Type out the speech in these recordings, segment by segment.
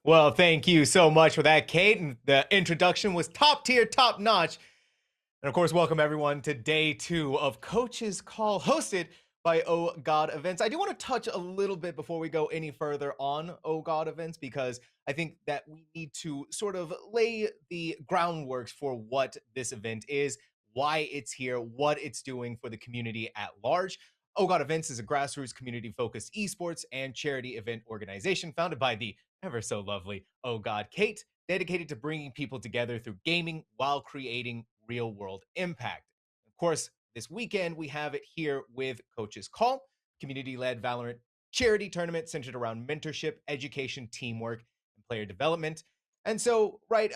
Well, thank you so much for that, Kate. And the introduction was top tier, top notch. And of course, welcome everyone to day 2 of Coach's Call, hosted by Ohgawdevents. I do want to touch a little bit before we go any further on Ohgawdevents, because I think that we need to sort of lay the groundworks for what this event is, why it's here, what it's doing for the community at large. Ohgawdevents is a grassroots community-focused esports and charity event organization founded by the ever so lovely Kate, dedicated to bringing people together through gaming while creating real world impact. Of course, this weekend we have it here with Coach's Call, community led Valorant charity tournament centered around mentorship, education, teamwork, and player development. And so, right,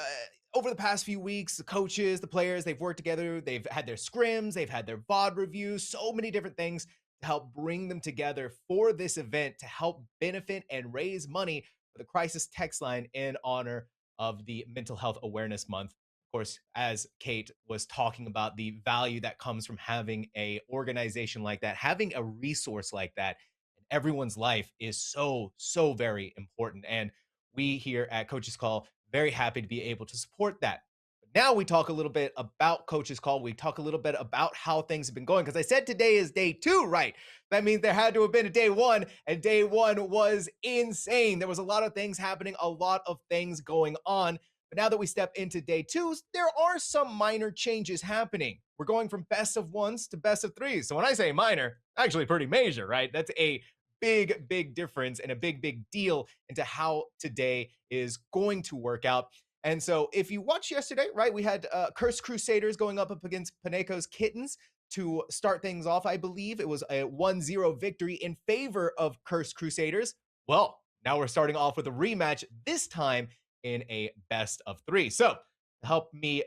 over the past few weeks, the coaches, the players, they've worked together, they've had their scrims, they've had their VOD reviews, so many different things to help bring them together for this event to help benefit and raise money for the Crisis Text Line in honor of the Mental Health Awareness Month. Of course, as Kate was talking about the value that comes from having a organization like that, having a resource like that in everyone's life is so very important. And we here at Coach's Call very happy to be able to support that. But now we talk a little bit about Coach's Call. We talk a little bit about how things have been going, because I said today is day 2, right? That means there had to have been a day 1, and day 1 was insane. There was a lot of things happening, a lot of things going on. But now that we step into day 2, there are some minor changes happening. We're going from best of 1s to best of 3s. So when I say minor, actually pretty major, right? That's a big difference and a big deal into how today is going to work out. And so if you watched yesterday, right, we had Cursed Crusaders going up against Paneko's Kittens to start things off. I believe it was a 1-0 victory in favor of Cursed Crusaders. Well, now we're starting off with a rematch, this time in a best of 3. So to help me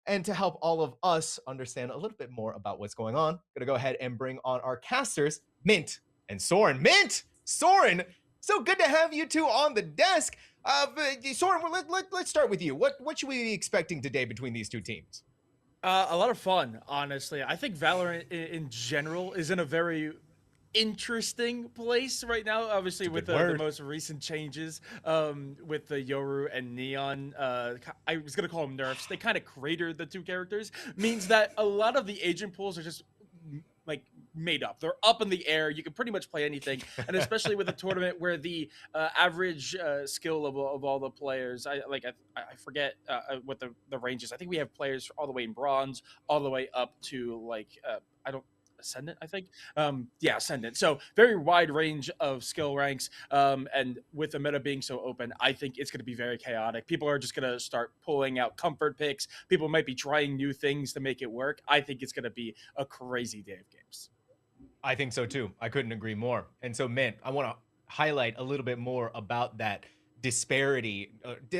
and to help all of us understand a little bit more about what's going on, I'm going to go ahead and bring on our casters, Mint and Soren. Mint, Soren, so good to have you two on the desk. Soren, let's start with you. What should we be expecting today between these two teams? A lot of fun, honestly. I think Valorant in general is in a very interesting place right now. It's Obviously, a with good the word. most recent changes, with the Yoru and Neon. I was gonna call them nerfs. They kind of cratered the two characters. Means that a lot of the agent pools are just like made up. They're up in the air. You can pretty much play anything, and especially with a tournament where the average skill level of all the players, I forget what the range is. I think we have players all the way in bronze, all the way up to I don't ascendant, I think. Yeah, ascendant. So very wide range of skill ranks. And with the meta being so open, I think it's going to be very chaotic. People are just going to start pulling out comfort picks. People might be trying new things to make it work. I think it's going to be a crazy day of games. I think so too. I couldn't agree more. And so, Mint, I want to highlight a little bit more about that disparity.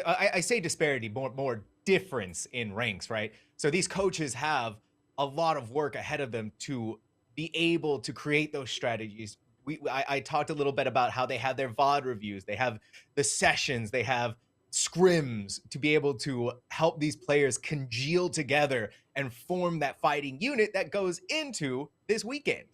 I say disparity, more difference in ranks, right? So these coaches have a lot of work ahead of them to be able to create those strategies. I talked a little bit about how they have their VOD reviews, they have the sessions, they have scrims to be able to help these players congeal together and form that fighting unit that goes into this weekend.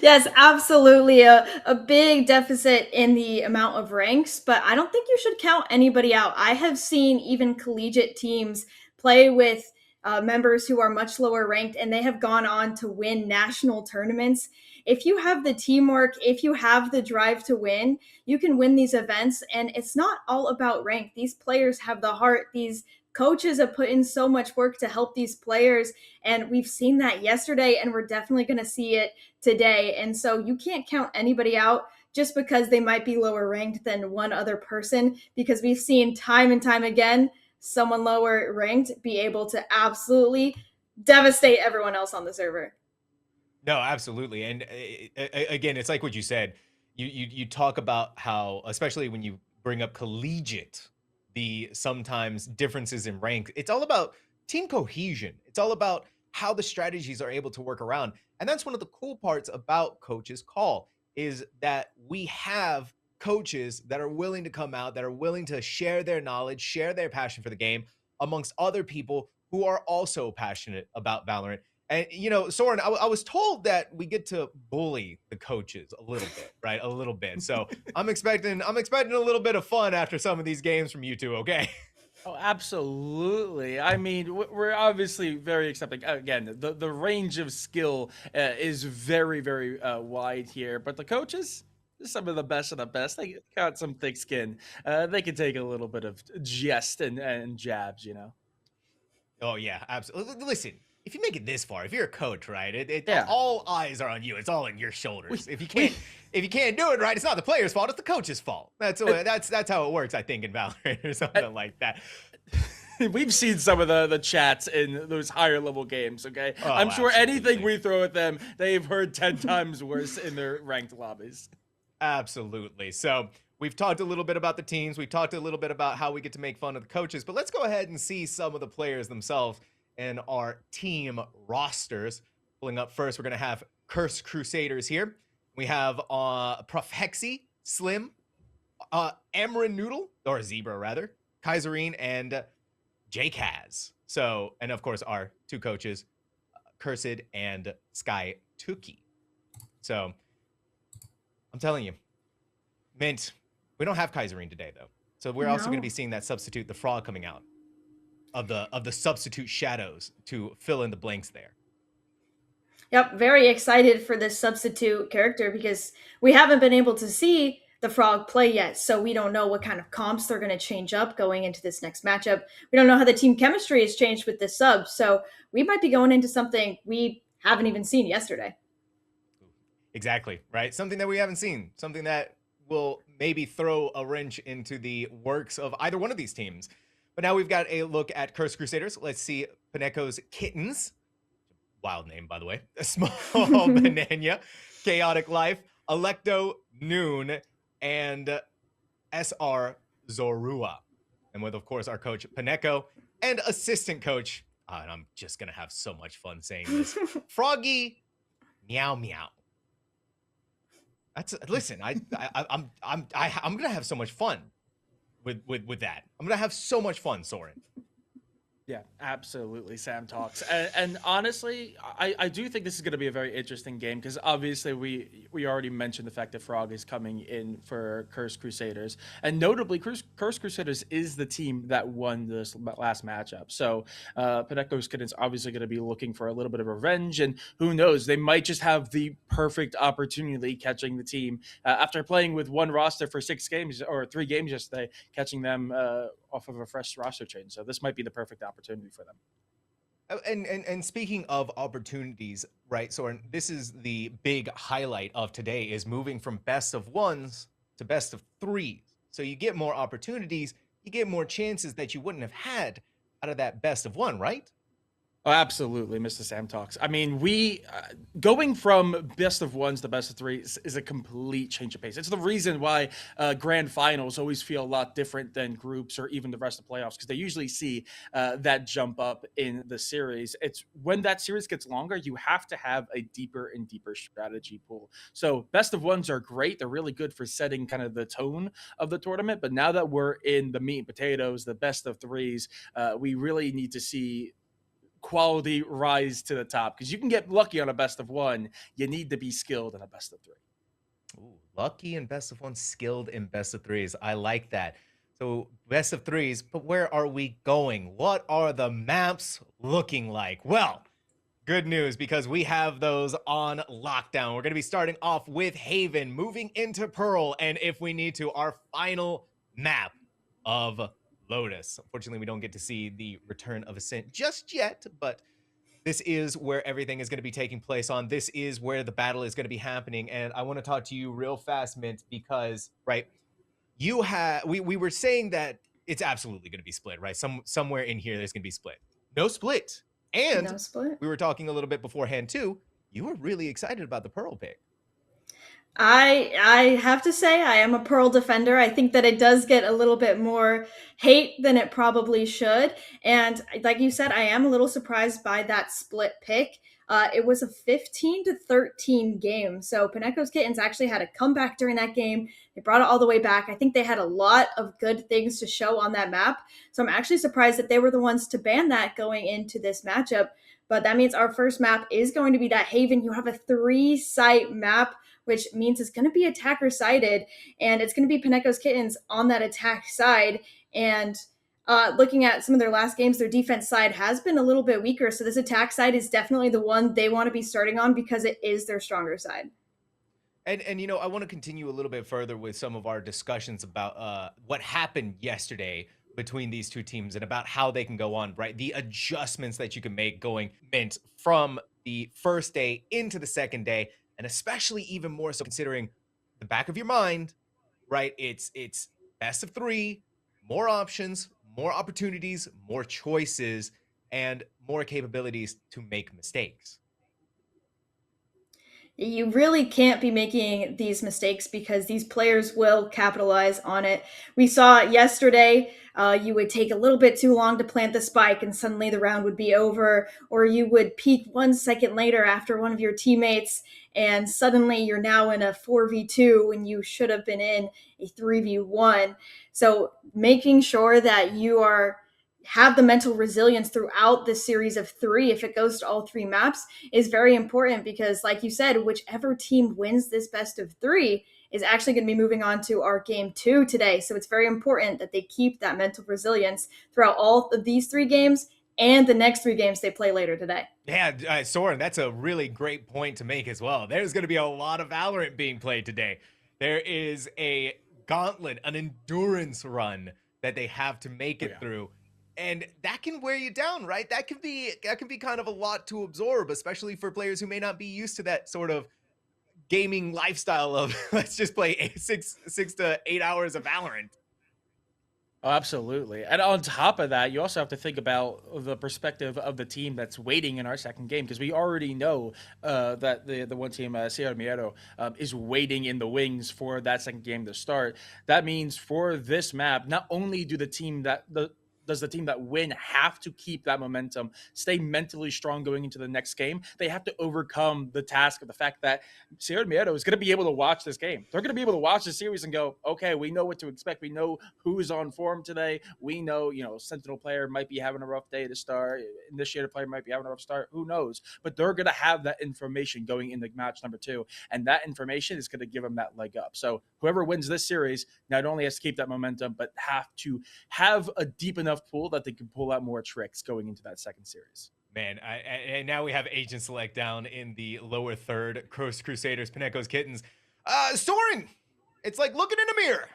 Yes, absolutely. A big deficit in the amount of ranks, but I don't think you should count anybody out. I have seen even collegiate teams play with members who are much lower ranked, and they have gone on to win national tournaments. If you have the teamwork, if you have the drive to win, you can win these events. And it's not all about rank. These players have the heart. These coaches have put in so much work to help these players. And we've seen that yesterday, and we're definitely going to see it today. And so you can't count anybody out just because they might be lower ranked than one other person, because we've seen time and time again someone lower ranked be able to absolutely devastate everyone else on the server. No, absolutely. And again, it's like what you said. You talk about how, especially when you bring up collegiate, the sometimes differences in rank. It's all about team cohesion. It's all about how the strategies are able to work around. And that's one of the cool parts about Coach's Call, is that we have coaches that are willing to come out, that are willing to share their knowledge, share their passion for the game amongst other people who are also passionate about Valorant. And Soren, I was told that we get to bully the coaches a little bit, right? A little bit. So I'm expecting a little bit of fun after some of these games from you two. Okay. Oh, absolutely. I mean, we're obviously very accepting. Again, the range of skill is very, very wide here. But the coaches, some of the best of the best. They got some thick skin. They can take a little bit of jest and jabs, you know. Oh yeah, absolutely. Listen, if you make it this far, if you're a coach, right, Yeah. all eyes are on you. It's all in your shoulders. We- If you we- can't do it right, it's not the player's fault. It's the coach's fault. That's how it works, I think, in Valorant or something like that. We've seen some of the chats in those higher level games, okay? Oh, I'm sure anything absolutely. we throw at them, they've heard 10 times worse in their ranked lobbies. Absolutely. So we've talked a little bit about the teams. We've talked a little bit about how we get to make fun of the coaches, but let's go ahead and see some of the players themselves and our team rosters. Pulling up first, we're going to have Curse Crusaders here. We have Prof Hexy, Slim, Amarin Noodle, or Zebra rather, Kaiserine, and J-Kaz. So, and of course, our two coaches, Cursed and Sky Tuki. So, I'm telling you, Mint, we don't have Kaiserine today, though. So we're also going to be seeing that substitute, the frog, coming out of the substitute shadows to fill in the blanks there. Yep, very excited for this substitute character because we haven't been able to see the frog play yet, so we don't know what kind of comps they're going to change up going into this next matchup. We don't know how the team chemistry has changed with this sub, so we might be going into something we haven't even seen yesterday. Exactly, right? Something that we haven't seen, something that will maybe throw a wrench into the works of either one of these teams. But now we've got a look at Curse Crusaders. Let's see Paneko's Kittens. Wild name, by the way. A small banana, Chaotic Life, Electo Noon, and SR Zorua. And with, of course, our coach Paneko and assistant coach, and I'm just gonna have so much fun saying this, Froggy Meow Meow. Listen, I'm gonna have so much fun with that. I'm gonna have so much fun, Soren. Yeah, absolutely, Sam talks. And honestly, I do think this is going to be a very interesting game because obviously we already mentioned the fact that Frog is coming in for Curse Crusaders. And notably, Curse Crusaders is the team that won this last matchup. So Paneko's Kittens obviously going to be looking for a little bit of revenge. And who knows, they might just have the perfect opportunity catching the team after playing with one roster for 6 games or 3 games yesterday, catching them off of a fresh roster change. So this might be the perfect opportunity for them. And speaking of opportunities, right, Soren, this is the big highlight of today is moving from best of 1s to best of 3s. So you get more opportunities, you get more chances that you wouldn't have had out of that best of 1, right? Oh, absolutely, Mr. Sam talks. I mean, we going from best of 1s to best of 3s is a complete change of pace. It's the reason why grand finals always feel a lot different than groups or even the rest of playoffs because they usually see that jump up in the series. It's when that series gets longer, you have to have a deeper and deeper strategy pool. So best of 1s are great. They're really good for setting kind of the tone of the tournament. But now that we're in the meat and potatoes, the best of 3s, we really need to see quality rise to the top because you can get lucky on a best of 1. You need to be skilled in a best of 3. Ooh, lucky in best of 1, skilled in best of 3s. I like that. So best of 3s, but where are we going? What are the maps looking like? Well, good news because we have those on lockdown. We're going to be starting off with Haven, moving into Pearl, and if we need to, our final map of Lotus. Unfortunately, we don't get to see the return of Ascent just yet, but this is where everything is going to be taking place on. This is where the battle is going to be happening. And I want to talk to you real fast, Mint, because, right, we were saying that it's absolutely going to be split, right? Somewhere in here, there's going to be split. No split. And No split. we were talking a little bit beforehand, too. You were really excited about the Pearl pick. I have to say I am a Pearl defender. I think that it does get a little bit more hate than it probably should. And like you said, I am a little surprised by that split pick. It was a 15-13 game. So Paneko's Kittens actually had a comeback during that game. They brought it all the way back. I think they had a lot of good things to show on that map. So I'm actually surprised that they were the ones to ban that going into this matchup. But that means our first map is going to be that Haven. You have a 3-site map, which means it's going to be attacker sided, and it's going to be Paneko's Kittens on that attack side. And looking at some of their last games, their defense side has been a little bit weaker. So this attack side is definitely the one they want to be starting on because it is their stronger side. And I want to continue a little bit further with some of our discussions about what happened yesterday between these two teams and about how they can go on, right? The adjustments that you can make going meant from the first day into the second day, and especially even more so considering the back of your mind, right? It's best of 3, more options, more opportunities, more choices, and more capabilities to make mistakes. You really can't be making these mistakes because these players will capitalize on it. We saw yesterday, you would take a little bit too long to plant the spike and suddenly the round would be over, or you would peek 1 second later after one of your teammates and suddenly you're now in a 4v2 when you should have been in a 3v1. So making sure that you have the mental resilience throughout this series of 3, if it goes to all 3 maps, is very important because, like you said, whichever team wins this best of 3 is actually going to be moving on to our game 2 today. So it's very important that they keep that mental resilience throughout all of these 3 games and the next 3 games they play later today. Yeah, Soren, that's a really great point to make as well. There's going to be a lot of Valorant being played today. There is a gauntlet, an endurance run that they have to make it through. And that can wear you down, right? That can be kind of a lot to absorb, especially for players who may not be used to that sort of gaming lifestyle of let's just play 6 to 8 hours of Valorant. Oh, absolutely. And on top of that, you also have to think about the perspective of the team that's waiting in our second game, because we already know that the one team, Sierra Miedo, is waiting in the wings for that second game to start. That means for this map, not only do does the team that win have to keep that momentum, stay mentally strong going into the next game, they have to overcome the task of the fact that Sierra Miedo is going to be able to watch this game. They're going to be able to watch the series and go, okay, we know what to expect. We know who's on form today. We know, Sentinel player might be having a rough day to start. Initiator player might be having a rough start. Who knows? But they're going to have that information going into match number 2. And that information is going to give them that leg up. So whoever wins this series not only has to keep that momentum, but have to have a deep enough pool that they can pull out more tricks going into that second series. Man, and now we have Agent Select down in the lower third. Crusaders, Paneko's Kittens. Soren, it's like looking in a mirror.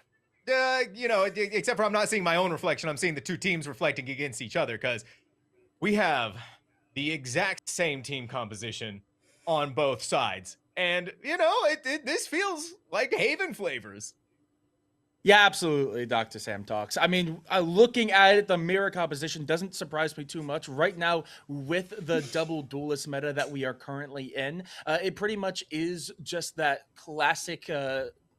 Except for I'm not seeing my own reflection. I'm seeing the two teams reflecting against each other because we have the exact same team composition on both sides. And, this feels like Haven flavors. Yeah, absolutely, Dr. Sam Talks. I mean, looking at it, the mirror composition doesn't surprise me too much. Right now, with the double duelist meta that we are currently in, it pretty much is just that classic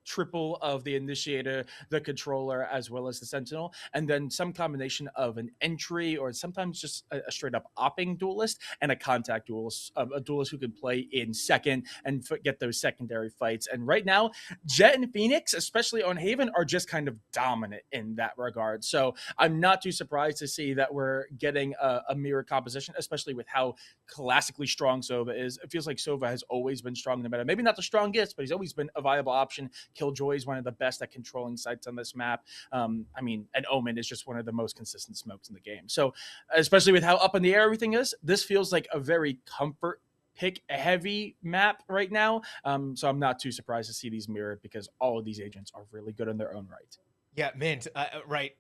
triple of the initiator, the controller, as well as the sentinel, and then some combination of an entry or sometimes just a straight up opping duelist and a contact duelist, a duelist who can play in second and get those secondary fights. And right now, Jet and Phoenix, especially on Haven, are just kind of dominant in that regard. So I'm not too surprised to see that we're getting a mirror composition, especially with how classically strong Sova is. It feels like Sova has always been strong in the meta. Maybe not the strongest, but he's always been a viable option. Killjoy is one of the best at controlling sites on this map. And Omen is just one of the most consistent smokes in the game. So especially with how up in the air everything is, this feels like a very comfort pick heavy map right now. So I'm not too surprised to see these mirrored because all of these agents are really good in their own right. Yeah, Mint, right.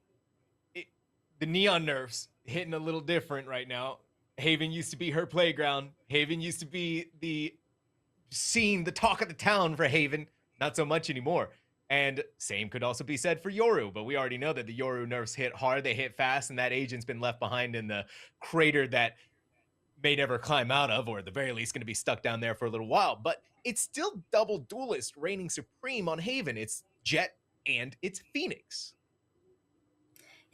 The neon nerfs hitting a little different right now. Haven used to be her playground. Haven used to be the scene, the talk of the town for Haven. Not so much anymore. And same could also be said for Yoru, but we already know that the Yoru nerfs hit hard, they hit fast, and that agent's been left behind in the crater that may never climb out of, or at the very least going to be stuck down there for a little while. But it's still double duelist reigning supreme on Haven. It's Jet and it's Phoenix.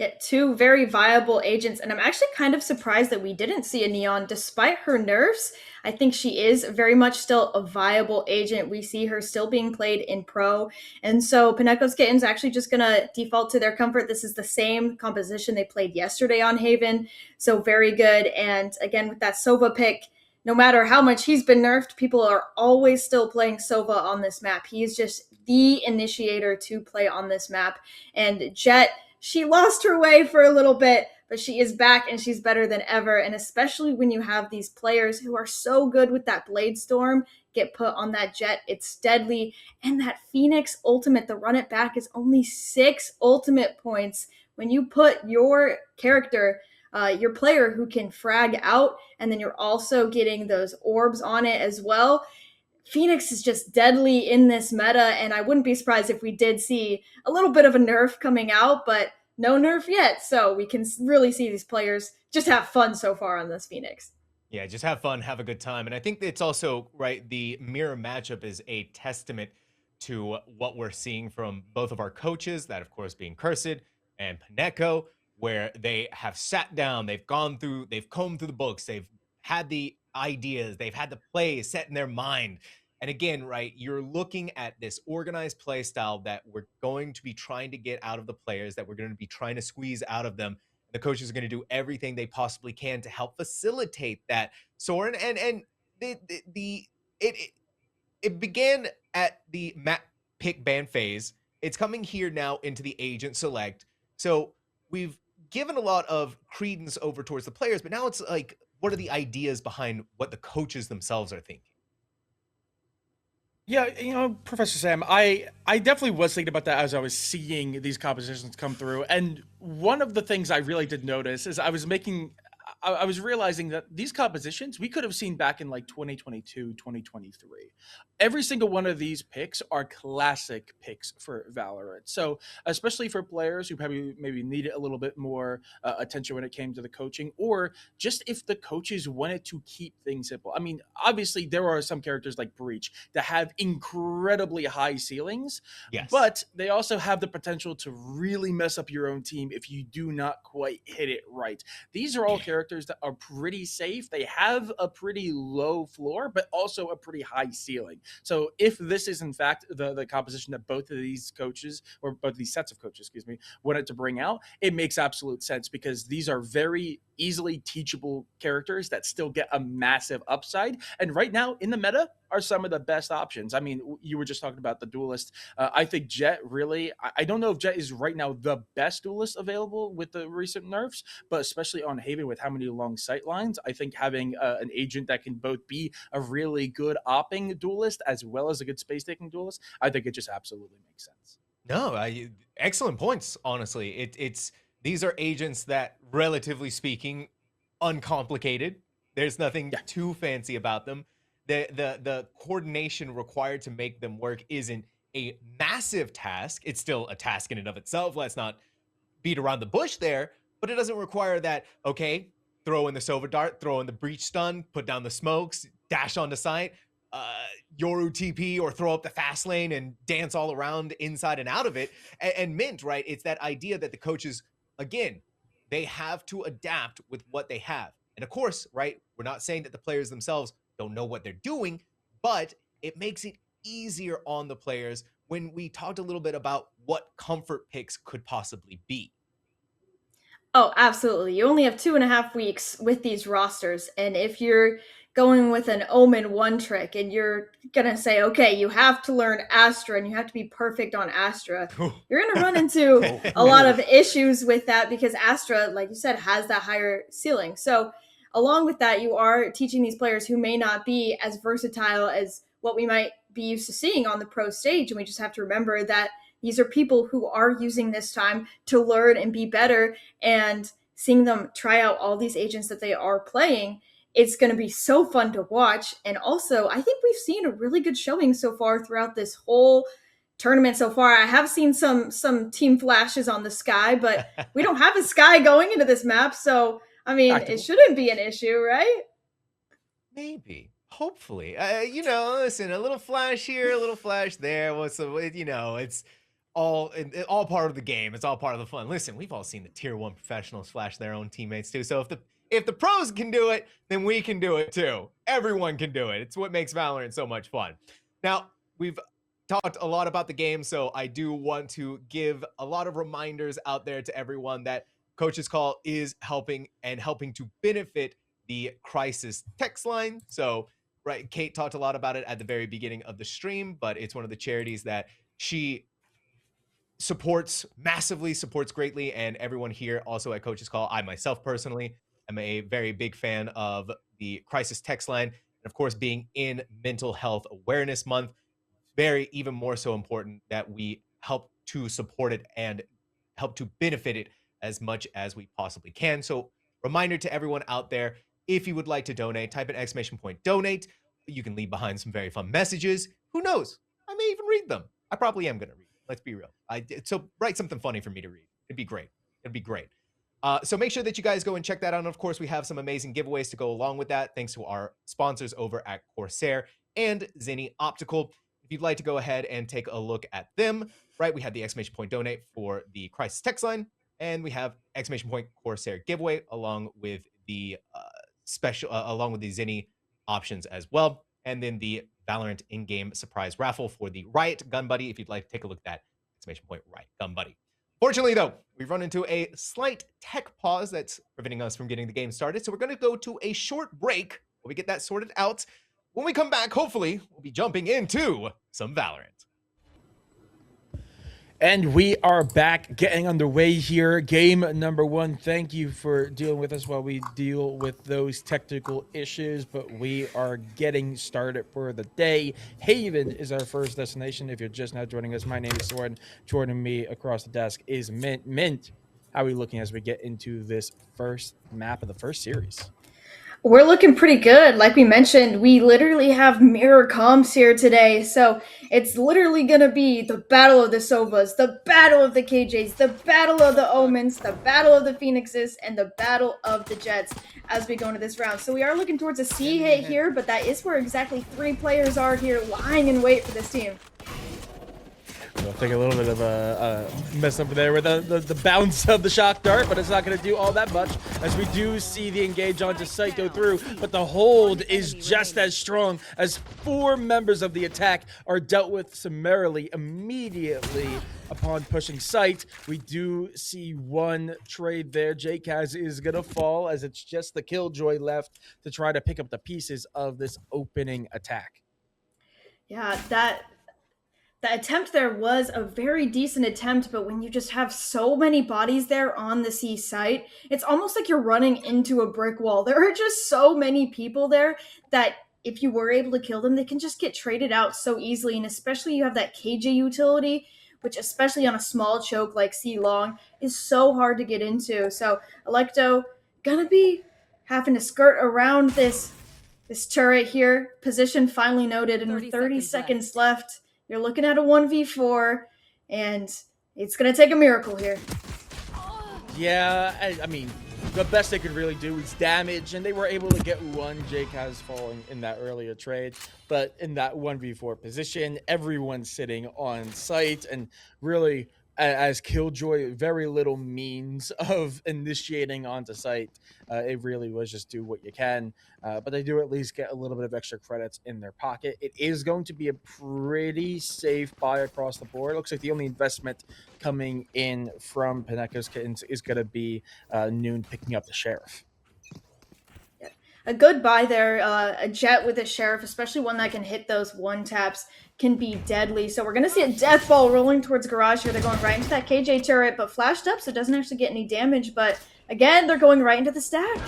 Yeah, two very viable agents, and I'm actually kind of surprised that we didn't see a Neon despite her nerfs. I think she is very much still a viable agent. We see her still being played in pro, and so Paneko's Kittens actually just gonna default to their comfort. This is the same composition they played yesterday on Haven, so very good. And again, with that Sova pick, no matter how much he's been nerfed, people are always still playing Sova on this map. He is just the initiator to play on this map, and Jet, she lost her way for a little bit, but she is back and she's better than ever. And especially when you have these players who are so good with that Blade Storm get put on that Jet, it's deadly. And that Phoenix ultimate, the run it back, is only 6 ultimate points. When you put your character, your player who can frag out, and then you're also getting those orbs on it as well, Phoenix is just deadly in this meta, and I wouldn't be surprised if we did see a little bit of a nerf coming out, but no nerf yet. So we can really see these players just have fun so far on this Phoenix. Yeah, just have fun, have a good time. And I think it's also, right, the mirror matchup is a testament to what we're seeing from both of our coaches, that of course being Cursed and Paneko, where they have sat down, they've gone through, they've combed through the books, they've had the ideas, they've had the plays set in their mind. And again, right, you're looking at this organized play style that we're going to be trying to get out of the players, that we're going to be trying to squeeze out of them. The coaches are going to do everything they possibly can to help facilitate that. Soren, and the it began at the map pick ban phase. It's coming here now into the agent select. So we've given a lot of credence over towards the players, but now it's like, what are the ideas behind what the coaches themselves are thinking? Yeah, Professor Sam, I definitely was thinking about that as I was seeing these compositions come through. And one of the things I really did notice is I was realizing that these compositions we could have seen back in like 2022, 2023. Every single one of these picks are classic picks for Valorant. So, especially for players who probably maybe needed a little bit more attention when it came to the coaching, or just if the coaches wanted to keep things simple. I mean, obviously, there are some characters like Breach that have incredibly high ceilings, Yes. but they also have the potential to really mess up your own team if you do not quite hit it right. These are all characters that are pretty safe. They have a pretty low floor, but also a pretty high ceiling. So if this is in fact the composition that both of these coaches, or both of these sets of coaches, excuse me, wanted to bring out, it makes absolute sense because these are very easily teachable characters that still get a massive upside. And right now in the meta are some of the best options. I mean, you were just talking about the duelist. I think Jet really, I don't know if Jet is right now the best duelist available with the recent nerfs, but especially on Haven with how many long sight lines, I think having an agent that can both be a really good opping duelist as well as a good space taking duelist, I think it just absolutely makes sense. No, excellent points. Honestly, it's these are agents that, relatively speaking, uncomplicated. There's nothing Yeah. too fancy about them. The coordination required to make them work isn't a massive task. It's still a task in and of itself. Let's not beat around the bush there, but it doesn't require that, okay, throw in the Sova Dart, throw in the Breach Stun, put down the smokes, dash on the site, Yoru TP, or throw up the fast lane and dance all around inside and out of it. And Mint, right, it's that idea that the coaches, again, they have to adapt with what they have. And of course, right, we're not saying that the players themselves don't know what they're doing, but it makes it easier on the players when we talked a little bit about what comfort picks could possibly be. Oh, absolutely. You only have 2.5 weeks with these rosters. And if you're going with an Omen one trick and you're going to say, okay, you have to learn Astra and you have to be perfect on Astra, you're going to run into a lot of issues with that because Astra, like you said, has that higher ceiling. So, along with that, you are teaching these players who may not be as versatile as what we might be used to seeing on the pro stage. And we just have to remember that these are people who are using this time to learn and be better, and seeing them try out all these agents that they are playing, it's going to be so fun to watch. And also, I think we've seen a really good showing so far throughout this whole tournament so far. I have seen some team flashes on the Sky, but we don't have a Sky going into this map. So, I mean, it shouldn't be an issue, right? Maybe. Hopefully. Listen, a little flash here, a little flash there. It's all part of the game. It's all part of the fun. Listen, we've all seen the tier 1 professionals flash their own teammates too. So if the pros can do it, then we can do it too. Everyone can do it. It's what makes Valorant so much fun. Now, we've talked a lot about the game, so I do want to give a lot of reminders out there to everyone that Coach's Call is helping to benefit the Crisis text line. So, right, Kate talked a lot about it at the very beginning of the stream, but it's one of the charities that she supports greatly, and everyone here also at Coach's Call. I myself personally am a very big fan of the Crisis text line, and of course, being in Mental Health Awareness Month, very even more so important that we help to support it and help to benefit it as much as we possibly can. So, reminder to everyone out there, if you would like to donate, type an !donate. You can leave behind some very fun messages. Who knows? I may even read them. I probably am going to read them. Let's be real. So write something funny for me to read. It'd be great. So make sure that you guys go and check that out. And of course, we have some amazing giveaways to go along with that, thanks to our sponsors over at Corsair and Zenny Optical. If you'd like to go ahead and take a look at them, right? We have the !donate for the Crisis text line, and we have !Corsair giveaway along with the along with the Zenny options as well, and then the Valorant in-game surprise raffle for the Riot Gun Buddy. If you'd like to take a look at that, !Riot Gun Buddy. Fortunately, though, we've run into a slight tech pause that's preventing us from getting the game started. So we're going to go to a short break while we get that sorted out. When we come back, hopefully, we'll be jumping into some Valorant. And we are back, getting underway here. Game number 1. Thank you for dealing with us while we deal with those technical issues, but we are getting started for the day. Haven is our first destination. If you're just now joining us, my name is Soren. Joining me across the desk is Mint. Mint, how are we looking as we get into this first map of the first series? We're looking pretty good. Like we mentioned, we literally have mirror comps here today. So it's literally going to be the battle of the Sovas, the battle of the KJs, the battle of the Omens, the battle of the Phoenixes, and the battle of the Jets as we go into this round. So we are looking towards a C hit here, but that is where exactly 3 players are here lying in wait for this team. We'll take a little bit of a mess up there with the bounce of the shock dart, but it's not going to do all that much as we do see the engage onto site go through, but the hold is just as strong as 4 members of the attack are dealt with summarily immediately upon pushing site. We do see one trade there. JKaz is going to fall as it's just the Killjoy left to try to pick up the pieces of this opening attack. Yeah, the attempt there was a very decent attempt, but when you just have so many bodies there on the C site, it's almost like you're running into a brick wall. There are just so many people there that if you were able to kill them, they can just get traded out so easily. And especially you have that KJ utility, which especially on a small choke like C long is so hard to get into. So Electo gonna be having to skirt around this turret here. Position finally noted, and with 30 seconds left, you're looking at a 1v4, and it's going to take a miracle here. Yeah, I mean, the best they could really do is damage, and they were able to get one JKaz falling in that earlier trade. But in that 1v4 position, everyone's sitting on site, and really, as Killjoy, very little means of initiating onto site. It really was just do what you can, but they do at least get a little bit of extra credits in their pocket. It is going to be a pretty safe buy across the board. It looks like the only investment coming in from Paneko's Kittens is going to be Noon picking up the Sheriff. A good buy there. A Jet with a Sheriff, especially one that can hit those one taps, can be deadly. So we're going to see a death ball rolling towards Garage here. They're going right into that KJ turret, but flashed up, so it doesn't actually get any damage. But again, they're going right into the stack.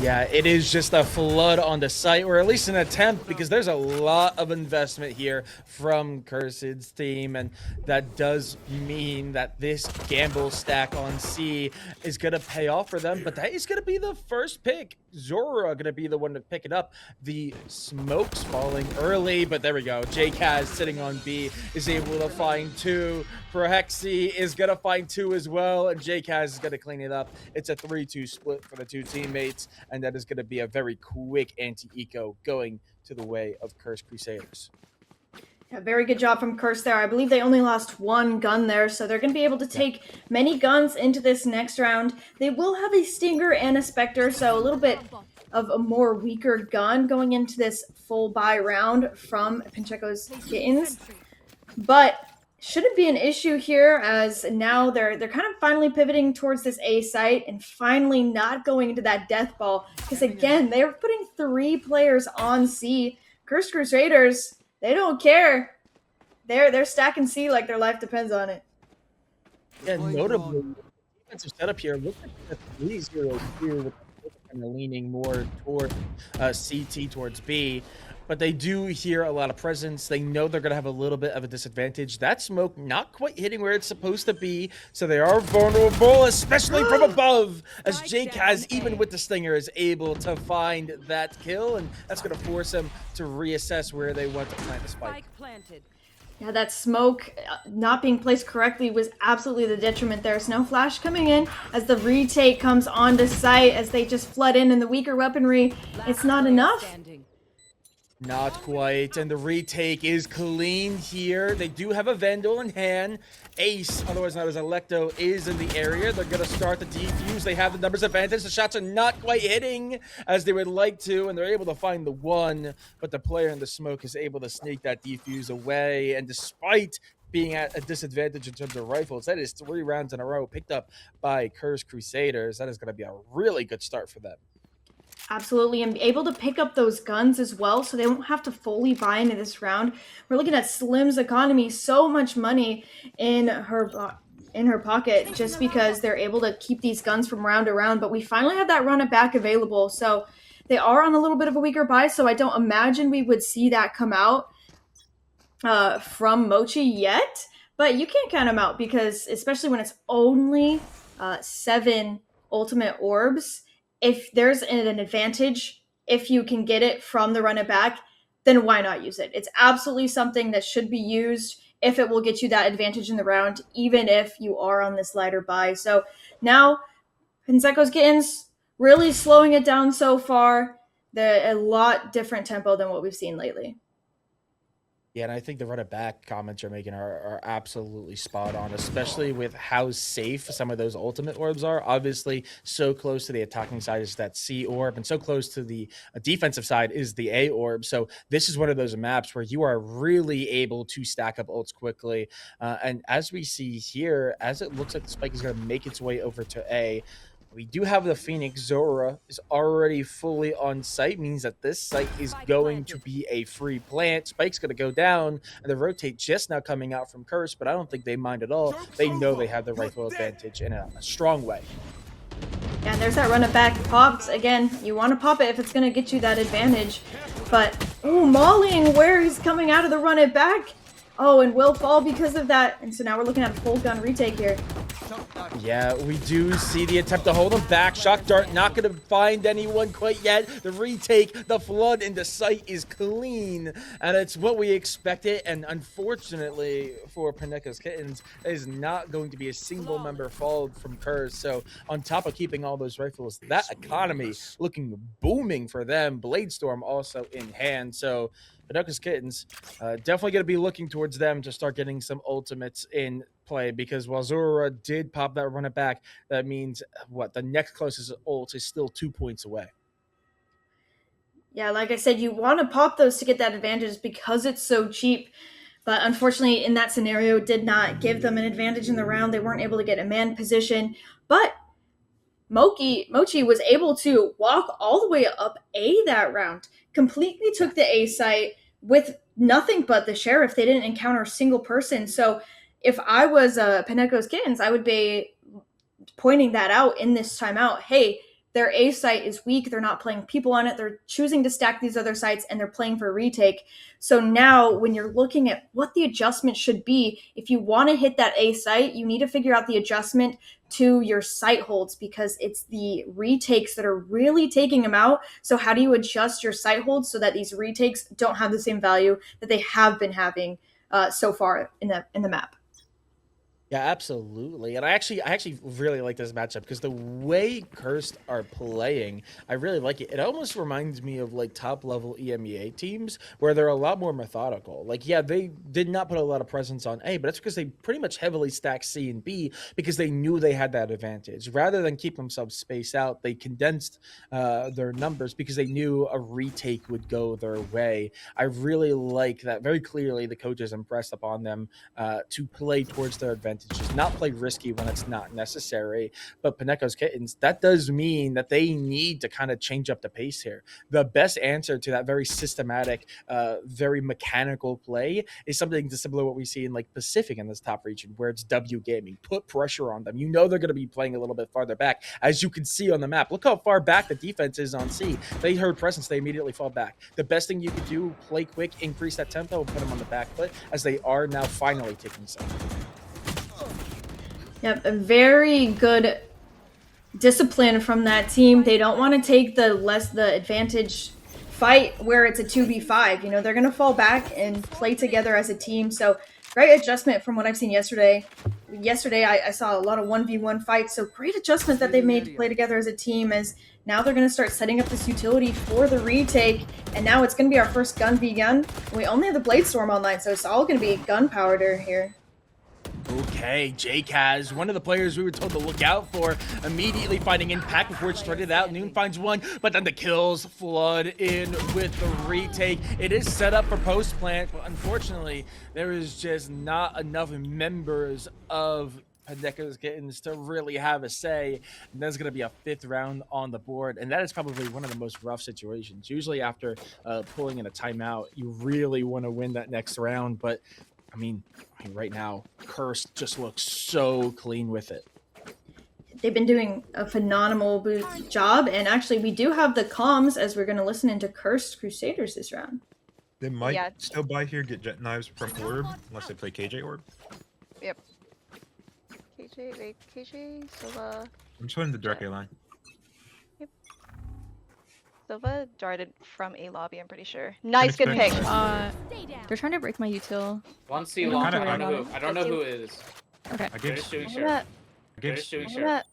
Yeah, it is just a flood on the site, or at least an attempt, because there's a lot of investment here from Cursed's team, and that does mean that this gamble stack on C is going to pay off for them, but that is going to be the first pick. Zora going to be the one to pick it up. The smoke's falling early, but there we go. JKaz sitting on B is able to find 2. Prohexy is going to find 2 as well, and JKaz is going to clean it up. It's a 3-2 split for the 2 teammates, and that is going to be a very quick anti-eco going to the way of Cursed Crusaders. A very good job from Curse there. I believe they only lost one gun there, so they're going to be able to take many guns into this next round. They will have a Stinger and a Spectre, so a little bit of a more weaker gun going into this full buy round from Pancheko's Kittens. But shouldn't be an issue here, as now they're kind of finally pivoting towards this A site and finally not going into that death ball. Because again, they're putting 3 players on C. Cursed Crusaders, they don't care. They're stacking C like their life depends on it. Yeah, notably, the defensive setup here looks like the 3-0 here with kind of leaning more toward CT towards B. But they do hear a lot of presence. They know they're going to have a little bit of a disadvantage. That smoke not quite hitting where it's supposed to be, so they are vulnerable, especially from above, as Jake has, even with the Stinger, is able to find that kill, and that's going to force them to reassess where they want to plant the spike. Yeah, that smoke not being placed correctly was absolutely the detriment there. Snow Flash coming in as the retake comes onto site as they just flood in and the weaker weaponry. It's not enough. Not quite, and the retake is clean here. They do have a Vandal in hand. Ace, otherwise known as Electo, is in the area. They're going to start the defuse. They have the numbers advantage. The shots are not quite hitting as they would like to, and they're able to find the one, but the player in the smoke is able to sneak that defuse away, and despite being at a disadvantage in terms of rifles, that is 3 rounds in a row picked up by Cursed Crusaders. That is going to be a really good start for them. Absolutely, and be able to pick up those guns as well, so they won't have to fully buy into this round. We're looking at Slim's economy, so much money in her pocket, just because they're able to keep these guns from round to round. But we finally have that run it back available, so they are on a little bit of a weaker buy. So I don't imagine we would see that come out from Mochi yet. But you can't count them out, because especially when it's only 7 ultimate orbs. If there's an advantage, if you can get it from the run it back, then why not use it? It's absolutely something that should be used if it will get you that advantage in the round, even if you are on this lighter buy. So now, Panseko's Kittens really slowing it down so far. They're a lot different tempo than what we've seen lately. Yeah, and I think the run it back comments you're making are absolutely spot on, especially with how safe some of those ultimate orbs are. Obviously, so close to the attacking side is that C orb, and so close to the defensive side is the A orb. So this is one of those maps where you are really able to stack up ults quickly. And as we see here, as it looks like the spike is going to make its way over to A, we do have the Phoenix. Zora is already fully on site, means that this site is going to be a free plant. Spike's going to go down, and the rotate just now coming out from Curse, but I don't think they mind at all. They know they have the rifle advantage in a strong way. Yeah, and there's that run it back popped. Again, you want to pop it if it's going to get you that advantage. But, ooh, Mollying where he's coming out of the run it back. Oh, and will fall because of that. And so now we're looking at a full gun retake here. Yeah, we do see the attempt to hold him back. Shock Dart not going to find anyone quite yet. The retake, the flood into sight is clean, and it's what we expected. And unfortunately for Paneko's Kittens, is not going to be a single member followed from Curse. So on top of keeping all those rifles, that economy looking booming for them. Bladestorm also in hand. So Paneko's Kittens definitely going to be looking towards them to start getting some ultimates in play, because while Zora did pop that run it back, that means what? The next closest ult is still 2 points away. Yeah, like I said, you want to pop those to get that advantage because it's so cheap. But unfortunately, in that scenario, it did not give them an advantage in the round. They weren't able to get a man position. But Mochi was able to walk all the way up A that round, completely took the A site with nothing but the sheriff. They didn't encounter a single person. So if I was Paneko's Kittens, I would be pointing that out in this timeout. Hey, their A site is weak. They're not playing people on it. They're choosing to stack these other sites, and they're playing for retake. So now when you're looking at what the adjustment should be, if you want to hit that A site, you need to figure out the adjustment to your site holds, because it's the retakes that are really taking them out. So how do you adjust your site holds so that these retakes don't have the same value that they have been having so far in the map? Yeah, absolutely. And I actually really like this matchup because the way Cursed are playing, I really like it. It almost reminds me of like top level EMEA teams where they're a lot more methodical. Like, yeah, they did not put a lot of presence on A, but that's because they pretty much heavily stacked C and B because they knew they had that advantage. Rather than keep themselves spaced out, they condensed their numbers because they knew a retake would go their way. I really like that. Very clearly, the coaches impressed upon them to play towards their advantages, not play risky when it's not necessary. But Paneko's Kittens, that does mean that they need to kind of change up the pace here. The best answer to that very systematic, very mechanical play is something similar to what we see in like Pacific in this top region, where it's W gaming. Put pressure on them. You know they're going to be playing a little bit farther back, as you can see on the map. Look how far back the defense is on C. They heard presence, they immediately fall back. The best thing you could do, play quick, increase that tempo, and put them on the back foot, as they are now finally taking some. Yep, a very good discipline from that team. They don't want to take the advantage fight where it's a 2v5. You know, they're going to fall back and play together as a team. So great adjustment from what I've seen yesterday. Yesterday, I saw a lot of 1v1 fights. So great adjustment that they made to play together as a team, as now they're going to start setting up this utility for the retake. And now it's going to be our first gun v gun. We only have the Blade Storm online, so it's all going to be gunpowder here. Okay, J-Kaz, one of the players we were told to look out for, immediately finding impact before it started out. Noon finds one, but then the kills flood in with the retake. It is set up for post-plant, but unfortunately, there is just not enough members of Paneko's Kittens to really have a say. And there's going to be a 5th round on the board, and that is probably one of the most rough situations. Usually after pulling in a timeout, you really want to win that next round, but I mean, right now, Cursed just looks so clean with it. They've been doing a phenomenal job, and actually, we do have the comms as we're going to listen into Cursed Crusaders this round. They might still buy here, get jet knives from Orb, unless they play KJ Orb. Yep. KJ, wait, KJ, Silva. I'm just holding the direct A line. Yep. Silva darted from a lobby, I'm pretty sure. Nice, good pick. They're trying to break my util. One C long. Kinda- I don't know who it is. Okay. I They're gave, just doing I'm sheriff. gonna, They're just doing sheriff.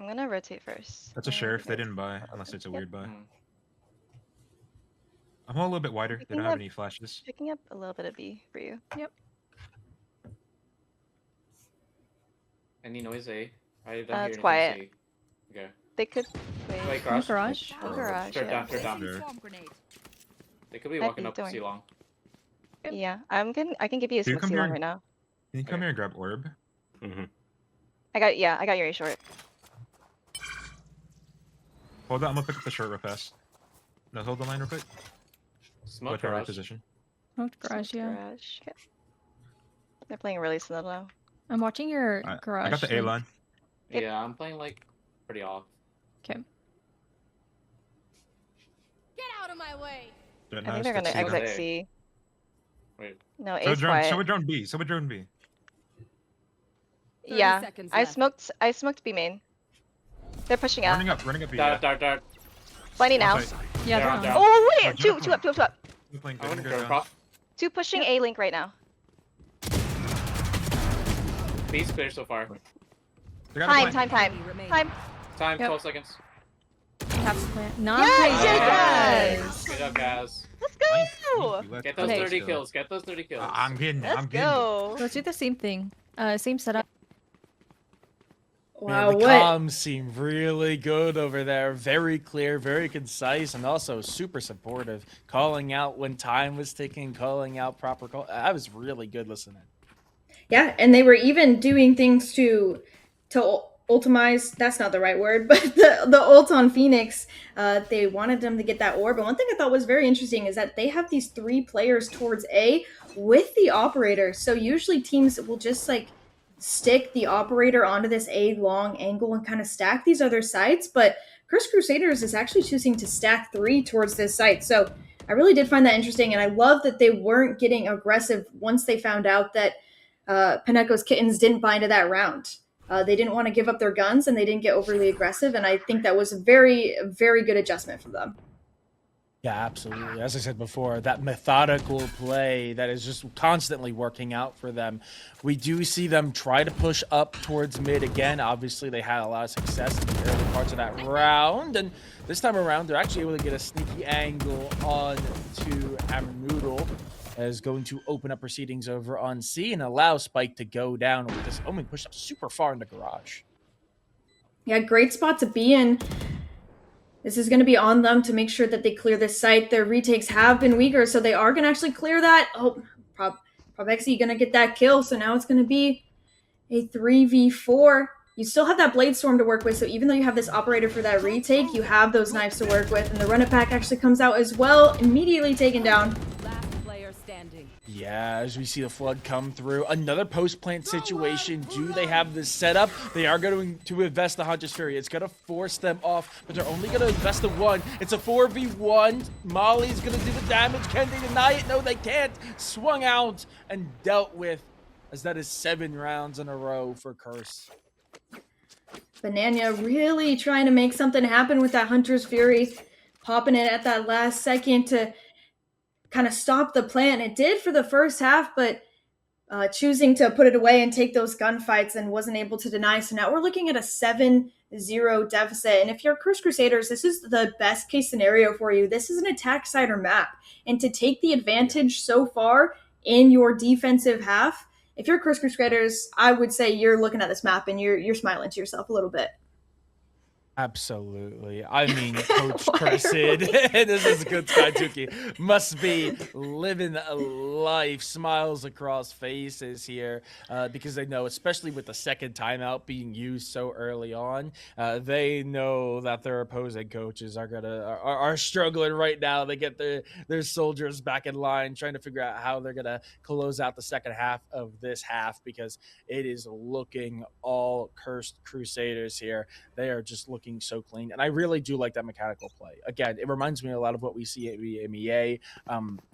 I'm gonna rotate first. that's a sheriff. They didn't buy, unless it's a weird buy. Mm. I'm a little bit wider. They don't Picking have up- any flashes. Picking up a little bit of B for you. Any noise A? I don't hear It's anything quiet. C. Okay. They could wait. Wait, garage. Garage. Garage, Third yeah. down, third down. Sure. They could be Might walking be up doing- C long. Yeah, I can give you a Can you smoke come C here long and- right now. Can you come Okay. here and grab Orb? I got your A short. Hold on, I'm gonna pick up the short real fast. No, hold the line real quick. Smoke Wait for right garage. position. Smoked garage, Smoke yeah. Garage. Okay. They're playing really slow now. I'm watching your garage. I got the A thing. line. Yep. Yeah, I'm playing like pretty off. Okay. Get out of my way. Jet I think knives, they're gonna that's C line. exit C. Wait. No, So A's drone, quiet. so would drone B. So would drone B. 30 Yeah, seconds I left. smoked B main. They're pushing out. Running up B. Dart, dart, dart. Blinding now. Outside. Yeah, They're they're on on. down. Oh wait, Oh, two jump up, two up. I'm playing I good. want to Good go down. off. Two pushing A link right now. B's clear so far. They got a Time, flank. time. Enemy remaining. Time. Time, Yep. 12 seconds. Taps the plant. Yes, Nice. yes! Good job, guys. Let's Nice. go! Thank you. Let's Get go. those Okay. 30 kills. Get those 30 kills. I'm getting it. Let's I'm getting it. go! Let's do the same thing. Same setup. Wow, Man, the what? comms seem really good over there. Very clear, very concise, and also super supportive. Calling out when time was ticking, calling out proper call. I was really good listening. Yeah, and they were even doing things to ultimize. That's not the right word, but the ult on Phoenix. They wanted them to get that orb. And one thing I thought was very interesting is that they have these 3 players towards A with the operator. So usually teams will just like stick the operator onto this A long angle and kind of stack these other sites. But Cursed Crusaders is actually choosing to stack 3 towards this site. So I really did find that interesting, and I love that they weren't getting aggressive once they found out that Paneko's Kittens didn't buy into that round. They didn't want to give up their guns, and they didn't get overly aggressive, and I think that was a very, very good adjustment for them. Yeah, absolutely. As I said before, that methodical play that is just constantly working out for them. We do see them try to push up towards mid again. Obviously, they had a lot of success in the early parts of that round. And this time around, they're actually able to get a sneaky angle on to Amranoodle, as going to open up proceedings over on C and allow Spike to go down with this Omen pushed up super far in the garage. Yeah, great spot to be in. This is going to be on them to make sure that they clear this site. Their retakes have been weaker, so they are going to actually clear that. Oh, Probexy going to get that kill, so now it's going to be a 3v4. You still have that Blade Storm to work with, so even though you have this operator for that retake, you have those knives to work with, and the run it back actually comes out as well, immediately taken down. Yeah, as we see the flood come through. Another post-plant situation. Do they have this set up? They are going to invest the Hunter's Fury. It's going to force them off, but they're only going to invest the one. It's a 4v1. Molly's going to do the damage. Can they deny it? No, they can't. Swung out and dealt with, as that is 7 rounds in a row for Curse. Banana really trying to make something happen with that Hunter's Fury, popping it at that last second to kind of stop the plant. It did for the first half, but choosing to put it away and take those gunfights and wasn't able to deny. So now we're looking at a 7-0 deficit. And if you're Curse Crusaders, this is the best case scenario for you. This is an attack cider map. And to take the advantage so far in your defensive half, if you're Curse Crusaders, I would say you're looking at this map and you're smiling to yourself a little bit. Absolutely. I mean, Coach Cursid, this is good Skytuki, must be living a life, smiles across faces here, because they know, especially with the second timeout being used so early on, they know that their opposing coaches are struggling right now. They get their soldiers back in line, trying to figure out how they're gonna close out the second half of this half, because it is looking all Cursed Crusaders here. They are just looking so clean, and I really do like that mechanical play. Again, it reminds me a lot of what we see at MEA.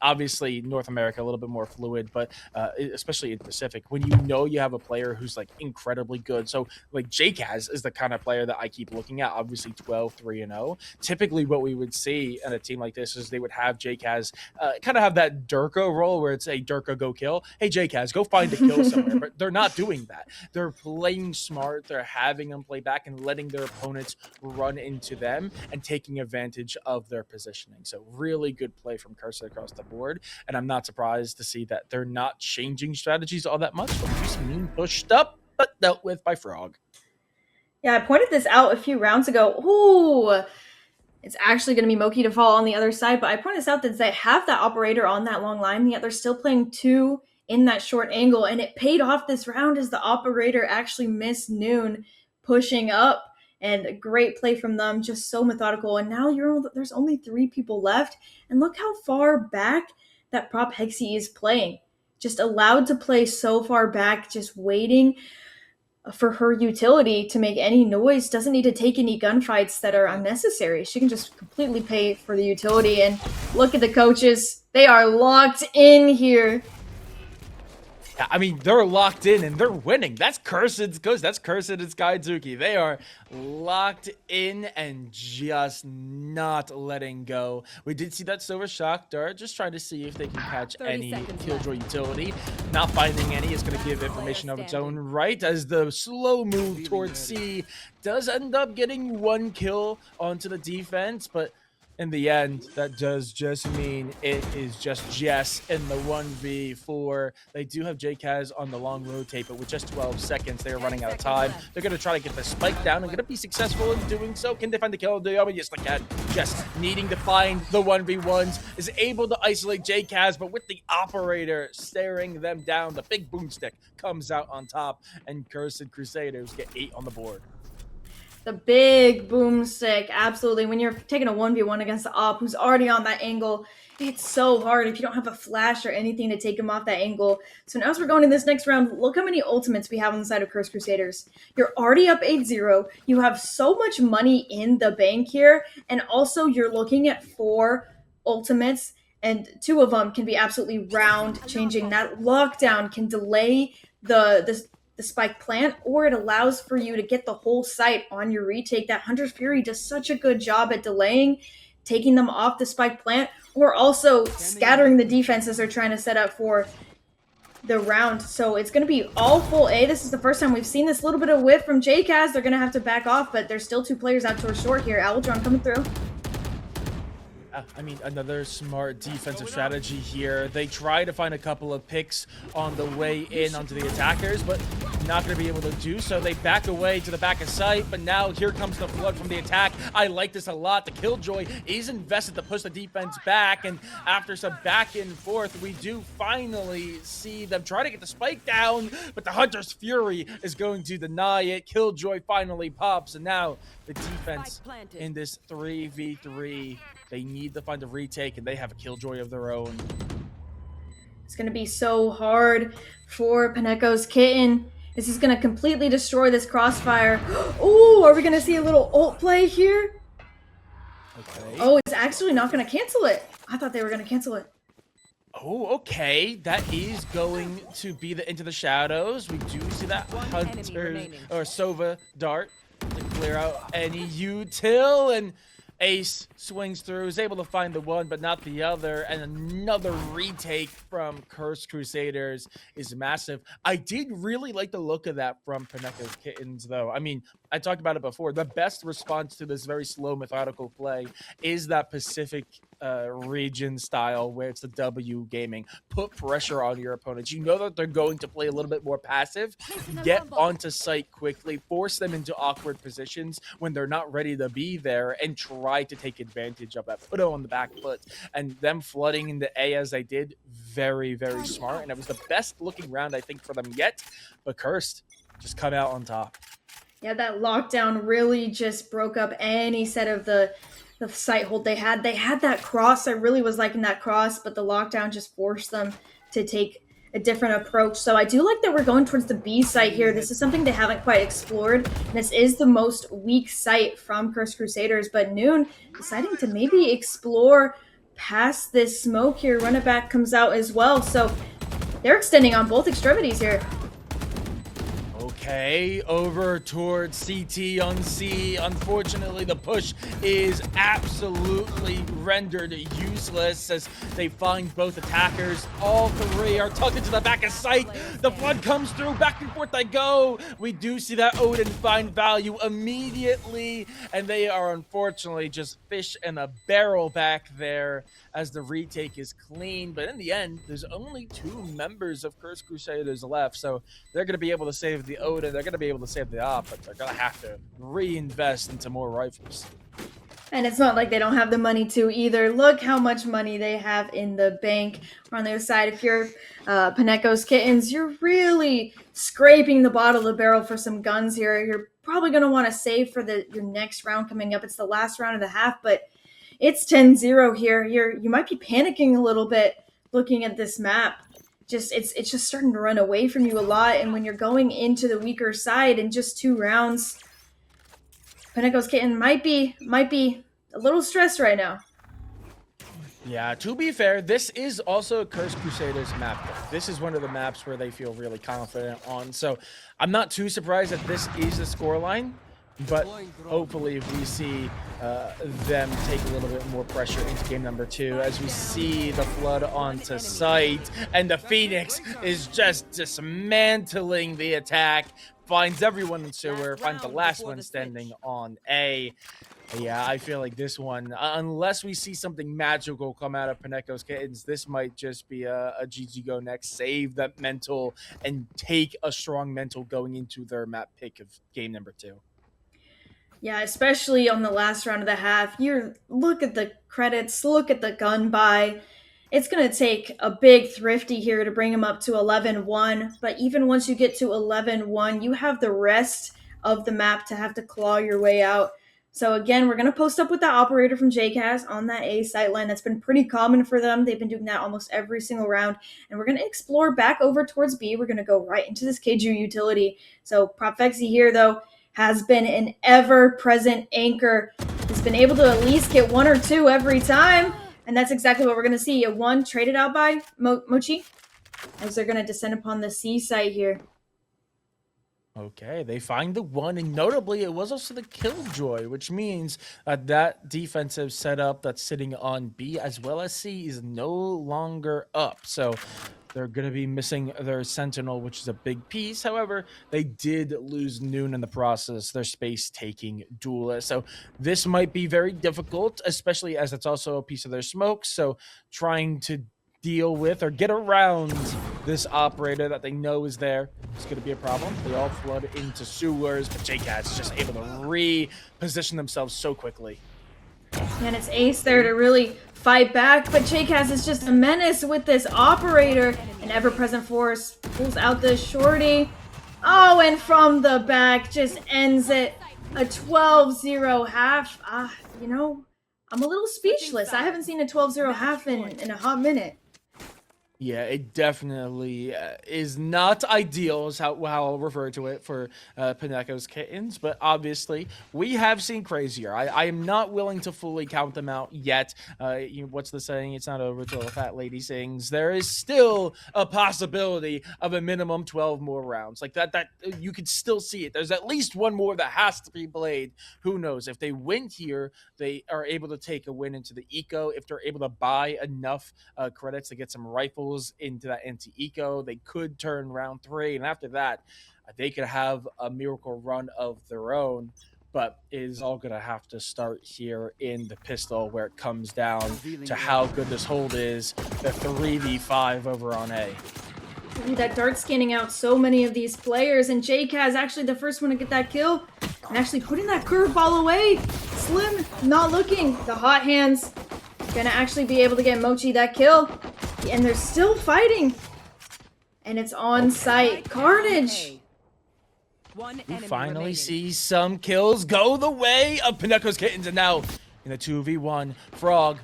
Obviously, North America a little bit more fluid, but especially in Pacific, when you know you have a player who's like incredibly good. So like JKaz is the kind of player that I keep looking at. Obviously, 12-3-0. Typically, what we would see in a team like this is they would have JKaz kind of have that Durka role where it's a Durka go kill. Hey JKaz, go find a kill somewhere. But they're not doing that. They're playing smart. They're having them play back and letting their opponents run into them and taking advantage of their positioning. So really good play from Cursor across the board. And I'm not surprised to see that they're not changing strategies all that much, but just being pushed up, but dealt with by Frog. Yeah, I pointed this out a few rounds ago. Ooh, it's actually going to be Moki to fall on the other side, but I pointed this out that they have that operator on that long line, yet they're still playing 2 in that short angle, and it paid off this round as the operator actually missed Noon pushing up. And a great play from them, just so methodical. And now there's only 3 people left. And look how far back that Prop Hexy is playing. Just allowed to play so far back, just waiting for her utility to make any noise. Doesn't need to take any gunfights that are unnecessary. She can just completely pay for the utility. And look at the coaches. They are locked in here. I mean, they're locked in and they're winning. That's Cursed's coach. That's Cursed and Skyzuki. They are locked in and just not letting go. We did see that Silver Shock Dart, just trying to see if they can catch any Killjoy utility. Not finding any is going to give information of its own right, as the slow move towards C does end up getting 1 kill onto the defense, but in the end, that does just mean it is just Jess in the 1v4. They do have JKaz on the long rotate, but with just 12 seconds, they are running out of time. They're going to try to get the spike down and going to be successful in doing so. Can they find the kill? Yes, they can. Jess needing to find the 1v1s, is able to isolate JKaz, but with the operator staring them down, the big boomstick comes out on top, and Cursed Crusaders get 8 on the board. The big boomstick, absolutely. When you're taking a 1v1 against the op who's already on that angle, it's so hard if you don't have a flash or anything to take him off that angle. So now as we're going in this next round, look how many ultimates we have on the side of Curse Crusaders. You're already up 8-0. You have so much money in the bank here, and also you're looking at 4 ultimates, and 2 of them can be absolutely round changing. That lockdown can delay the spike plant, or it allows for you to get the whole site on your retake. That Hunter's Fury does such a good job at delaying, taking them off the spike plant or also scattering the defenses they're trying to set up for the round. So it's going to be all full A. This is the first time we've seen this little bit of whiff from JCast. They're going to have to back off, but there's still 2 players out towards short here. Aldron coming through. I mean, another smart defensive strategy here. They try to find a couple of picks on the way in onto the attackers, but not going to be able to do so. They back away to the back of sight, but now here comes the flood from the attack. I like this a lot. The Killjoy is invested to push the defense back, and after some back and forth, we do finally see them try to get the spike down, but the Hunter's Fury is going to deny it. Killjoy finally pops, and now the defense in this 3v3, they need to find a retake, and they have a Killjoy of their own. It's going to be so hard for Paneko's Kitten. This is going to completely destroy this crossfire. Ooh, are we going to see a little ult play here? Okay. Oh, it's actually not going to cancel it. I thought they were going to cancel it. Oh, okay. That is going to be the Into the Shadows. We do see that Hunter or Sova dart to clear out any util, and Ace swings through, is able to find the one, but not the other, and another retake from Cursed Crusaders is massive. I did really like the look of that from Paneko's Kittens, though. I mean, I talked about it before. The best response to this very slow, methodical play is that Pacific region style where it's the W gaming. Put pressure on your opponents. You know that they're going to play a little bit more passive. Get onto site quickly. Force them into awkward positions when they're not ready to be there, and try to take advantage of that. Put it on the back foot. And them flooding into A as they did, very, very smart. And it was the best looking round, I think, for them yet. But Cursed just come out on top. Yeah, that lockdown really just broke up any set of the site hold they had. They had that cross. I really was liking that cross, but the lockdown just forced them to take a different approach. So I do like that we're going towards the B site here. This is something they haven't quite explored. This is the most weak site from Cursed Crusaders, but Noon deciding to maybe explore past this smoke here. Run it back comes out as well. So they're extending on both extremities here. Okay, over towards CT on C. Unfortunately, the push is absolutely rendered useless as they find both attackers. All 3 are tucked into the back of sight. The flood comes through. Back and forth they go. We do see that Odin find value immediately, and they are unfortunately just fish in a barrel back there as the retake is clean. But in the end, there's only 2 members of Cursed Crusaders left, so they're going to be able to save the Odin. They're going to be able to save the op, but they're going to have to reinvest into more rifles. And it's not like they don't have the money to either. Look how much money they have in the bank. On the other side, if you're Paneko's Kittens, you're really scraping the bottom of the barrel for some guns here. You're probably going to want to save for your next round coming up. It's the last round of the half, but it's 10-0 here. You might be panicking a little bit looking at this map. It's just starting to run away from you a lot, and when you're going into the weaker side in just 2 rounds, Paneko's Kitten might be a little stressed right now. Yeah, to be fair, this is also a Cursed Crusaders map. This is one of the maps where they feel really confident on, so I'm not too surprised that this is the scoreline. But hopefully we see them take a little bit more pressure into game number 2 as we see the flood onto site, and the Phoenix is just dismantling the attack, finds everyone in sewer, finds the last one standing on A. Yeah, I feel like this one, unless we see something magical come out of Paneko's Kittens, this might just be a GG go next, save that mental, and take a strong mental going into their map pick of game number 2. Yeah, especially on the last round of the half. Look at the credits, look at the gun buy. It's going to take a big thrifty here to bring him up to 11-1. But even once you get to 11-1, you have the rest of the map to have to claw your way out. So again, we're going to post up with that operator from JCast on that A sight line. That's been pretty common for them. They've been doing that almost every single round. And we're going to explore back over towards B. We're going to go right into this KJU utility. So Propfexy here, though, has been an ever-present anchor. He's been able to at least get 1 or 2 every time, and that's exactly what we're going to see. A 1 traded out by Mochi as they're going to descend upon the C site here. Okay, they find the one, and notably, it was also the Killjoy, which means that defensive setup that's sitting on B as well as C is no longer up. So they're going to be missing their Sentinel, which is a big piece. However, they did lose Noon in the process, their space-taking duelist. So this might be very difficult, especially as it's also a piece of their smoke. So trying to deal with or get around this operator that they know is there is going to be a problem. They all flood into sewers, but JCats is just able to reposition themselves so quickly. And it's Ace there to really fight back, but JCats is just a menace with this operator. An ever-present force pulls out the shorty. Oh, and from the back just ends it. A 12-0 half. You know, I'm a little speechless. I haven't seen a 12-0 half in a hot minute. Yeah, it definitely is not ideal, is how I'll refer to it for Paneko's Kittens, but obviously we have seen crazier. I am not willing to fully count them out yet. What's the saying? It's not over till the fat lady sings. There is still a possibility of a minimum 12 more rounds. Like that you could still see it. There's at least one more that has to be played. Who knows? If they win here, they are able to take a win into the eco. If they're able to buy enough credits to get some rifles into that anti-eco, they could turn round 3, and after that they could have a miracle run of their own. But it is all going to have to start here in the pistol, where it comes down to how good this hold is. The 3v5 over on A. Ooh, that dart scanning out so many of these players, and JCat is actually the first one to get that kill, and actually putting that curveball away. Slim not looking. The hot hands gonna actually be able to get Mochi that kill. And they're still fighting. And it's on site. Carnage. We finally see some kills go the way of Paneko's Kittens. And now in the 2v1, Frog,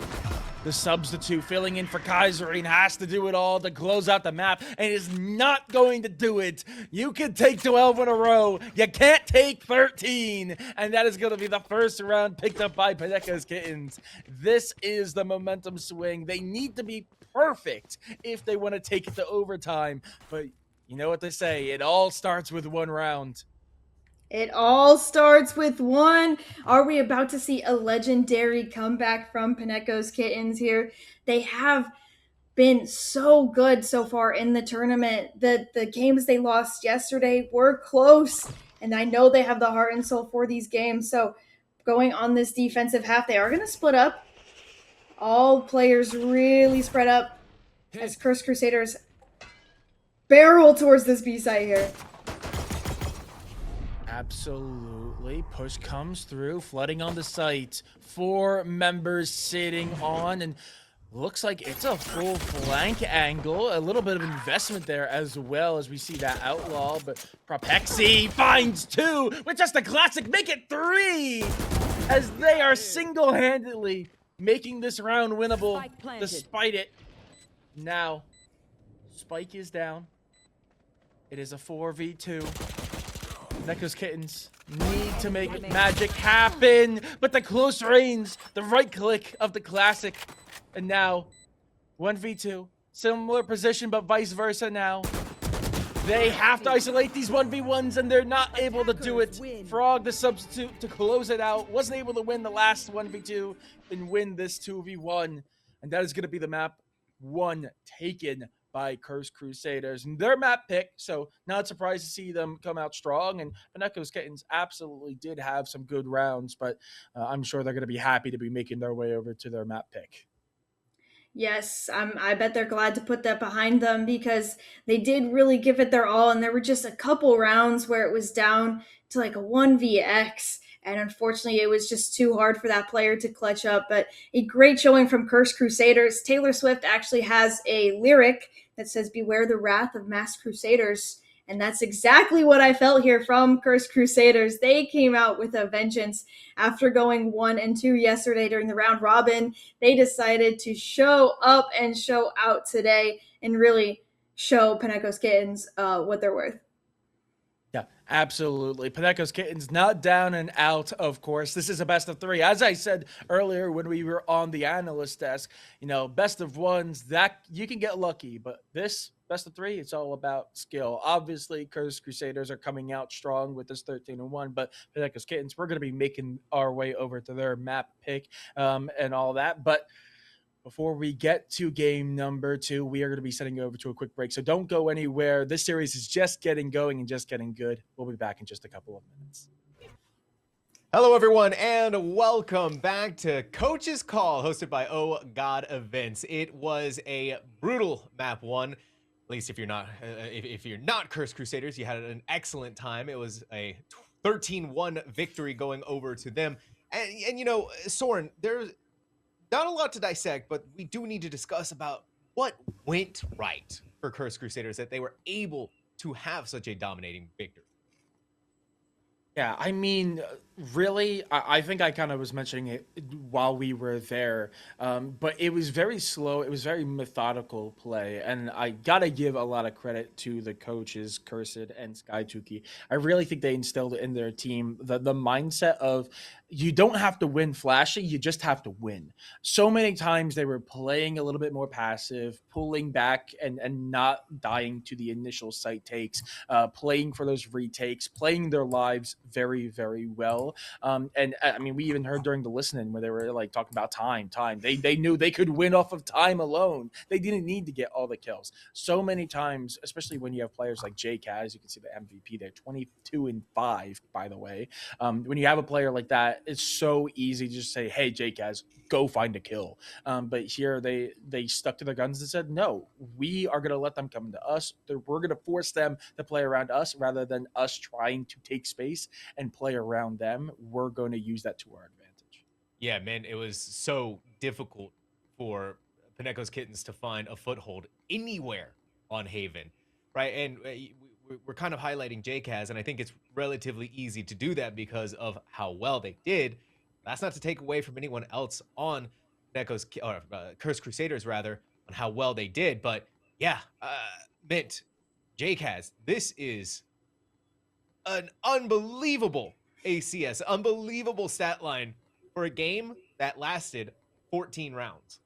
the substitute filling in for Kaiserine, has to do it all to close out the map, and is not going to do it. You can take 12 in a row. You can't take 13. And that is going to be the first round picked up by Paneko's Kittens. This is the momentum swing. They need to be perfect if they want to take it to overtime. But you know what they say, it all starts with one round. It all starts with one. Are we about to see a legendary comeback from Paneko's Kittens here? They have been so good so far in the tournament. The games they lost yesterday were close, and I know they have the heart and soul for these games. So going on this defensive half, they are going to split up. All players really spread up as Cursed Crusaders barrel towards this B site here. Absolutely. Push comes through, flooding on the site. 4 members sitting on, and looks like it's a full flank angle. A little bit of investment there as well, as we see that outlaw, but Propexy finds 2 with just a classic make it 3, as they are single-handedly making this round winnable despite it. Now, Spike is down. It is a 4v2. Paneko's Kittens need to make magic happen, but the close range, the right click of the classic, and now 1v2. Similar position, but vice versa now. They have to isolate these 1v1s, and they're not able to do it. Frog, the substitute, to close it out, wasn't able to win the last 1v2 and win this 2v1. And that is going to be the map 1 taken by Cursed Crusaders. And their map pick, so not surprised to see them come out strong. And Paneko's Kittens absolutely did have some good rounds, but I'm sure they're going to be happy to be making their way over to their map pick. Yes, I bet they're glad to put that behind them, because they did really give it their all, and there were just a couple rounds where it was down to like a 1vx, and unfortunately it was just too hard for that player to clutch up. But a great showing from Cursed Crusaders. Taylor Swift actually has a lyric that says, "Beware the wrath of masked crusaders." And that's exactly what I felt here from Cursed Crusaders. They came out with a vengeance after going 1-2 yesterday during the round robin. They decided to show up and show out today and really show Paneko's Kittens what they're worth. Yeah, absolutely. Paneko's Kittens not down and out, of course. This is a best of 3. As I said earlier when we were on the analyst desk, best of 1s, that you can get lucky, but this best of 3, it's all about skill. Obviously, Crusaders are coming out strong with this 13-1, but Paneko's Kittens, we're going to be making our way over to their map pick and all that. But before we get to game number 2, we are going to be sending over to a quick break. So don't go anywhere. This series is just getting going and just getting good. We'll be back in just a couple of minutes. Hello, everyone, and welcome back to Coach's Call, hosted by Ohgawdevents. It was a brutal map 1. At least if you're not Cursed Crusaders, you had an excellent time. It was a 13-1 victory going over to them. And you know, Soren, there's not a lot to dissect, but we do need to discuss about what went right for Cursed Crusaders that they were able to have such a dominating victory. Yeah, I mean, really, I think I kind of was mentioning it while we were there, but it was very slow. It was very methodical play, and I gotta give a lot of credit to the coaches, Cursed and Skytuki. I really think they instilled in their team the mindset of you don't have to win flashy, you just have to win. So many times they were playing a little bit more passive, pulling back and not dying to the initial site takes, playing for those retakes, playing their lives very, very well. And I mean, we even heard during the listening where they were like talking about time. They knew they could win off of time alone. They didn't need to get all the kills. So many times, especially when you have players like JKaz, you can see the MVP there, 22-5, by the way. When you have a player like that, it's so easy to just say, hey, JKaz, go find a kill. But here they stuck to their guns and said, no, we are going to let them come to us. We're going to force them to play around us rather than us trying to take space and play around them. We're going to use that to our advantage. Yeah, man, it was so difficult for Paneko's Kittens to find a foothold anywhere on Haven, right? And we're kind of highlighting JKaz, and I think it's relatively easy to do that because of how well they did. That's not to take away from anyone else on Paneko's or Cursed Crusaders, rather, on how well they did. But yeah, Mint, JKaz, this is an unbelievable ACS, unbelievable stat line for a game that lasted 14 rounds.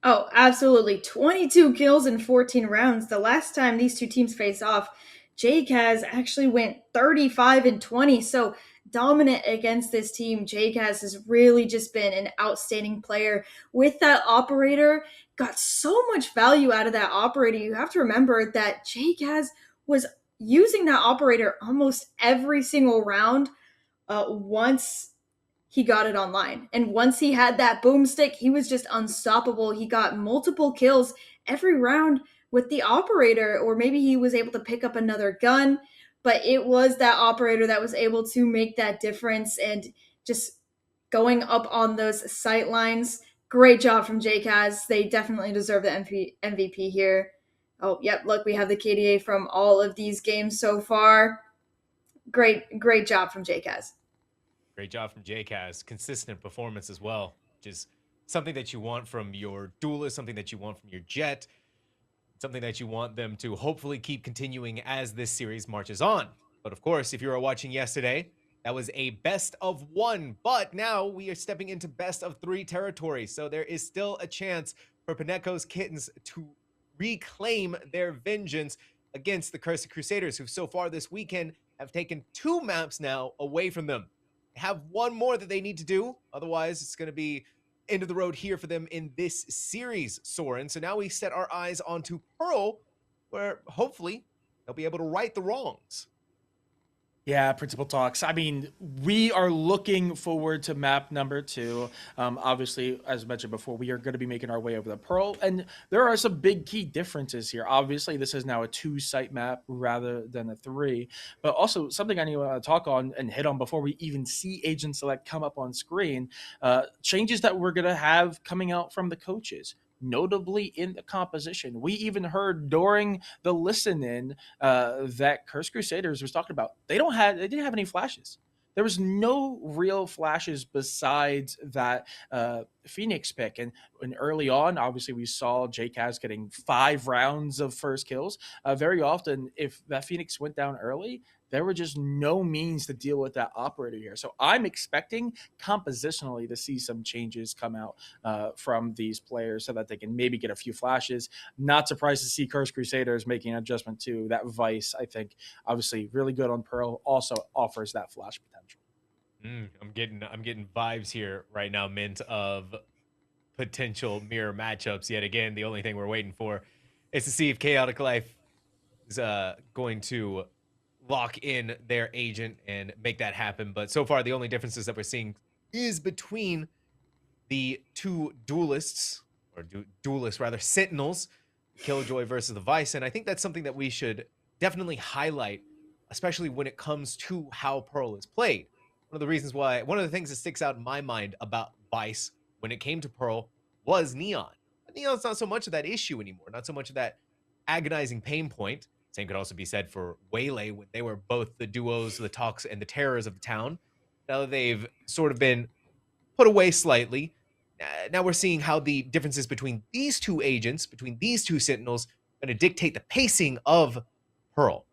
Oh, absolutely. 22 kills in 14 rounds. The last time these two teams faced off, JKaz actually went 35-20. So dominant against this team. JKaz has really just been an outstanding player with that operator. Got so much value out of that operator. You have to remember that JKaz was using that operator almost every single round once he got it online. And once he had that boomstick, he was just unstoppable. He got multiple kills every round with the operator, or maybe he was able to pick up another gun, but it was that operator that was able to make that difference and just going up on those sight lines. Great job from JKaz. They definitely deserve the MVP here. Oh, yep, look, we have the KDA from all of these games so far. Great job from JKaz. Great job from JKaz. Consistent performance as well, which is something that you want from your duelist, something that you want from your Jet, something that you want them to hopefully keep continuing as this series marches on. But of course, if you were watching yesterday, that was a best of 1, but now we are stepping into best of 3 territory. So there is still a chance for Paneko's Kittens to reclaim their vengeance against the Cursed Crusaders, who so far this weekend have taken 2 maps now away from them. They have 1 more that they need to do. Otherwise, it's going to be end of the road here for them in this series, Soren. So now we set our eyes onto Pearl, where hopefully they'll be able to right the wrongs. Yeah, principal talks. I mean, we are looking forward to map number 2. Obviously, as mentioned before, we are going to be making our way over the Pearl, and there are some big key differences here. Obviously, this is now a 2-site map rather than a 3, but also something I need to talk on and hit on before we even see Agent Select come up on screen, changes that we're going to have coming out from the coaches, notably in the composition. We even heard during the listen-in that Cursed Crusaders was talking about. They didn't have any flashes. There was no real flashes besides that Phoenix pick. And early on, obviously, we saw JKaz getting 5 rounds of first kills. Very often, if that Phoenix went down early, there were just no means to deal with that operator here. So I'm expecting compositionally to see some changes come out from these players so that they can maybe get a few flashes. Not surprised to see Crusaders making an adjustment to that Vice. I think obviously really good on Pearl, also offers that flash potential. I'm getting vibes here right now, Mint, of potential mirror matchups. Yet again, the only thing we're waiting for is to see if Chaotic Life is going to lock in their agent and make that happen. But so far, the only differences that we're seeing is between the two duelists, or duelists rather, Sentinels, Killjoy versus the Vice. And I think that's something that we should definitely highlight, especially when it comes to how Pearl is played. One of the things that sticks out in my mind about Vice when it came to Pearl was Neon. But Neon's not so much of that issue anymore, not so much of that agonizing pain point. Same could also be said for Waylay when they were both the duos, the talks, and the terrors of the town. Now they've sort of been put away slightly. Now we're seeing how the differences between these two agents, between these two Sentinels, are going to dictate the pacing of Pearl.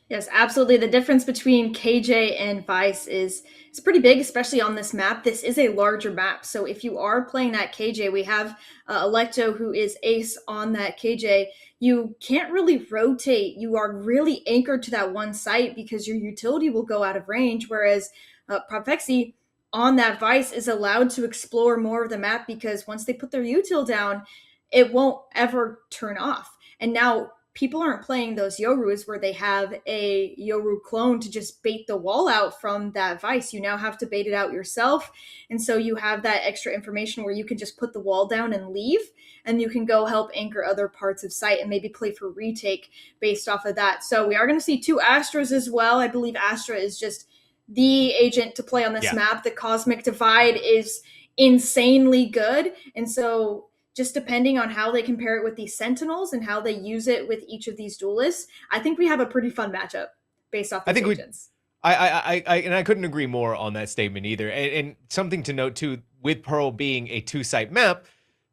Yes, absolutely. The difference between KJ and Vice is pretty big, especially on this map. This is a larger map. So if you are playing that KJ, we have Electo, who is ace on that KJ. You can't really rotate. You are really anchored to that one site because your utility will go out of range, whereas Profexi on that Vice is allowed to explore more of the map because once they put their util down, it won't ever turn off. And now people aren't playing those Yorus where they have a Yoru clone to just bait the wall out from that Vice. You now have to bait it out yourself. And so you have that extra information where you can just put the wall down and leave, and you can go help anchor other parts of site and maybe play for retake based off of that. So we are going to see two Astras as well. I believe Astra is just the agent to play on this map. The Cosmic Divide is insanely good. And so just depending on how they compare it with these Sentinels and how they use it with each of these duelists, I think we have a pretty fun matchup based off these agents. I couldn't agree more on that statement either. And something to note too, with Pearl being a two-site map,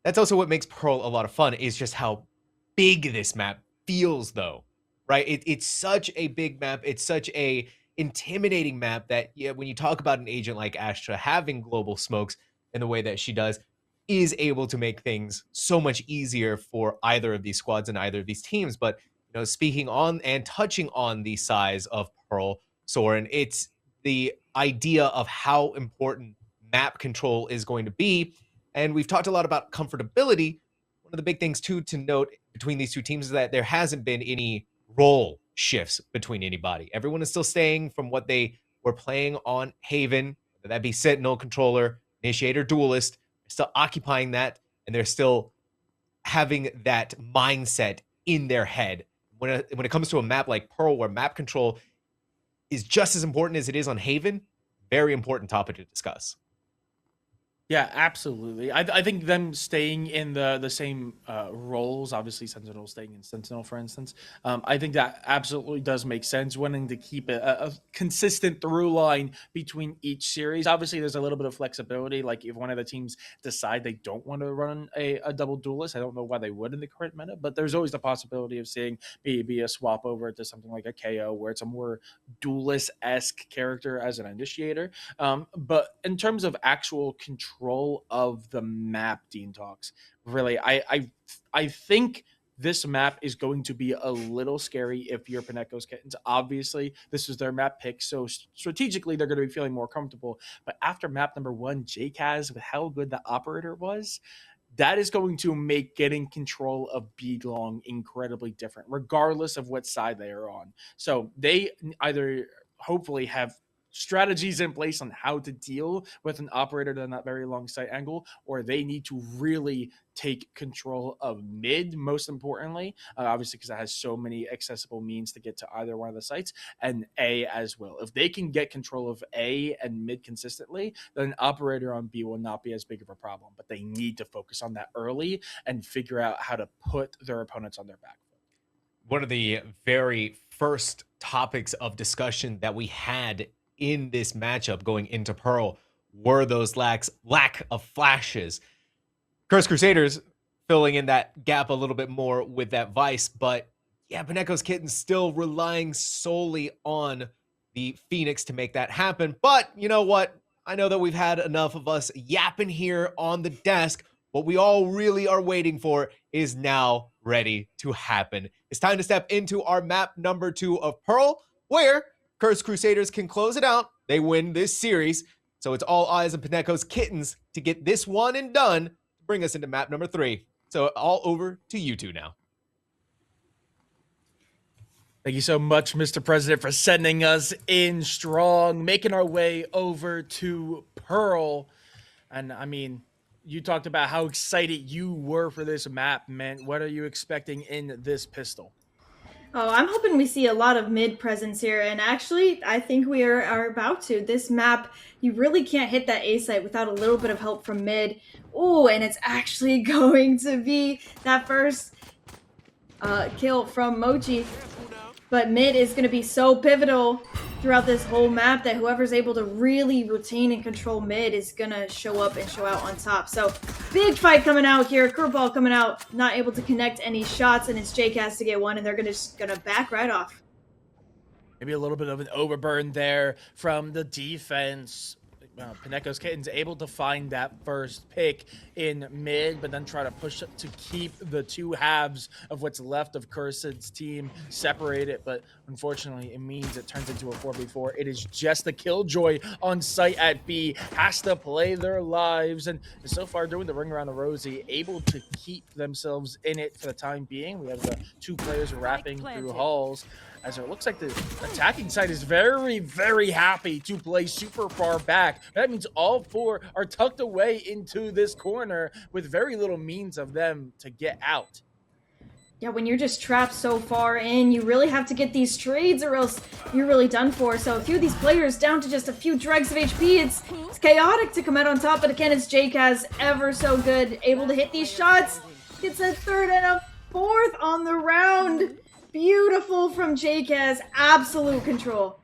that's also what makes Pearl a lot of fun, is just how big this map feels though, right? It's such a big map. It's such a intimidating map that when you talk about an agent like Astra having global smokes in the way that she does, is able to make things so much easier for either of these squads and either of these teams. But speaking on and touching on the size of Pearl, Soren, it's the idea of how important map control is going to be. And we've talked a lot about comfortability. One of the big things too to note between these two teams is that there hasn't been any role shifts between anybody. Everyone is still staying from what they were playing on Haven, whether that be Sentinel, Controller, Initiator, Duelist, still occupying that, and they're still having that mindset in their head. When it comes to a map like Pearl, where map control is just as important as it is on Haven, very important topic to discuss. Yeah, absolutely. I think them staying in the same roles, obviously Sentinel staying in Sentinel, for instance, I think that absolutely does make sense, wanting to keep a consistent through line between each series. Obviously, there's a little bit of flexibility. Like if one of the teams decide they don't want to run a double duelist, I don't know why they would in the current meta, but there's always the possibility of seeing maybe a swap over to something like a KO, where it's a more duelist-esque character as an initiator. But in terms of actual control of the map, Dean Talks, really, I think this map is going to be a little scary if you're Paneko's Kittens. Obviously, this is their map pick, so strategically they're going to be feeling more comfortable. But after map number 1, JKaz, with how good the operator was, that is going to make getting control of B-Long incredibly different, regardless of what side they are on. So they either hopefully have strategies in place on how to deal with an operator on that very long sight angle, or they need to really take control of mid, most importantly, obviously because it has so many accessible means to get to either one of the sites, and A as well. If they can get control of A and mid consistently, then an operator on B will not be as big of a problem, but they need to focus on that early and figure out how to put their opponents on their back foot. One of the very first topics of discussion that we had in this matchup going into Pearl were those lack of flashes. Crusaders filling in that gap a little bit more with that Vice, but yeah, Paneko's Kittens still relying solely on the Phoenix to make that happen. But you know what? I know that we've had enough of us yapping here on the desk. What we all really are waiting for is now ready to happen. It's time to step into our map number 2 of Pearl, where Cursed Crusaders can close it out. They win this series. So it's all eyes on Paneko's Kittens to get this one and done to bring us into map number 3. So all over to you two now. Thank you so much, Mr. President, for sending us in strong, making our way over to Pearl. And I mean, you talked about how excited you were for this map, man. What are you expecting in this pistol? Oh, I'm hoping we see a lot of mid presence here, and actually, I think we are about to. This map, you really can't hit that A site without a little bit of help from mid. Oh, and it's actually going to be that first kill from Mochi. But mid is going to be so pivotal throughout this whole map that whoever's able to really retain and control mid is going to show up and show out on top. So big fight coming out here. Curveball coming out, not able to connect any shots, and it's JCast to get one, and they're just going to back right off. Maybe a little bit of an overburn there from the defense. Paneko's Kittens able to find that first pick in mid, but then try to push up to keep the two halves of what's left of Cursed's team separated. But unfortunately, it means it turns into a 4v4. It is just the Killjoy on site at B, has to play their lives, and so far doing the ring around the rosy, able to keep themselves in it for the time being. We have the two players wrapping through halls, as it looks like the attacking side is very, very happy to play super far back. That means all four are tucked away into this corner with very little means of them to get out. Yeah, when you're just trapped so far in, you really have to get these trades or else you're really done for. So a few of these players down to just a few dregs of HP. It's chaotic to come out on top, but again, it's JCaz ever so good, able to hit these shots. Gets a third and a fourth on the round. Beautiful from JCaz, absolute control.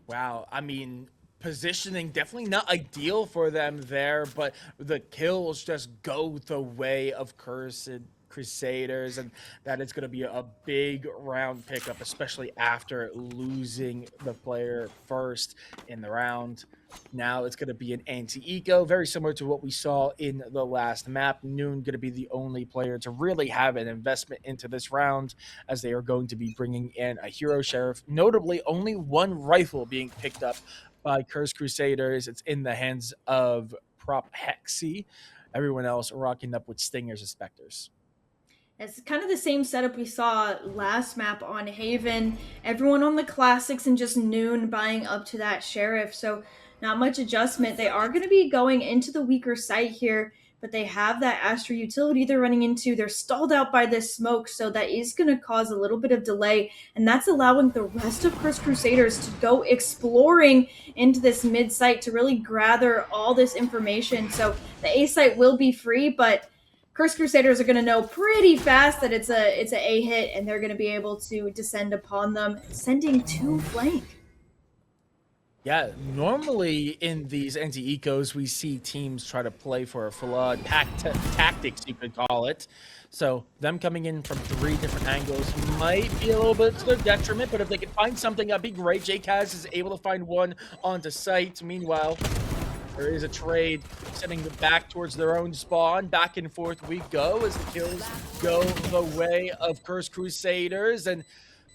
Wow, I mean, positioning definitely not ideal for them there, but the kills just go the way of Cursed Crusaders, and that is going to be a big round pickup, especially after losing the player first in the round. Now it's going to be an anti-eco, very similar to what we saw in the last map. Noon going to be the only player to really have an investment into this round, as they are going to be bringing in a hero sheriff. Notably, only one rifle being picked up by Cursed Crusaders. It's in the hands of Prop Hexy. Everyone else rocking up with Stingers and Spectres. It's kind of the same setup we saw last map on Haven. Everyone on the classics and just Noon buying up to that sheriff. So not much adjustment. They are going to be going into the weaker site here, but they have that Astra utility they're running into. They're stalled out by this smoke, so that is going to cause a little bit of delay, and that's allowing the rest of Cursed Crusaders to go exploring into this mid site to really gather all this information. So the A site will be free, but Cursed Crusaders are going to know pretty fast that it's a A hit, and they're going to be able to descend upon them, sending two flank. Yeah, normally in these anti-ecos, we see teams try to play for a flawed tactics, you could call it. So them coming in from 3 different angles might be a little bit to their detriment, but if they can find something, that'd be great. JCaz is able to find one onto site. Meanwhile, there is a trade sending them back towards their own spawn. Back and forth we go as the kills go the way of Cursed Crusaders, and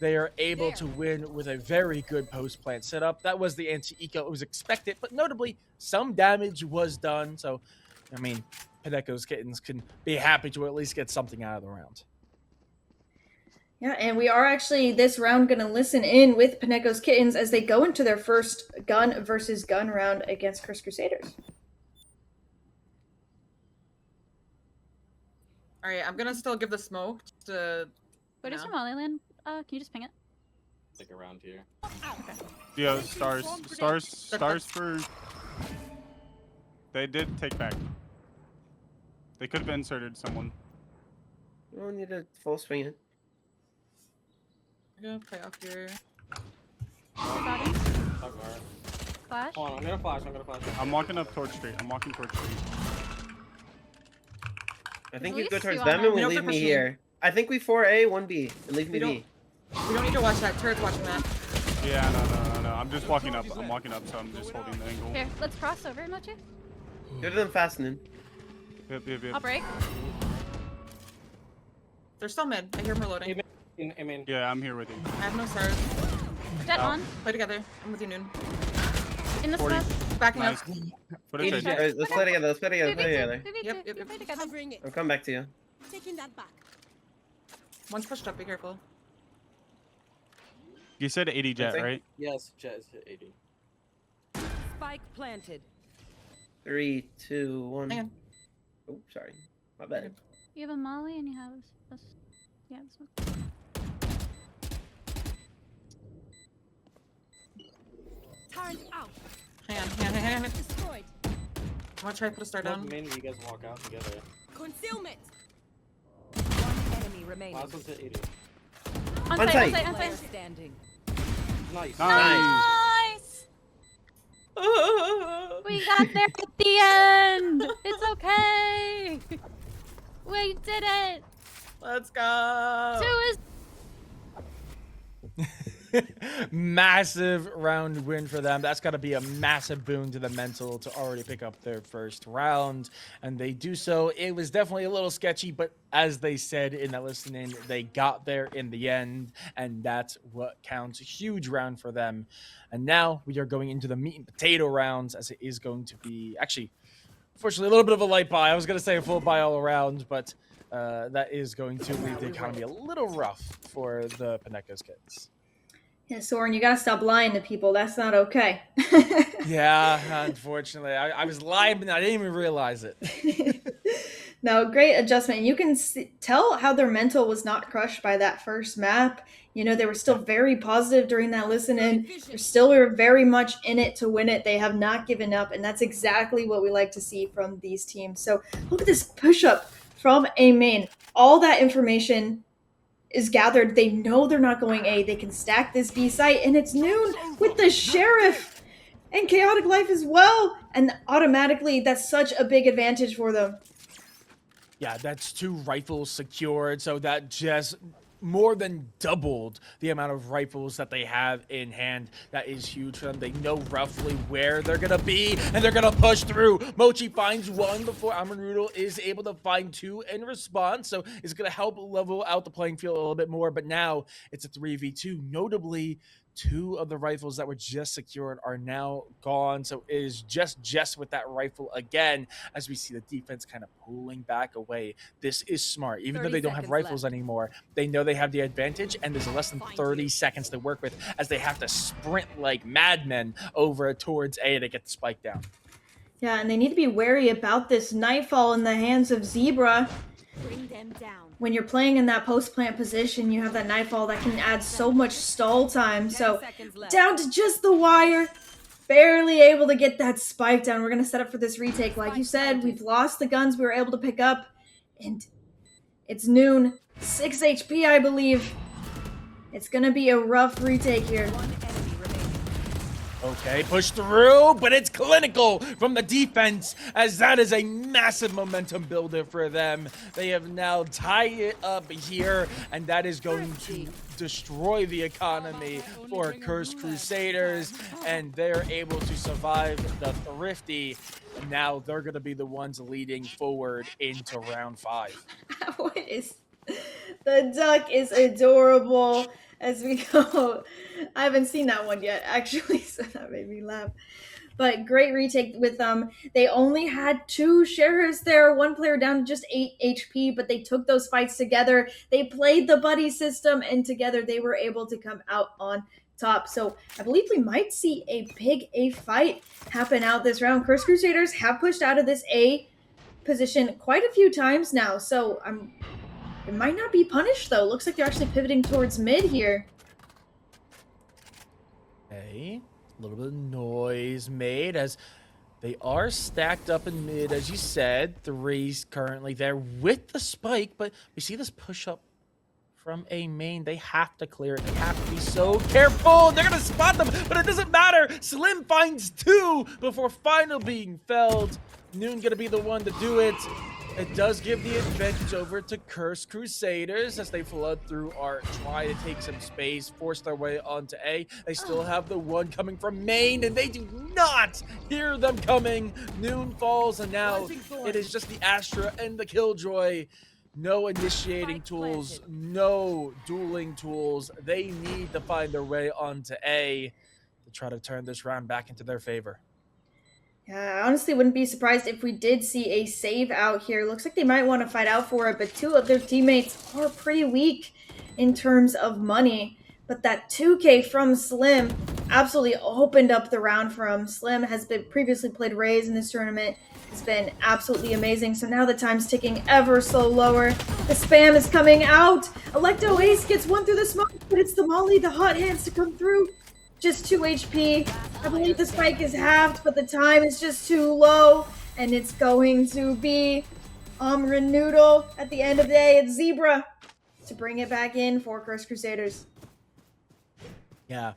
they are able to win with a very good post-plant setup. That was the anti-eco. It was expected, but notably, some damage was done. So, I mean, Paneko's Kittens can be happy to at least get something out of the round. Yeah, and we are actually this round going to listen in with Paneko's Kittens as they go into their first gun versus gun round against Cursed Crusaders. All right, I'm going to still give the smoke to... Where does Somaliland? Can you just ping it? Like around here. Okay. Yeah, stars for... They did take back. They could have inserted someone. You don't need to full swing it. I'm going to play off here. Flash? Hold on, I'm gonna flash. I'm walking up Torch Street. I'm walking Torch Street. I think At you go least towards you them wanna- and we You know, leave they're me pushing. here. I think we 4A, 1B, and leave me B. We don't need to watch that. Turret's watching that. Yeah, no. I'm just walking up. I'm walking up, so I'm just holding the angle. Here, let's cross over, Mochi. Go to them fastening. Yep. I'll break. They're still mid. I hear them reloading. Yeah, I'm here with you. I have no stars. Jet on. Play together. I'm with you, Noon. In the 40. smoke. Backing Nice. up. Put it Alright, straight. let's play together. Let's play together. Play 2v2. together. 2v2. Yep. Play together. Covering it. I'll come back to you. Taking that back. One's pushed up. Be careful. You said 80 jet, Okay. right? Yes, Jet is hit 80. Spike planted. 3, 2, 1. Hang on. Oh, sorry. My bad. You have a molly and you have this. Yeah, this one. Turned out. Hang on. Destroyed. I'm gonna try to put a star down. Mainly you guys walk out together. Concealment. One enemy remaining. Last one's hit 80. On On site, site. on site. Standing. Nice. Nice! We got there at the end! It's okay! We did it! Let's go. 2 is Massive round win for them. That's got to be a massive boon to the mental to already pick up their first round, and they do so. It was definitely a little sketchy, but as they said in that listening, they got there in the end, and that's what counts. A huge round for them. And now we are going into the meat and potato rounds, as it is going to be actually, unfortunately, a little bit of a light buy. I was going to say a full buy all around, but that is going to leave the economy a little rough for the Paneko's kids. Yeah, Soren, you gotta stop lying to people. That's not okay. Yeah, unfortunately. I was lying, but I didn't even realize it. No, great adjustment. You can tell how their mental was not crushed by that first map. You know, they were still very positive during that listen-in. They still were very much in it to win it. They have not given up, and that's exactly what we like to see from these teams. So look at this push-up from A main. All that information is gathered. They know they're not going A. They can stack this B site, and it's Noon with the Sheriff and Chaotic Life as well. And automatically, that's such a big advantage for them. Yeah, that's 2 rifles secured, so that just more than doubled the amount of rifles that they have in hand. That is huge for them. They know roughly where they're gonna be, and they're gonna push through. Mochi finds 1 before Amanrudel is able to find 2 in response, so it's gonna help level out the playing field a little bit more, but now it's a 3v2. Notably, 2 of the rifles that were just secured are now gone, so it is just with that rifle again, as we see the defense kind of pulling back away. This is smart. Even though they don't have rifles anymore, they know they have the advantage, and there's less than 30 seconds to work with as they have to sprint like madmen over towards A to get the spike down. Yeah, and they need to be wary about this Nightfall in the hands of Zebra. Bring them down. When you're playing in that post-plant position, you have that Nightfall that can add so much stall time. So down to just the wire, barely able to get that spike down. We're going to set up for this retake. Like you said, we've lost the guns we were able to pick up, and it's Noon. 6 HP, I believe. It's going to be a rough retake here. Okay, push through, but it's clinical from the defense, as that is a massive momentum builder for them. They have now tied it up here, and that is going to destroy the economy for Cursed Crusaders, and they're able to survive the Thrifty. And now they're going to be the ones leading forward into round 5. What is... The duck is adorable as we go. I haven't seen that one yet, actually, so that made me laugh. But great retake with them. They only had 2 sheriffs there, 1 player down to just 8 HP, but they took those fights together. They played the buddy system, and together they were able to come out on top. So I believe we might see a big A fight happen out this round. Cursed Crusaders have pushed out of this A position quite a few times now, so it might not be punished, though. Looks like they're actually pivoting towards mid here. Okay, a little bit of noise made as they are stacked up in mid, as you said. 3's currently there with the spike, but we see this push up from A main. They have to clear it. They have to be so careful. They're going to spot them, but it doesn't matter. Slim finds 2 before finally being felled. Noon going to be the one to do it. it does give the advantage over to Cursed Crusaders as they flood through Art, try to take some space, force their way onto A. They still have the one coming from main, and they do not hear them coming. Noon falls, and now it is just the Astra and the Killjoy. No initiating tools, no dueling tools. They need to find their way onto A to try to turn this round back into their favor. Yeah, I honestly wouldn't be surprised if we did see a save out here. Looks like they might want to fight out for it, but two of their teammates are pretty weak in terms of money. But that 2K from Slim absolutely opened up the round for him. Slim has been previously played Raze in this tournament. It's been absolutely amazing. So now the time's ticking ever so lower. The spam is coming out. Electo Ace gets one through the smoke, but it's the Molly, the hot hands to come through. Just 2 HP. I believe the spike is halved, but the time is just too low. And it's going to be Noodle. At the end of the day, it's Zebra to bring it back in for Cursed Crusaders. Yeah,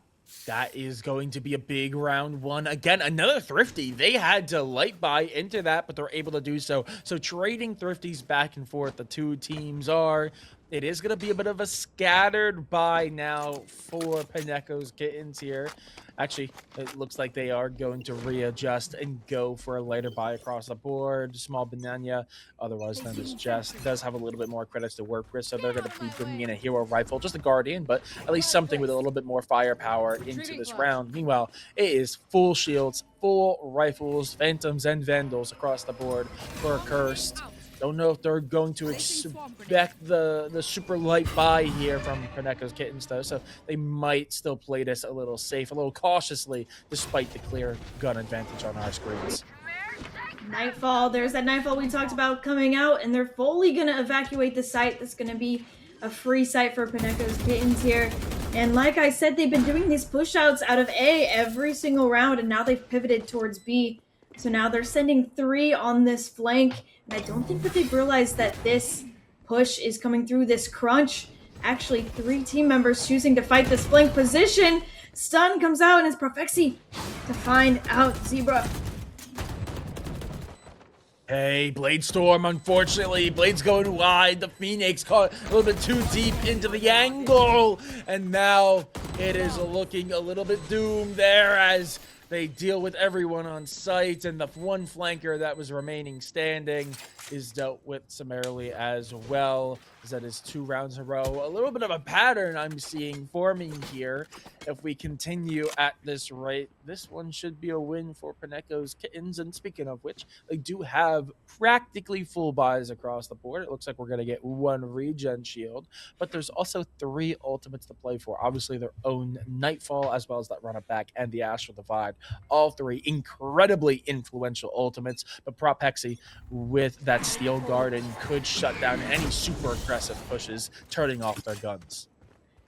that is going to be a big round one. Again, another Thrifty. They had to light buy into that, but they're able to do so. So trading Thrifties back and forth, the two teams are. It is going to be a bit of a scattered buy now for Paneko's Kittens here. Actually, it looks like they are going to readjust and go for a later buy across the board. Small Banana, otherwise known as Jess, does have a little bit more credits to work with, so they're going to be bringing in a hero rifle, just a Guardian, but at least something with a little bit more firepower into this round. Meanwhile, it is full shields, full rifles, Phantoms, and Vandals across the board for Cursed. Don't know if they're going to expect the super light buy here from Paneko's Kittens, though, so they might still play this a little safe, a little cautiously, despite the clear gun advantage on our screens. Nightfall, there's that Nightfall we talked about coming out, and they're fully going to evacuate the site. That's going to be a free site for Paneko's Kittens here. And like I said, they've been doing these push-outs out of A every single round, and now they've pivoted towards B. So now they're sending 3 on this flank, and I don't think that they've realized that this push is coming through this crunch. Actually, 3 team members choosing to fight this flank position. Stun comes out, and it's Profexi to find out Zebra. Hey, Blade Storm, unfortunately, Blade's going wide. The Phoenix caught a little bit too deep into the angle, and now it is looking a little bit doomed there as they deal with everyone on site, and the one flanker that was remaining standing is dealt with summarily as well, as that is 2 rounds in a row. A little bit of a pattern I'm seeing forming here. If we continue at this rate, this one should be a win for Paneko's Kittens. And speaking of which, they do have practically full buys across the board. It looks like we're going to get 1 regen shield, but there's also 3 ultimates to play for. Obviously, their own Nightfall, as well as that run it back and the Astral Divide. All 3 incredibly influential ultimates, but Propexy with that Steel Garden could shut down any super aggressive pushes, turning off their guns.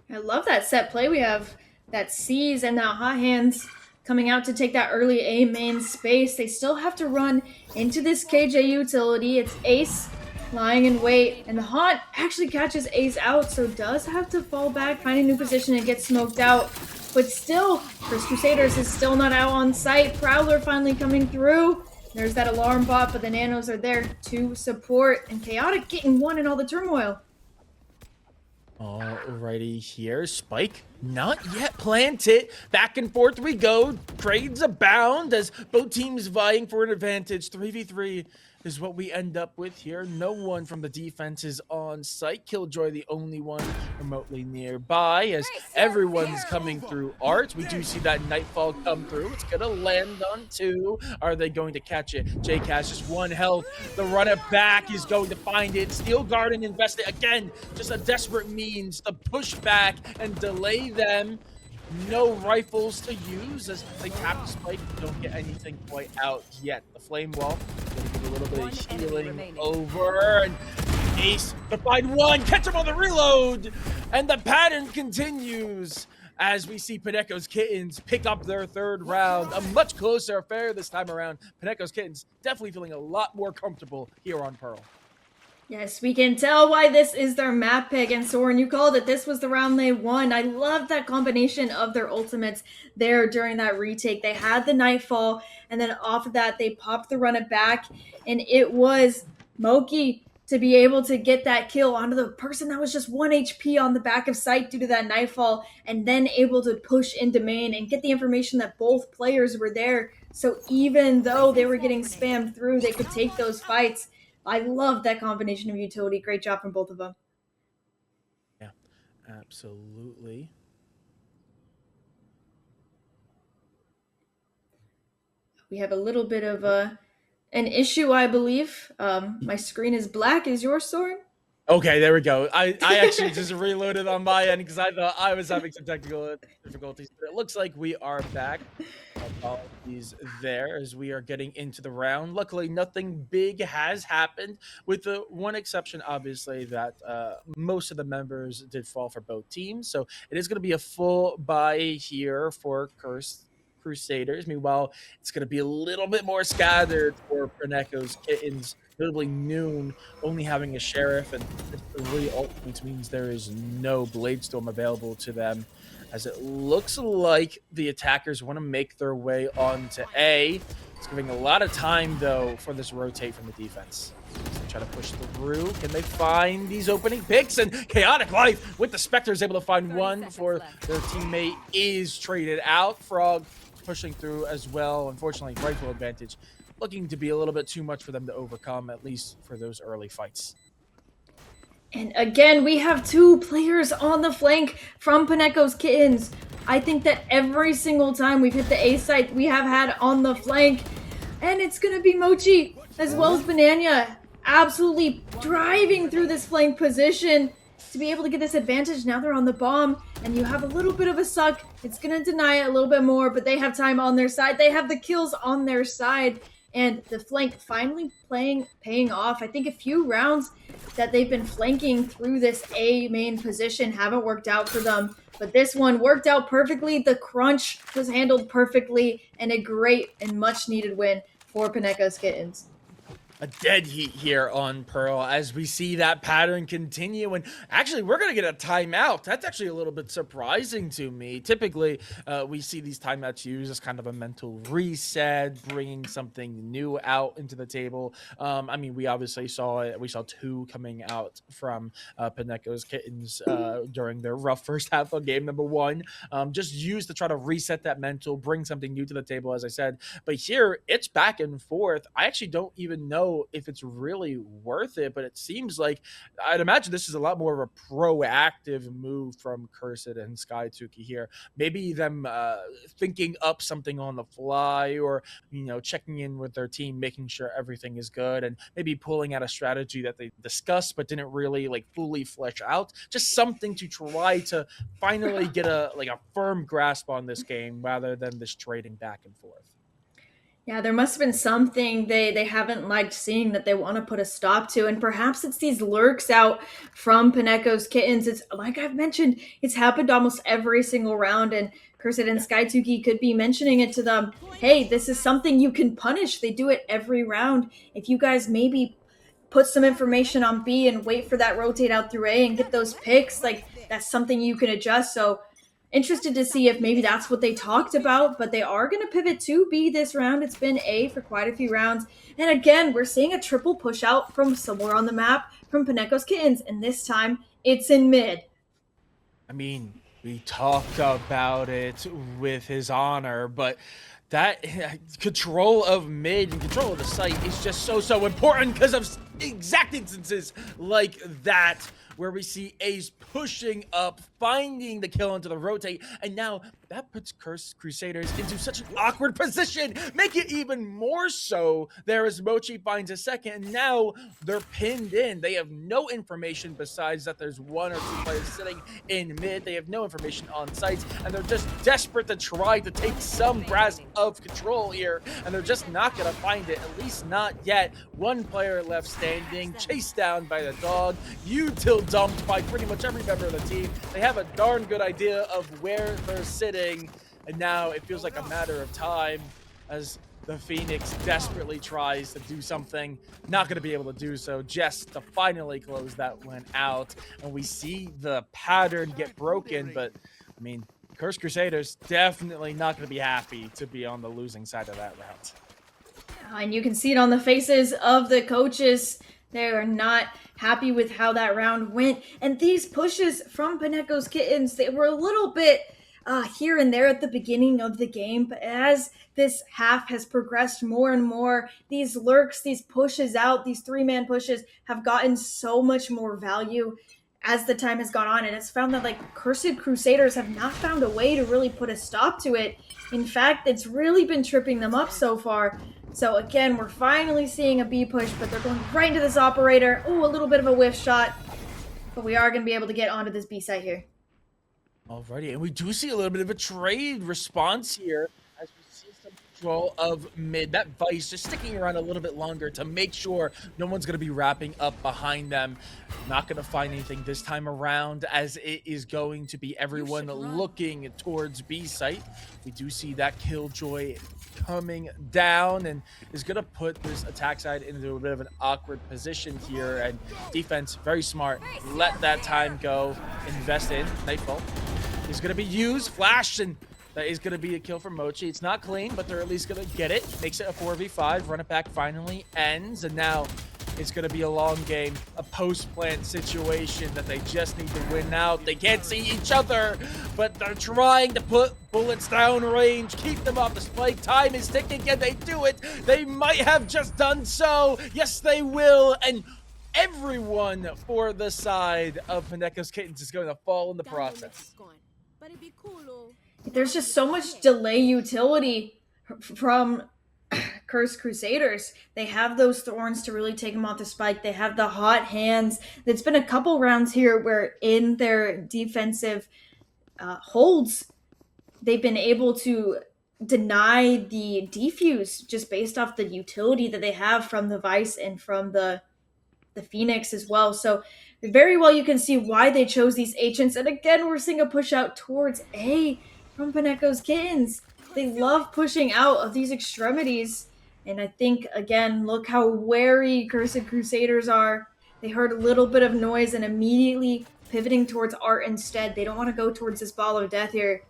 I love that set play. We have that Seize and now Hot Hands coming out to take that early A main space. They still have to run into this KJ utility. It's Ace lying in wait, and the Haunt actually catches Ace out, so does have to fall back, find a new position, and get smoked out. But still, Cursed Crusaders is still not out on site. Prowler finally coming through. There's that alarm bot, but the nanos are there to support, and Chaotic getting 1 in all the turmoil. Alrighty here, Spike not yet planted. Back and forth we go. Trades abound as both teams vying for an advantage. 3v3 is what we end up with here. No one from the defense is on site. Killjoy the only one remotely nearby as everyone's coming through Art. We do see that Nightfall come through. It's gonna land on 2. Are they going to catch it? JCast just 1 health. The runner back is going to find it. Steel Garden invested again. Just a desperate means to push back and delay them. No rifles to use as they tap the Spike. Don't get anything quite out yet. The Flame Wall gonna give a little bit of healing over, and Ace to find 1, catch him on the reload, and the pattern continues as we see Paneko's Kittens pick up their 3rd round. A much closer affair this time around. Paneko's Kittens definitely feeling a lot more comfortable here on Pearl. Yes, we can tell why this is their map pick, and Soren, you called it. This was the round they won. I love that combination of their ultimates there during that retake. They had the Nightfall, and then off of that, they popped the run it back, and it was Moki to be able to get that kill onto the person that was just 1 HP on the back of site due to that nightfall, and then able to push into main and get the information that both players were there. So even though they were getting spammed through, they could take those fights. I love that combination of utility. Great job from both of them. Yeah, absolutely. We have a little bit of an issue, I believe. My screen is black. Is yours, Soren? Okay, there we go. I actually just reloaded on my end because I thought I was having some technical difficulties. But it looks like we are back. Apologies there as we are getting into the round. Luckily, nothing big has happened, with the one exception, obviously, that most of the members did fall for both teams. So it is going to be a full buy here for Crusaders. Meanwhile, it's going to be a little bit more scattered for Paneko's Kittens. Notably, Noon only having a Sheriff, and this really ultimately means there is no Bladestorm available to them, as it looks like the attackers want to make their way onto A. It's giving a lot of time, though, for this rotate from the defense. They try to push through. Can they find these opening picks? And Chaotic Life with the Spectre is able to find one before their teammate is traded out. Frog pushing through as well. Unfortunately, rifle advantage looking to be a little bit too much for them to overcome, at least for those early fights. And again, we have 2 players on the flank from Paneko's Kittens. I think that every single time we've hit the A site, we have had on the flank. And it's going to be Mochi as well as Banana absolutely driving through this flank position to be able to get this advantage. Now they're on the bomb, and you have a little bit of a suck. It's going to deny it a little bit more, but they have time on their side. They have the kills on their side. And the flank finally paying off. I think a few rounds that they've been flanking through this A main position haven't worked out for them. But this one worked out perfectly. The crunch was handled perfectly, and a great and much needed win for Paneko's Kittens. A dead heat here on Pearl as we see that pattern continue. And actually, we're going to get a timeout. That's actually a little bit surprising to me. Typically, we see these timeouts used as kind of a mental reset, bringing something new out into the table. I mean, we obviously saw it. We saw 2 coming out from Paneko's Kittens during their rough first half of game number 1. Just used to try to reset that mental, bring something new to the table, as I said. But here, it's back and forth. I actually don't even know if it's really worth it, but it seems like I'd imagine this is a lot more of a proactive move from Cursed and Skytuki here. Maybe them thinking up something on the fly, or checking in with their team, making sure everything is good, and maybe pulling out a strategy that they discussed but didn't really fully flesh out. Just something to try to finally get a firm grasp on this game rather than this trading back and forth. Yeah, there must have been something they haven't liked seeing that they want to put a stop to. And perhaps it's these lurks out from Paneko's Kittens. It's like I've mentioned, it's happened almost every single round. And Cursed and Skytuki could be mentioning it to them. Hey, this is something you can punish. They do it every round. If you guys maybe put some information on B and wait for that rotate out through A and get those picks, that's something you can adjust. So interested to see if maybe that's what they talked about, but they are going to pivot to B this round. It's been A for quite a few rounds. And again, we're seeing a triple push out from somewhere on the map from Paneko's Kittens, and this time it's in mid. I mean, we talked about it with his honor, but that control of mid and control of the site is just so important because of exact instances like that, where we see Ace pushing up, finding the kill into the rotate, and now that puts Crusaders into such an awkward position. Make it even more so there as Mochi finds a second, and now they're pinned in. They have no information besides that there's 1 or 2 players sitting in mid. They have no information on sites, and they're just desperate to try to take some grasp of control here, and they're just not gonna find it, at least not yet. 1 player left standing, chased down by the dog, util dumped by pretty much every member of the team. They have a darn good idea of where they're sitting, and now it feels like a matter of time as the Phoenix desperately tries to do something. Not going to be able to do so, just to finally close that one out. And we see the pattern get broken, but I mean, Cursed Crusaders definitely not going to be happy to be on the losing side of that round. And you can see it on the faces of the coaches. They are not happy with how that round went. And these pushes from Paneko's Kittens, they were a little bit here and there at the beginning of the game. But as this half has progressed more and more, these lurks, these pushes out, these 3-man pushes have gotten so much more value as the time has gone on. And it's found that like Cursed Crusaders have not found a way to really put a stop to it. In fact, it's really been tripping them up so far. So again, we're finally seeing a B push, but they're going right into this operator. Ooh, a little bit of a whiff shot. But we are going to be able to get onto this B site here. Alrighty, and we do see a little bit of a trade response here as we see some control of mid. That Vice just sticking around a little bit longer to make sure no one's going to be wrapping up behind them. Not going to find anything this time around, as it is going to be everyone looking towards B site. We do see that Killjoy coming down and is going to put this attack side into a bit of an awkward position here, and defense very smart, let that time go, invest in Nightfall is going to be used, flash, and that is going to be a kill for Mochi. It's not clean, but they're at least going to get it. Makes it a 4v5. Run it back finally ends, and now it's going to be a long game, a post-plant situation that they just need to win out. They can't see each other, but they're trying to put bullets down range, keep them off the spike. Time is ticking. Can they do it? They might have just done so. Yes, they will. And everyone for the side of Paneko's Kittens is going to fall in the process. There's just so much delay utility from Cursed Crusaders. They have those thorns to really take them off the spike. They have the hot hands. There's been a couple rounds here where in their defensive holds, they've been able to deny the defuse just based off the utility that they have from the Vice and from the Phoenix as well. So very well you can see why they chose these agents. And again, we're seeing a push out towards A from Paneko's Kittens. They love pushing out of these extremities. And I think, again, look how wary Cursed Crusaders are. They heard a little bit of noise and immediately pivoting towards Art instead. They don't want to go towards this ball of death here.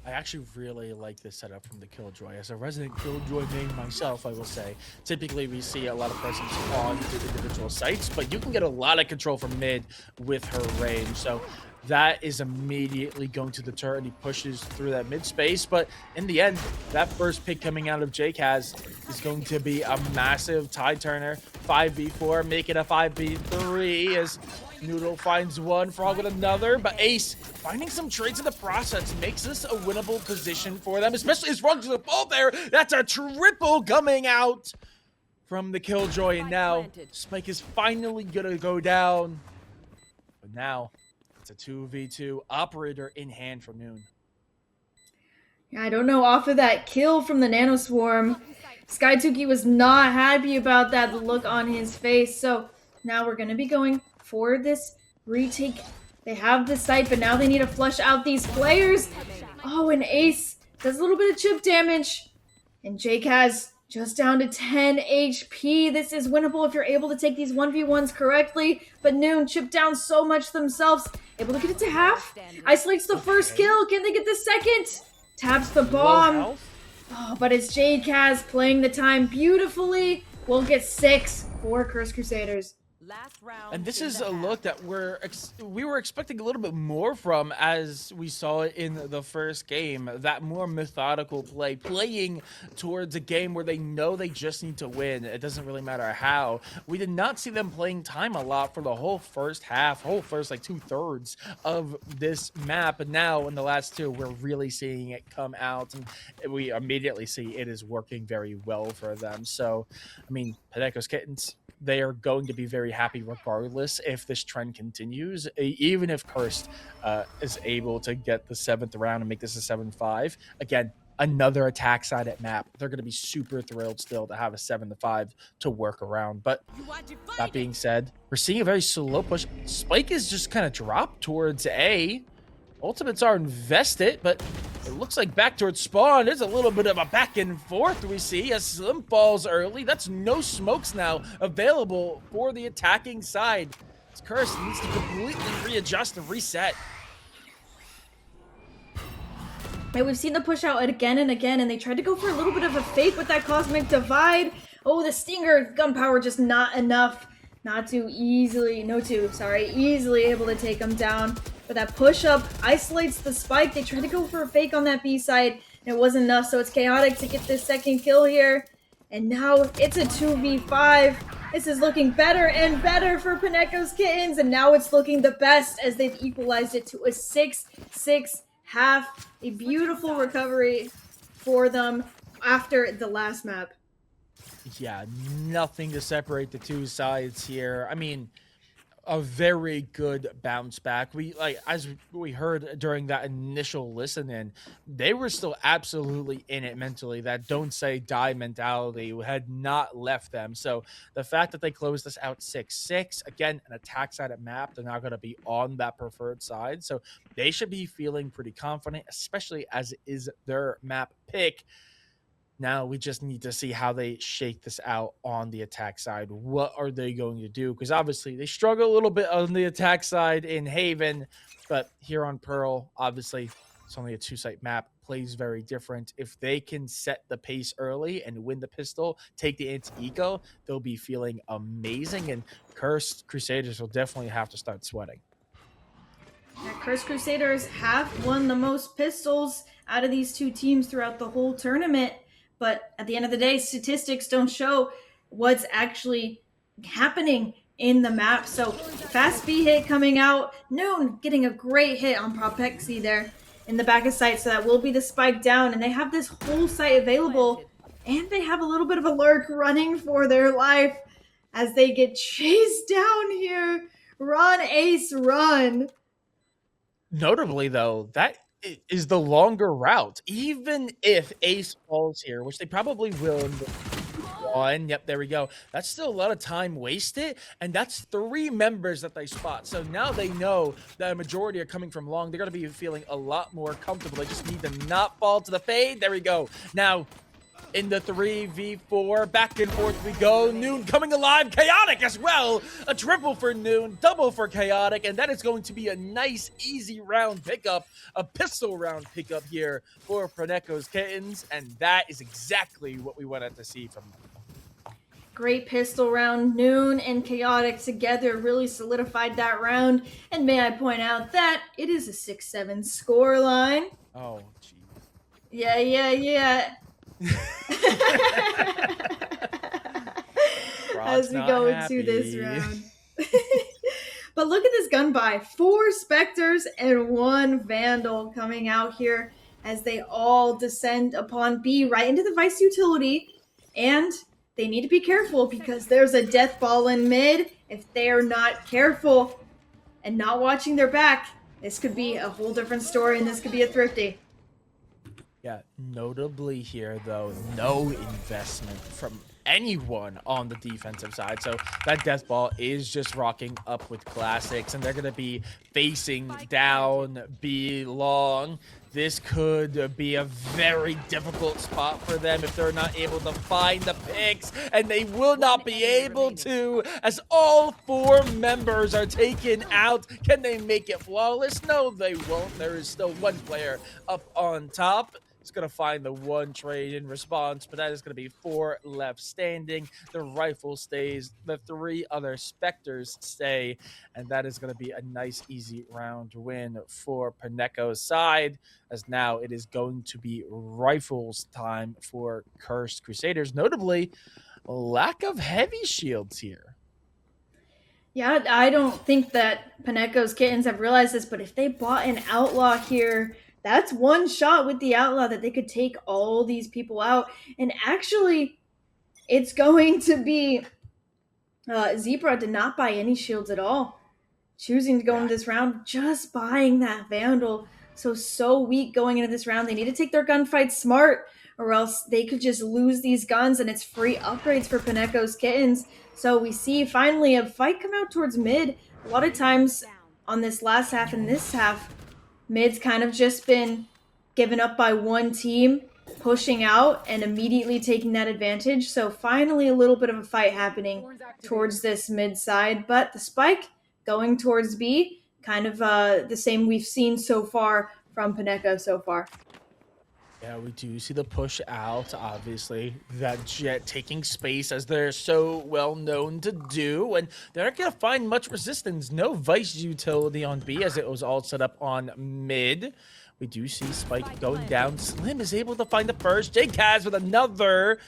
I actually really like this setup from the Killjoy. As a resident Killjoy main myself, I will say, typically we see a lot of presence on the individual sites, but you can get a lot of control from mid with her range. So that is immediately going to deter, and he pushes through that mid space. But in the end, that first pick coming out of JKaz is going to be a massive tide turner. 5v4, make it a 5v3 as Noodle finds one, Frog with another, but Ace finding some trades in the process makes this a winnable position for them, especially as Frog just fall there. That's a triple coming out from the Killjoy, and now Spike is finally gonna go down. But now it's a 2v2 operator in hand for Noon. I don't know, off of that kill from the Nano Swarm, Skytuki was not happy about that, the look on his face. So now we're gonna be going for this retake. They have the site, but now they need to flush out these players. Oh, and Ace does a little bit of chip damage. And JKaz just down to 10 HP. This is winnable if you're able to take these 1v1s correctly. But Noon chipped down so much themselves. Able to get it to half. Isolates the first kill. Can they get the second? Taps the bomb. Oh, but it's JKaz playing the time beautifully. We'll get 6 for Cursed Crusaders. And this is a look that we were expecting a little bit more from, as we saw it in the first game. That more methodical play, playing towards a game where they know they just need to win. It doesn't really matter how. We did not see them playing time a lot for the whole first half, whole first like 2/3 of this map. And now in the last two, we're really seeing it come out, and we immediately see it is working very well for them. So, I mean, Paneko's Kittens, they are going to be very happy regardless if this trend continues. Even if Cursed is able to get the 7th round and make this a 7-5. Again, another attack side at map. They're going to be super thrilled still to have a 7-5 to work around. But that being said, we're seeing a very slow push. Spike is just kind of dropped towards A. Ultimates are invested, but it looks like back towards spawn. There's a little bit of a back and forth we see as Slim falls early. That's no smokes now available for the attacking side. This Curse needs to completely readjust and reset. And we've seen the push out again and again, and they tried to go for a little bit of a fake with that Cosmic Divide. Oh, the Stinger gunpowder just not enough. Easily able to take him down. But that push-up isolates the spike. They tried to go for a fake on that B side, and it wasn't enough, so it's Chaotic to get this second kill here. And now it's a 2v5. This is looking better and better for Paneko's Kittens, and now it's looking the best as they've equalized it to a 6-6 half. A beautiful recovery for them after the last map. Yeah, nothing to separate the two sides here. I mean, a very good bounce back. As we heard during that initial listen in, they were still absolutely in it mentally. That don't say die mentality had not left them. So the fact that they closed this out 6-6, again, an attack sided map, they're not going to be on that preferred side. So they should be feeling pretty confident, especially as is their map pick. Now we just need to see how they shake this out on the attack side. What are they going to do? Because obviously they struggle a little bit on the attack side in Haven, but here on Pearl, obviously it's only a 2-site map, plays very different. If they can set the pace early and win the pistol, take the anti-eco, they'll be feeling amazing, and Cursed Crusaders will definitely have to start sweating. Cursed Crusaders have won the most pistols out of these two teams throughout the whole tournament. But at the end of the day, statistics don't show what's actually happening in the map. So fast B hit coming out. Noon getting a great hit on Propexy there in the back of sight. So that will be the spike down. And they have this whole site available. And they have a little bit of a lurk running for their life as they get chased down here. Run, Ace, run. Notably, though, that is the longer route. Even if Ace falls here, which they probably will in the one. Yep, there we go. That's still a lot of time wasted, and that's 3 members that they spot. So now they know that a majority are coming from long. They're going to be feeling a lot more comfortable. They just need to not fall to the fade. There we go. Now, in the 3v4, back and forth we go. Noon coming alive, Chaotic as well. A triple for Noon, double for Chaotic, and that is going to be a nice, easy round pickup, a pistol round pickup here for Paneko's Kittens, and that is exactly what we wanted to see from them. Great pistol round. Noon and Chaotic together really solidified that round, and may I point out that it is a 6-7 score line. Oh, geez. Yeah. As we go into this round. But look at this gun buy. 4 Spectres and 1 Vandal coming out here as they all descend upon B right into the Vice utility. And they need to be careful because there's a death ball in mid. If they're not careful and not watching their back, this could be a whole different story, and this could be a thrifty. Yeah, notably here, though, no investment from anyone on the defensive side. So that death ball is just rocking up with classics, and they're going to be facing down B long. This could be a very difficult spot for them if they're not able to find the picks, and they will not be able to as all 4 members are taken out. Can they make it flawless? No, they won't. There is still 1 player up on top. It's going to find the 1 trade in response, but that is going to be 4 left standing. The rifle stays, the 3 other Spectres stay, and that is going to be a nice, easy round win for Paneko's side, as now it is going to be rifles time for Cursed Crusaders. Notably, lack of heavy shields here. Yeah, I don't think that Paneko's Kittens have realized this, but if they bought an Outlaw here, that's 1 shot with the Outlaw that they could take all these people out. And actually, it's going to be Zebra did not buy any shields at all. Choosing to go into this round, just buying that Vandal. So weak going into this round. They need to take their gunfight smart, or else they could just lose these guns, and it's free upgrades for Paneko's Kittens. So we see finally a fight come out towards mid. A lot of times on this last half and this half, mid's kind of just been given up by 1 team, pushing out and immediately taking that advantage. So finally a little bit of a fight happening towards this mid side, but the spike going towards B, kind of the same we've seen so far from Paneko so far. Yeah, we do see the push out, obviously. That Jet taking space as they're so well known to do. And they're not going to find much resistance. No Vice utility on B as it was all set up on mid. We do see Spike going down. Slim is able to find the first. J-Kaz with another.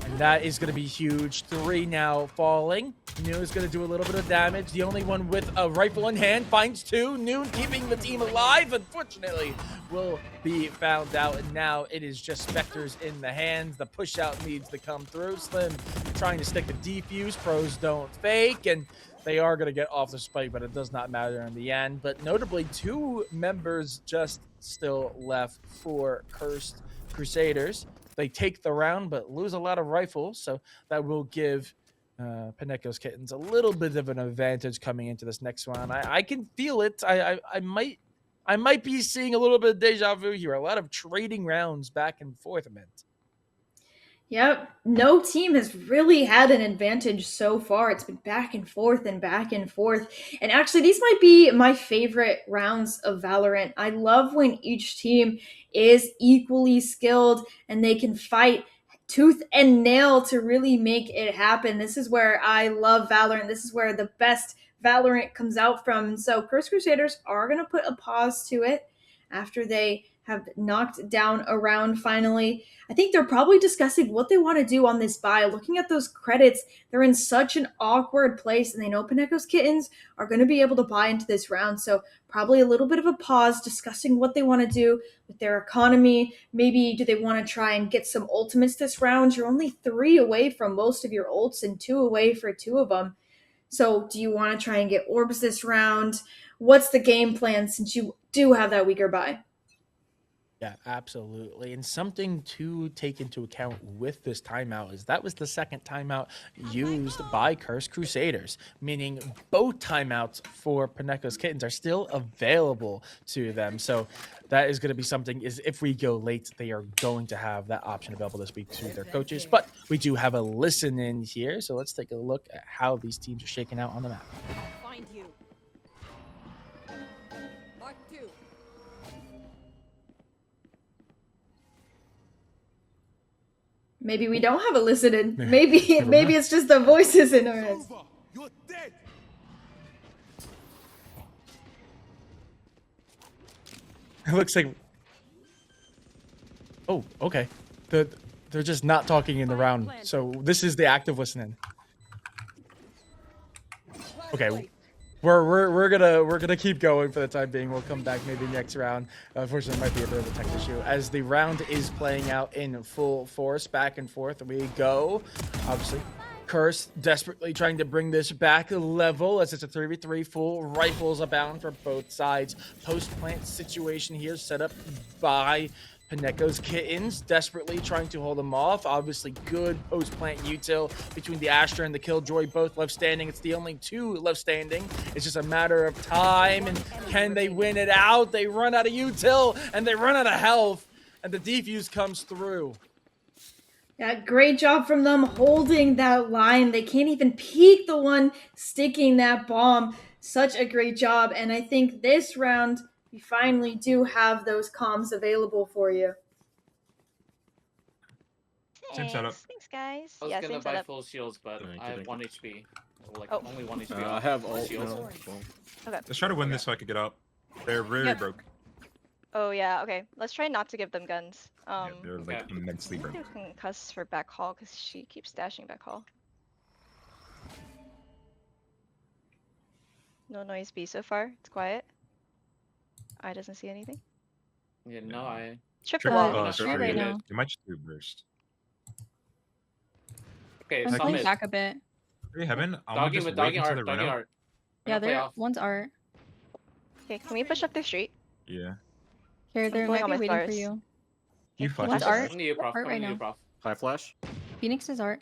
And that is going to be huge. 3 now falling. Noon is going to do a little bit of damage. The only one with a rifle in hand finds 2. Noon keeping the team alive, unfortunately, will be found out. And now it is just Spectres in the hands. The push out needs to come through. Slim trying to stick the defuse. Pros don't fake. And they are going to get off the spike, but it does not matter in the end. But notably, 2 members just still left for Cursed Crusaders. They take the round, but lose a lot of rifles. So that will give Paneko's Kittens a little bit of an advantage coming into this next round. I can feel it. I might be seeing a little bit of deja vu here. A lot of trading rounds back and forth, Mint. Yep, no team has really had an advantage so far. It's been back and forth and back and forth. And actually, these might be my favorite rounds of Valorant. I love when each team is equally skilled and they can fight tooth and nail to really make it happen. This is where I love Valorant. This is where the best Valorant comes out from. And so Cursed Crusaders are going to put a pause to it after they have knocked down a round finally. I think they're probably discussing what they want to do on this buy. Looking at those credits, they're in such an awkward place, and they know Paneko's Kittens are going to be able to buy into this round. So probably a little bit of a pause, discussing what they want to do with their economy. Maybe do they want to try and get some ultimates this round? You're only 3 away from most of your ults and 2 away for 2 of them. So do you want to try and get orbs this round? What's the game plan since you do have that weaker buy? Yeah, absolutely. And something to take into account with this timeout is that was the second timeout used by Cursed Crusaders, meaning both timeouts for Paneko's Kittens are still available to them. So that is going to be something is if we go late, they are going to have that option available to speak to their coaches. But we do have a listen in here. So let's take a look at how these teams are shaking out on the map. Find you. Mark 2. Maybe we don't have a listen in. Maybe it's just the voices in our heads. You're dead. It looks like. Oh, okay. They're just not talking in the round. So this is the active listening. Okay, we're gonna keep going for the time being. We'll come back maybe next round. Unfortunately, it might be a bit of a tech issue as the round is playing out in full force. Back and forth we go. Obviously, Curse desperately trying to bring this back level as it's a 3v3. Full rifles abound for both sides. Post plant situation here set up by Paneko's Kittens, desperately trying to hold them off. Obviously, good post-plant util between the Astra and the Killjoy, both left standing. It's the only 2 left standing. It's just a matter of time, and can they win it out? They run out of util, and they run out of health, and the defuse comes through. Yeah, great job from them holding that line. They can't even peek the one sticking that bomb. Such a great job, and I think this round you finally do have those comms available for you. Same setup. Thanks, guys. I was Yeah, gonna same buy setup. full shields, but Thank you, I have thank 1 HP. Like Oh. only 1 HP. I have all shields. no. Okay. Let's try to win this so I could get up. They're really Yep. broke. Oh yeah. Okay. Let's try not to give them guns. Yeah, they're like okay. immensely broke. You can cuss for back hall because she keeps dashing back hall. No noise B so far. It's quiet. I doesn't see anything. Yeah, no, I. Triple Triple wall. Oh, bust sure, for right you. now. You might just do burst. Okay, I'm playing Summit. back a bit. Hey, Heaven, I'm gonna Dogging just with wait dogging until art. they run Dogging out. art. Yeah, I'm gonna play there. off. One's art. Okay, can we push up the street? Yeah. Here, they going might on be my waiting for stars. you. You flash One's this. art. Come to you, prof. Art Come right to you, now. prof. High flash. Phoenix is art.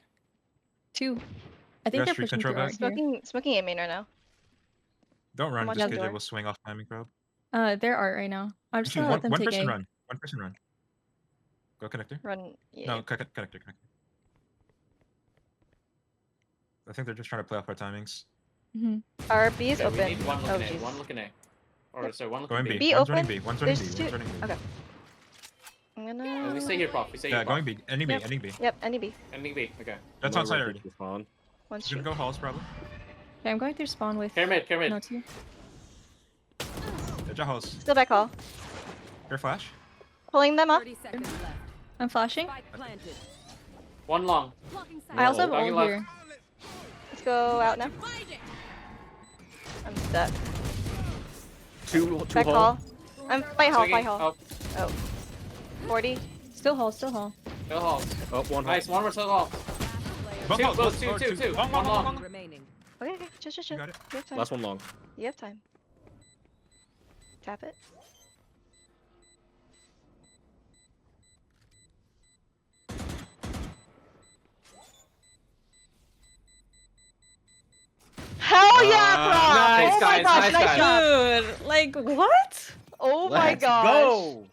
2. I think Got they're street pushing control through art back? here. Smoking A main right now. Don't run, Someone just down KJ door. will swing off timing probe. They're art right now. I'm just Actually, gonna let them one take person A. run. One person run. Go connector. Run. Yeah. No, connector. I think they're just trying to play off our timings. Mm-hmm. Our B is Yeah, we open. need one Oh looking A. jeez. One looking A. Or Yep. sorry, one Going looking B. B. B One's running open. B. One's running B. There's One's two. running B. Okay. I'm I'm gonna. We stay here, Prof. We stay Yeah, here. going B. Any B, Yep. any B. Yep, any B. Ending B. Okay. That's on site already. One He's street. gonna go halls probably. Okay, I'm going through spawn with Pyramid. no two. There's a house. Still back hall. Your flash. Pulling them up. 30 seconds left. I'm flashing. Spike planted. One long. Blocking sight. I also have Doggy ult left. here. Let's go out now. I'm stuck. Two Back hall. I'm fight hall. Swinging. Fight hall. Oh, 40. Still hall, still hall. go halls. Oh, one Nice. One more to the hall. Both Two, halls, both, both- two, oh, two, two. Long, One long. Remaining. Okay, okay. Chill. You got it. You have time. Last one long. You have time. Tap it. Hell yeah, bro! nice, Oh my guys, gosh, nice, nice guys. job! Dude, like what? Oh my Let's gosh. go.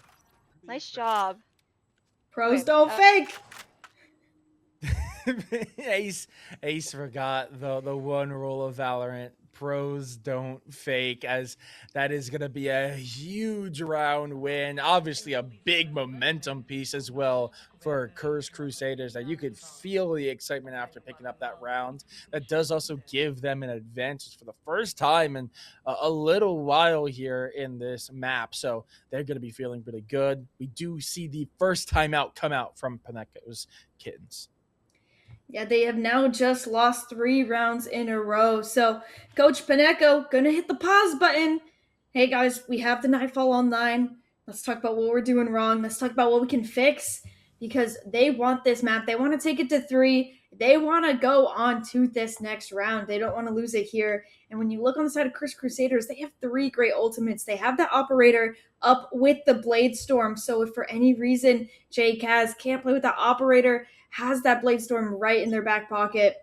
Nice job. Pros Wait, don't fake. Ace forgot the one rule of Valorant. Pros don't fake, as that is going to be a huge round win. Obviously, a big momentum piece as well for Crusaders, that you could feel the excitement after picking up that round. That does also give them an advantage for the first time in a little while here in this map. So they're going to be feeling really good. We do see the first timeout come out from Paneko's Kittens. Yeah, they have now just lost 3 rounds in a row. So, Coach Paneko, gonna hit the pause button. Hey guys, we have the Nightfall on 9. Let's talk about what we're doing wrong. Let's talk about what we can fix, because they want this map. They want to take it to 3. They want to go on to this next round. They don't want to lose it here. And when you look on the side of Crusaders, they have 3 great ultimates. They have the Operator up with the Blade Storm. So if for any reason JKaz can't play with the Operator, has that Blade Storm right in their back pocket.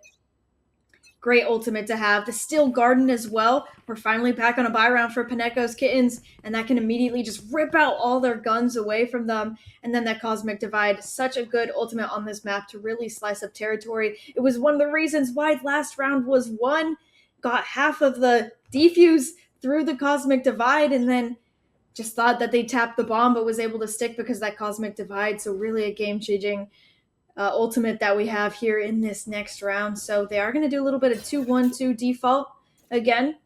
Great ultimate to have. The Steel Garden as well. We're finally back on a buy round for Paneko's Kittens, and that can immediately just rip out all their guns away from them. And then that Cosmic Divide, such a good ultimate on this map to really slice up territory. It was one of the reasons why last round was won. Got half of the defuse through the Cosmic Divide, and then just thought that they tapped the bomb but was able to stick because of that Cosmic Divide. So really a game-changing ultimate that we have here in this next round. So they are going to do a little bit of 2-1-2 default again.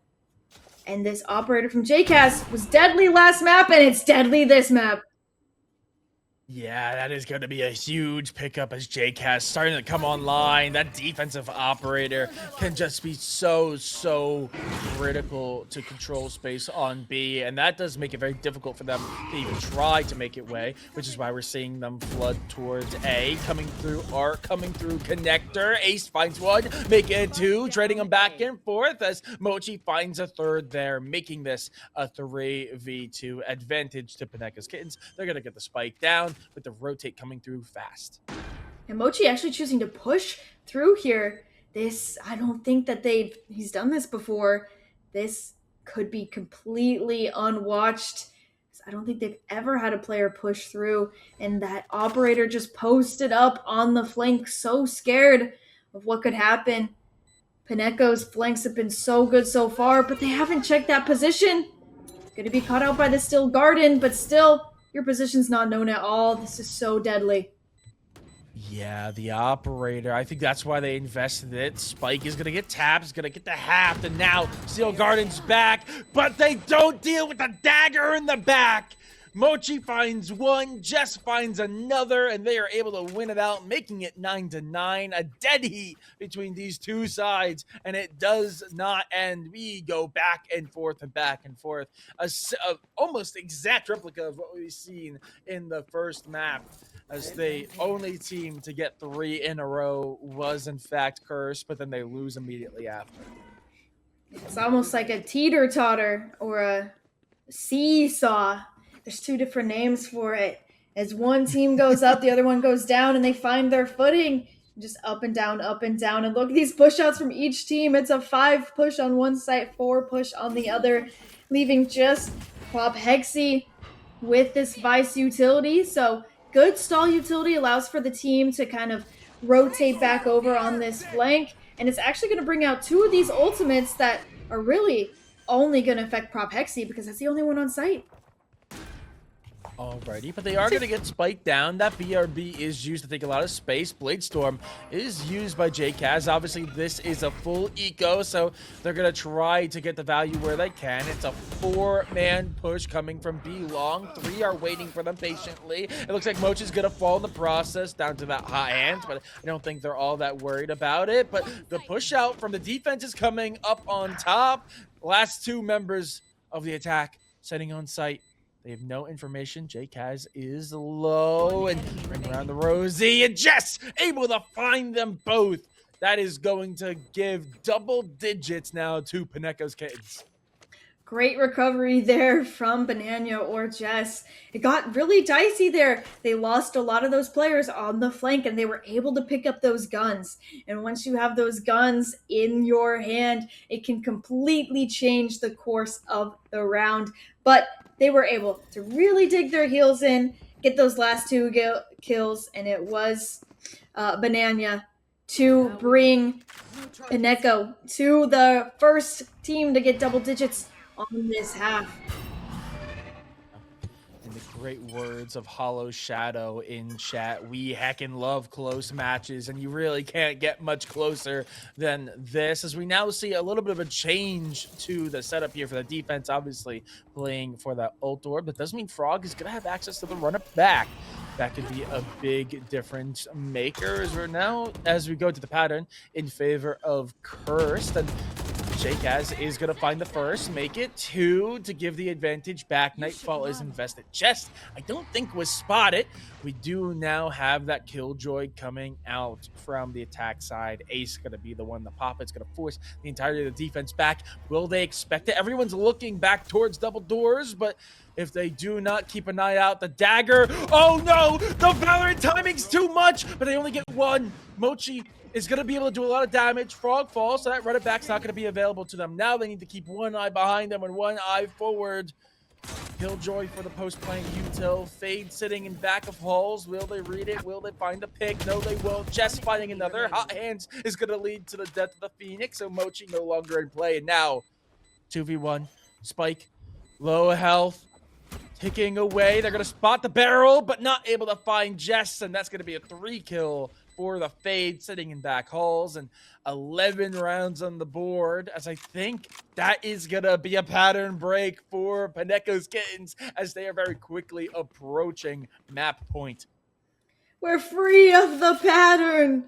And this Operator from JKaz was deadly last map, and it's deadly this map. Yeah, that is going to be a huge pickup as JKaz starting to come online. That defensive Operator can just be so critical to control space on B, and that does make it very difficult for them to even try to make it way, which is why we're seeing them flood towards A, coming through Arc, coming through Connector. Ace finds one, making it 2, trading them back and forth as Mochi finds a 3rd there, making this a 3v2 advantage to Paneko's Kittens. They're going to get the spike down with the rotate coming through fast. And Mochi actually choosing to push through here. This, I don't think that he's done this before. This could be completely unwatched. I don't think they've ever had a player push through, and that Operator just posted up on the flank, so scared of what could happen. Paneko's flanks have been so good so far, but they haven't checked that position. Gonna be caught out by the Steel Garden, but still, your position's not known at all. This is so deadly. Yeah, the Operator. I think that's why they invested it. Spike is going to get tapped. He's going to get the half. And now Steel Garden's back. But they don't deal with the dagger in the back. Mochi finds one. Jess finds another. And they are able to win it out, making it 9-9. A dead heat between these two sides. And it does not end. We go back and forth and back and forth. A almost exact replica of what we've seen in the first map, as the only team to get 3 in a row was in fact Cursed, but then they lose immediately after. It's almost like a teeter-totter or a seesaw. There's 2 different names for it. As one team goes up, the other one goes down, and they find their footing. Just up and down, up and down. And look at these push-outs from each team. It's a 5 push on one side, 4 push on the other, leaving just Prop Hexy with this Vice utility. So good stall utility allows for the team to kind of rotate back over on this flank. And it's actually going to bring out 2 of these ultimates that are really only going to affect Prop Hexy, because that's the only one on site. Alrighty, but they are going to get spiked down. That BRB is used to take a lot of space. Blade Storm is used by JKaz. Obviously, this is a full eco, so they're going to try to get the value where they can. It's a 4-man push coming from B long. 3 are waiting for them patiently. It looks like Mochi's going to fall in the process down to that hot hand, but I don't think they're all that worried about it. But the push out from the defense is coming up on top. Last 2 members of the attack setting on site. They have no information. JKaz is low and bring around the Rosie, and Jess able to find them both. That is going to give double digits now to Paneko's Kittens. Great recovery there from Banana or Jess. It got really dicey there. They lost a lot of those players on the flank, and they were able to pick up those guns. And once you have those guns in your hand, it can completely change the course of the round. But they were able to really dig their heels in, get those last 2 kills, and it was Banana to bring Paneko to the first team to get double digits on this half. In the great words of Hollow Shadow in chat, we heckin' love close matches, and you really can't get much closer than this, as we now see a little bit of a change to the setup here for the defense, obviously playing for that ult orb. That does mean Frog is going to have access to the run-up back. That could be a big difference maker as we go to the pattern in favor of Cursed. And JKaz is going to find the first, make it 2 to give the advantage back. Nightfall is invested. Chest, I don't think was spotted. We do now have that Killjoy coming out from the attack side. Ace going to be the one to pop. It's going to force the entirety of the defense back. Will they expect it? Everyone's looking back towards double doors, but if they do not keep an eye out, the dagger. Oh no, the Valorant timing's too much, but they only get 1. Mochi is going to be able to do a lot of damage. Frog falls, so that run-it back's not going to be available to them. Now they need to keep 1 eye behind them and 1 eye forward. Killjoy for the post-playing util. Fade sitting in back of halls. Will they read it? Will they find the pick? No, they won't. Jess finding another. Hot hands is going to lead to the death of the Phoenix, so Mochi no longer in play. And now, 2v1. Spike, low health, ticking away. They're going to spot the barrel, but not able to find Jess, and that's going to be a 3-kill for the Fade sitting in back halls, and 11 rounds on the board, as I think that is going to be a pattern break for Paneko's Kittens as they are very quickly approaching map point. We're free of the pattern.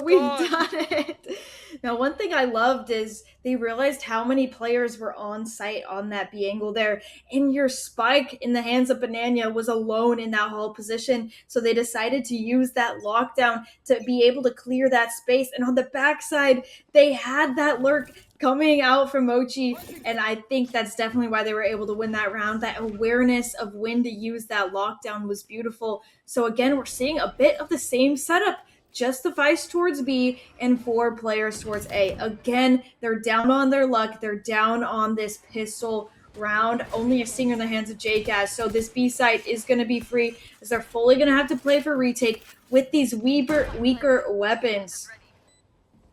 We've gone. done it. Now, one thing I loved is they realized how many players were on site on that B angle there, and your spike in the hands of Banana was alone in that hall position, so they decided to use that lockdown to be able to clear that space. And on the backside, they had that lurk coming out from Mochi, and I think that's definitely why they were able to win that round. That awareness of when to use that lockdown was beautiful. So again, we're seeing a bit of the same setup. Just the 5 towards B and 4 players towards A. Again, they're down on their luck. They're down on this pistol round. Only a stinger in the hands of JKaz. So this B site is going to be free, as they're fully going to have to play for retake with these weaker weapons.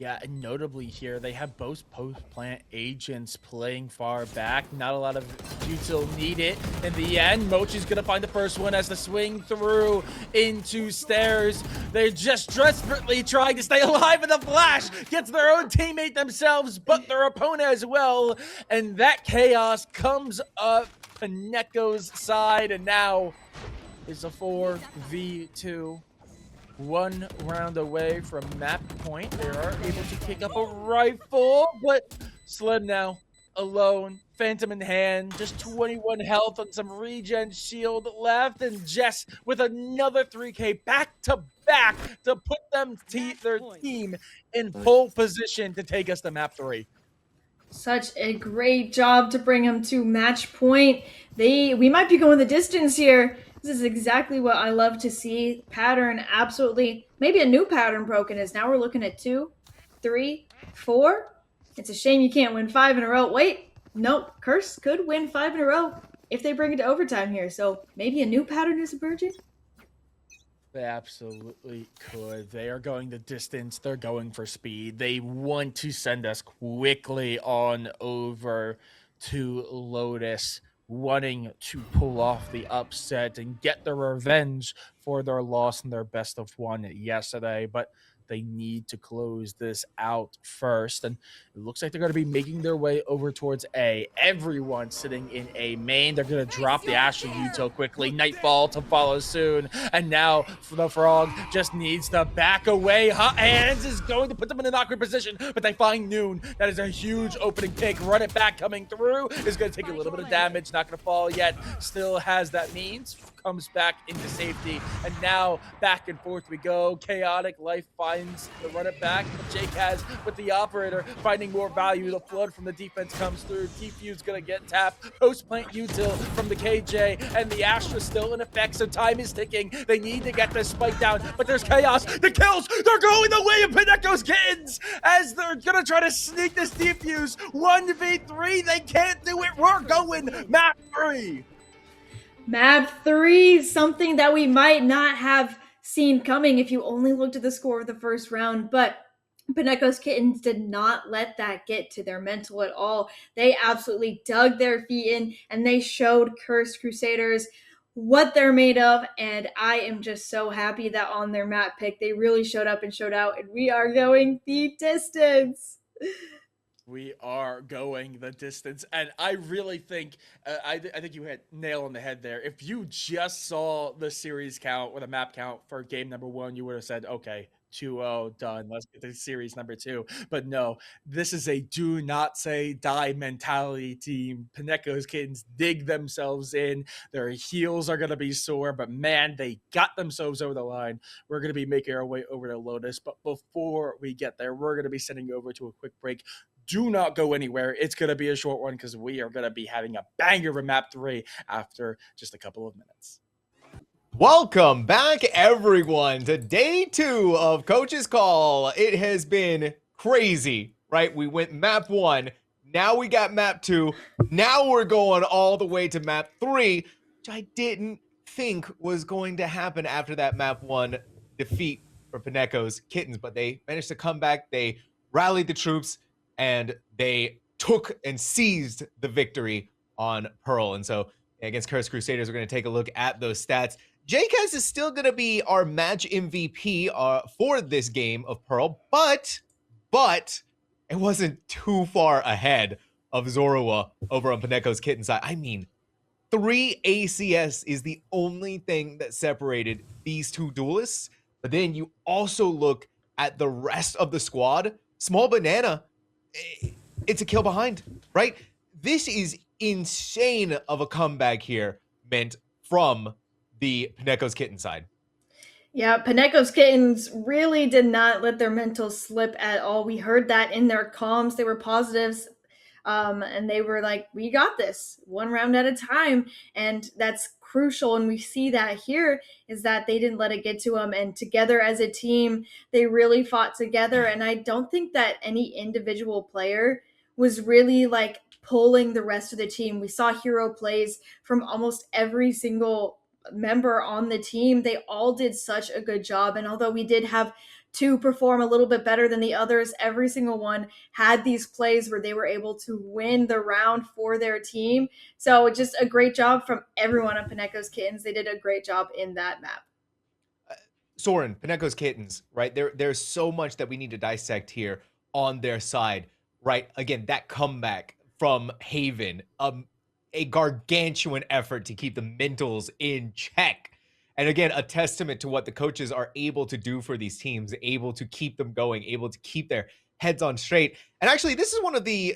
Yeah, and notably here, they have both post-plant agents playing far back. Not a lot of util needed. In the end, Mochi's going to find the first one as the swing through into stairs. They're just desperately trying to stay alive, and the flash gets their own teammate themselves, but their opponent as well. And that chaos comes up Paneko's side, and now it's a 4v2. 1 round away from map point. They are able to pick up a rifle, but Sled now alone, Phantom in hand, just 21 health on some regen shield left, and Jess with another 3K back-to-back to put them their team in pole position to take us to map 3. Such a great job to bring them to match point. We might be going the distance here. This is exactly what I love to see. Pattern, absolutely. Maybe a new pattern broken is now we're looking at 2, 3, 4. It's a shame you can't win 5 in a row. Wait, nope. Curse could win 5 in a row if they bring it to overtime here. So maybe a new pattern is emerging. They absolutely could. They are going the distance. They're going for speed. They want to send us quickly on over to Lotus. wanting to pull off the upset and get their revenge for their loss in their best of one yesterday, but they need to close this out first. And it looks like they're going to be making their way over towards A. Everyone sitting in A main. They're going to drop the Ashley util quickly. Nightfall to follow soon. And now the Frog just needs to back away. Hot Hands is going to put them in an awkward position, but they find Noon. That is a huge opening pick. Run it back coming through. Is going to take a little bit of damage. Not going to fall yet. Still has that means. Comes back into safety. And now back and forth we go. Chaotic Life finds the run it back. But Jake has with the operator finding more value. The flood from the defense comes through. T-Fuse gonna get tapped. Post plant util from the KJ, and the Astra still in effect, so time is ticking. They need to get this spike down, but there's chaos. The kills, they're going the way of Paneko's Kittens as they're gonna try to sneak this T-Fuse. 1v3, they can't do it. We're going map 3. Map 3, something that we might not have seen coming if you only looked at the score of the first round, but Paneko's Kittens did not let that get to their mental at all. They absolutely dug their feet in, and they showed Cursed Crusaders what they're made of, and I am just so happy that on their map pick, they really showed up and showed out, and we are going the distance. We are going the distance, and I really think I think you hit nail on the head there. If you just saw the series count or the map count for game number 1, you would have said, okay, 2-0, done. Let's get to series number 2. But no, this is a do not say die mentality team. Paneko's Kittens dig themselves in. Their heels are going to be sore, but man, they got themselves over the line. We're going to be making our way over to Lotus, but before we get there, we're going to be sending over to a quick break. Do not go anywhere. It's going to be a short one because we are going to be having a banger of map 3 after just a couple of minutes. Welcome back, everyone, to day 2 of Coach's Call. It has been crazy, right? We went map 1. Now we got map 2. Now we're going all the way to map 3, which I didn't think was going to happen after that map 1 defeat for Paneko's Kittens, but they managed to come back. They rallied the troops, and they took and seized the victory on Pearl. And so against Cursed Crusaders, we're going to take a look at those stats. JKS is still going to be our match MVP for this game of Pearl, but it wasn't too far ahead of Zorua over on Paneko's Kitten side. I mean, 3 ACS is the only thing that separated these two duelists. But then you also look at the rest of the squad. Small Banana, it's a kill behind, right? This is insane of a comeback here meant from the Paneko's Kitten side. Yeah, Paneko's Kittens really did not let their mental slip at all. We heard that in their comms. They were positives, and they were like, we got this, one round at a time. And that's crucial. And we see that here is that they didn't let it get to them. And together as a team, they really fought together. And I don't think that any individual player was really like pulling the rest of the team. We saw hero plays from almost every single member on the team. They all did such a good job. And although we did have to perform a little bit better than the others, every single one had these plays where they were able to win the round for their team. So just a great job from everyone on Paneko's Kittens. They did a great job in that map. Soren, Paneko's Kittens, right? There's so much that we need to dissect here on their side, right? Again, that comeback from Haven, a gargantuan effort to keep the mentals in check. And again, a testament to what the coaches are able to do for these teams, able to keep them going, able to keep their heads on straight. And actually, this is one of the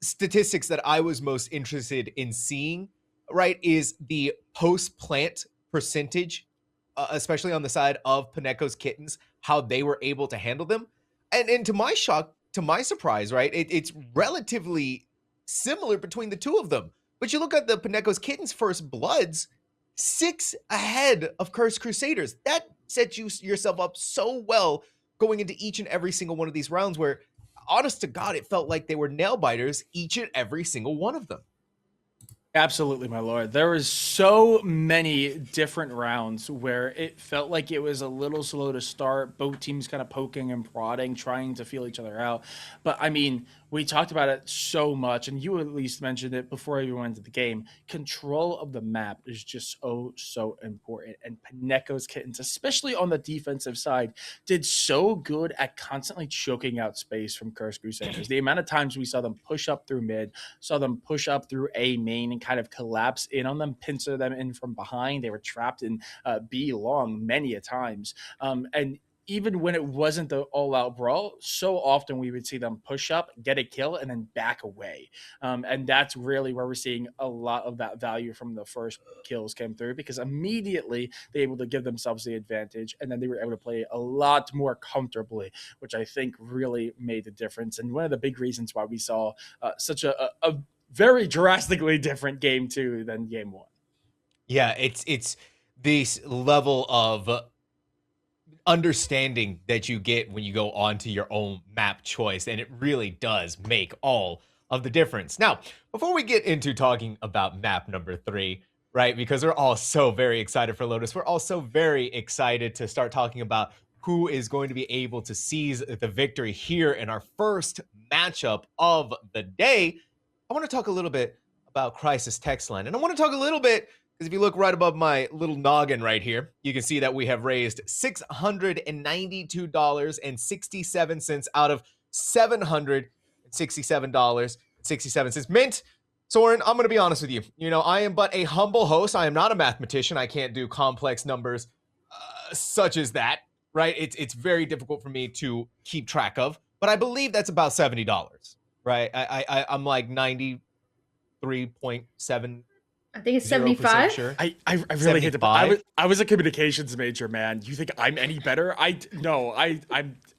statistics that I was most interested in seeing, right, is the post-plant percentage, especially on the side of Paneko's Kittens, how they were able to handle them. And to my shock, to my surprise, right, it's relatively similar between the two of them. But you look at the Paneko's Kittens First Bloods, 6 ahead of Cursed Crusaders. That sets yourself up so well going into each and every single one of these rounds where, honest to God, it felt like they were nail biters, each and every single one of them. Absolutely, my lord. There was so many different rounds where it felt like it was a little slow to start. Both teams kind of poking and prodding, trying to feel each other out. But I mean, We talked about it so much, and you at least mentioned it before we went into the game. Control of the map is just so important. And Paneko's Kittens, especially on the defensive side, did so good at constantly choking out space from Cursed Crusaders. The amount of times we saw them push up through mid, saw them push up through A main and kind of collapse in on them, pincer them in from behind. They were trapped in B long many a times. And even when it wasn't the all-out brawl, so often we would see them push up, get a kill, and then back away. And that's really where we're seeing a lot of that value from the first kills came through, because immediately they were able to give themselves the advantage, and then they were able to play a lot more comfortably, which I think really made the difference. And one of the big reasons why we saw such a very drastically different game 2 than game 1. Yeah, it's this level of understanding that you get when you go onto your own map choice, and it really does make all of the difference. Now, before we get into talking about map number 3, right, because we're all so very excited for Lotus, we're also very excited to start talking about who is going to be able to seize the victory here in our first matchup of the day. I want to talk a little bit about Crisis text line, and I want to talk a little bit because if you look right above my little noggin right here, you can see that we have raised $692.67 out of $767.67. Mint, Soren, I'm going to be honest with you. You know, I am but a humble host. I am not a mathematician. I can't do complex numbers such as that, right? It's very difficult for me to keep track of, but I believe that's about $70, right? I'm like 93.7. I think it's 75. Sure. I really hate to. I was a communications major, man. You think I'm any better? I'm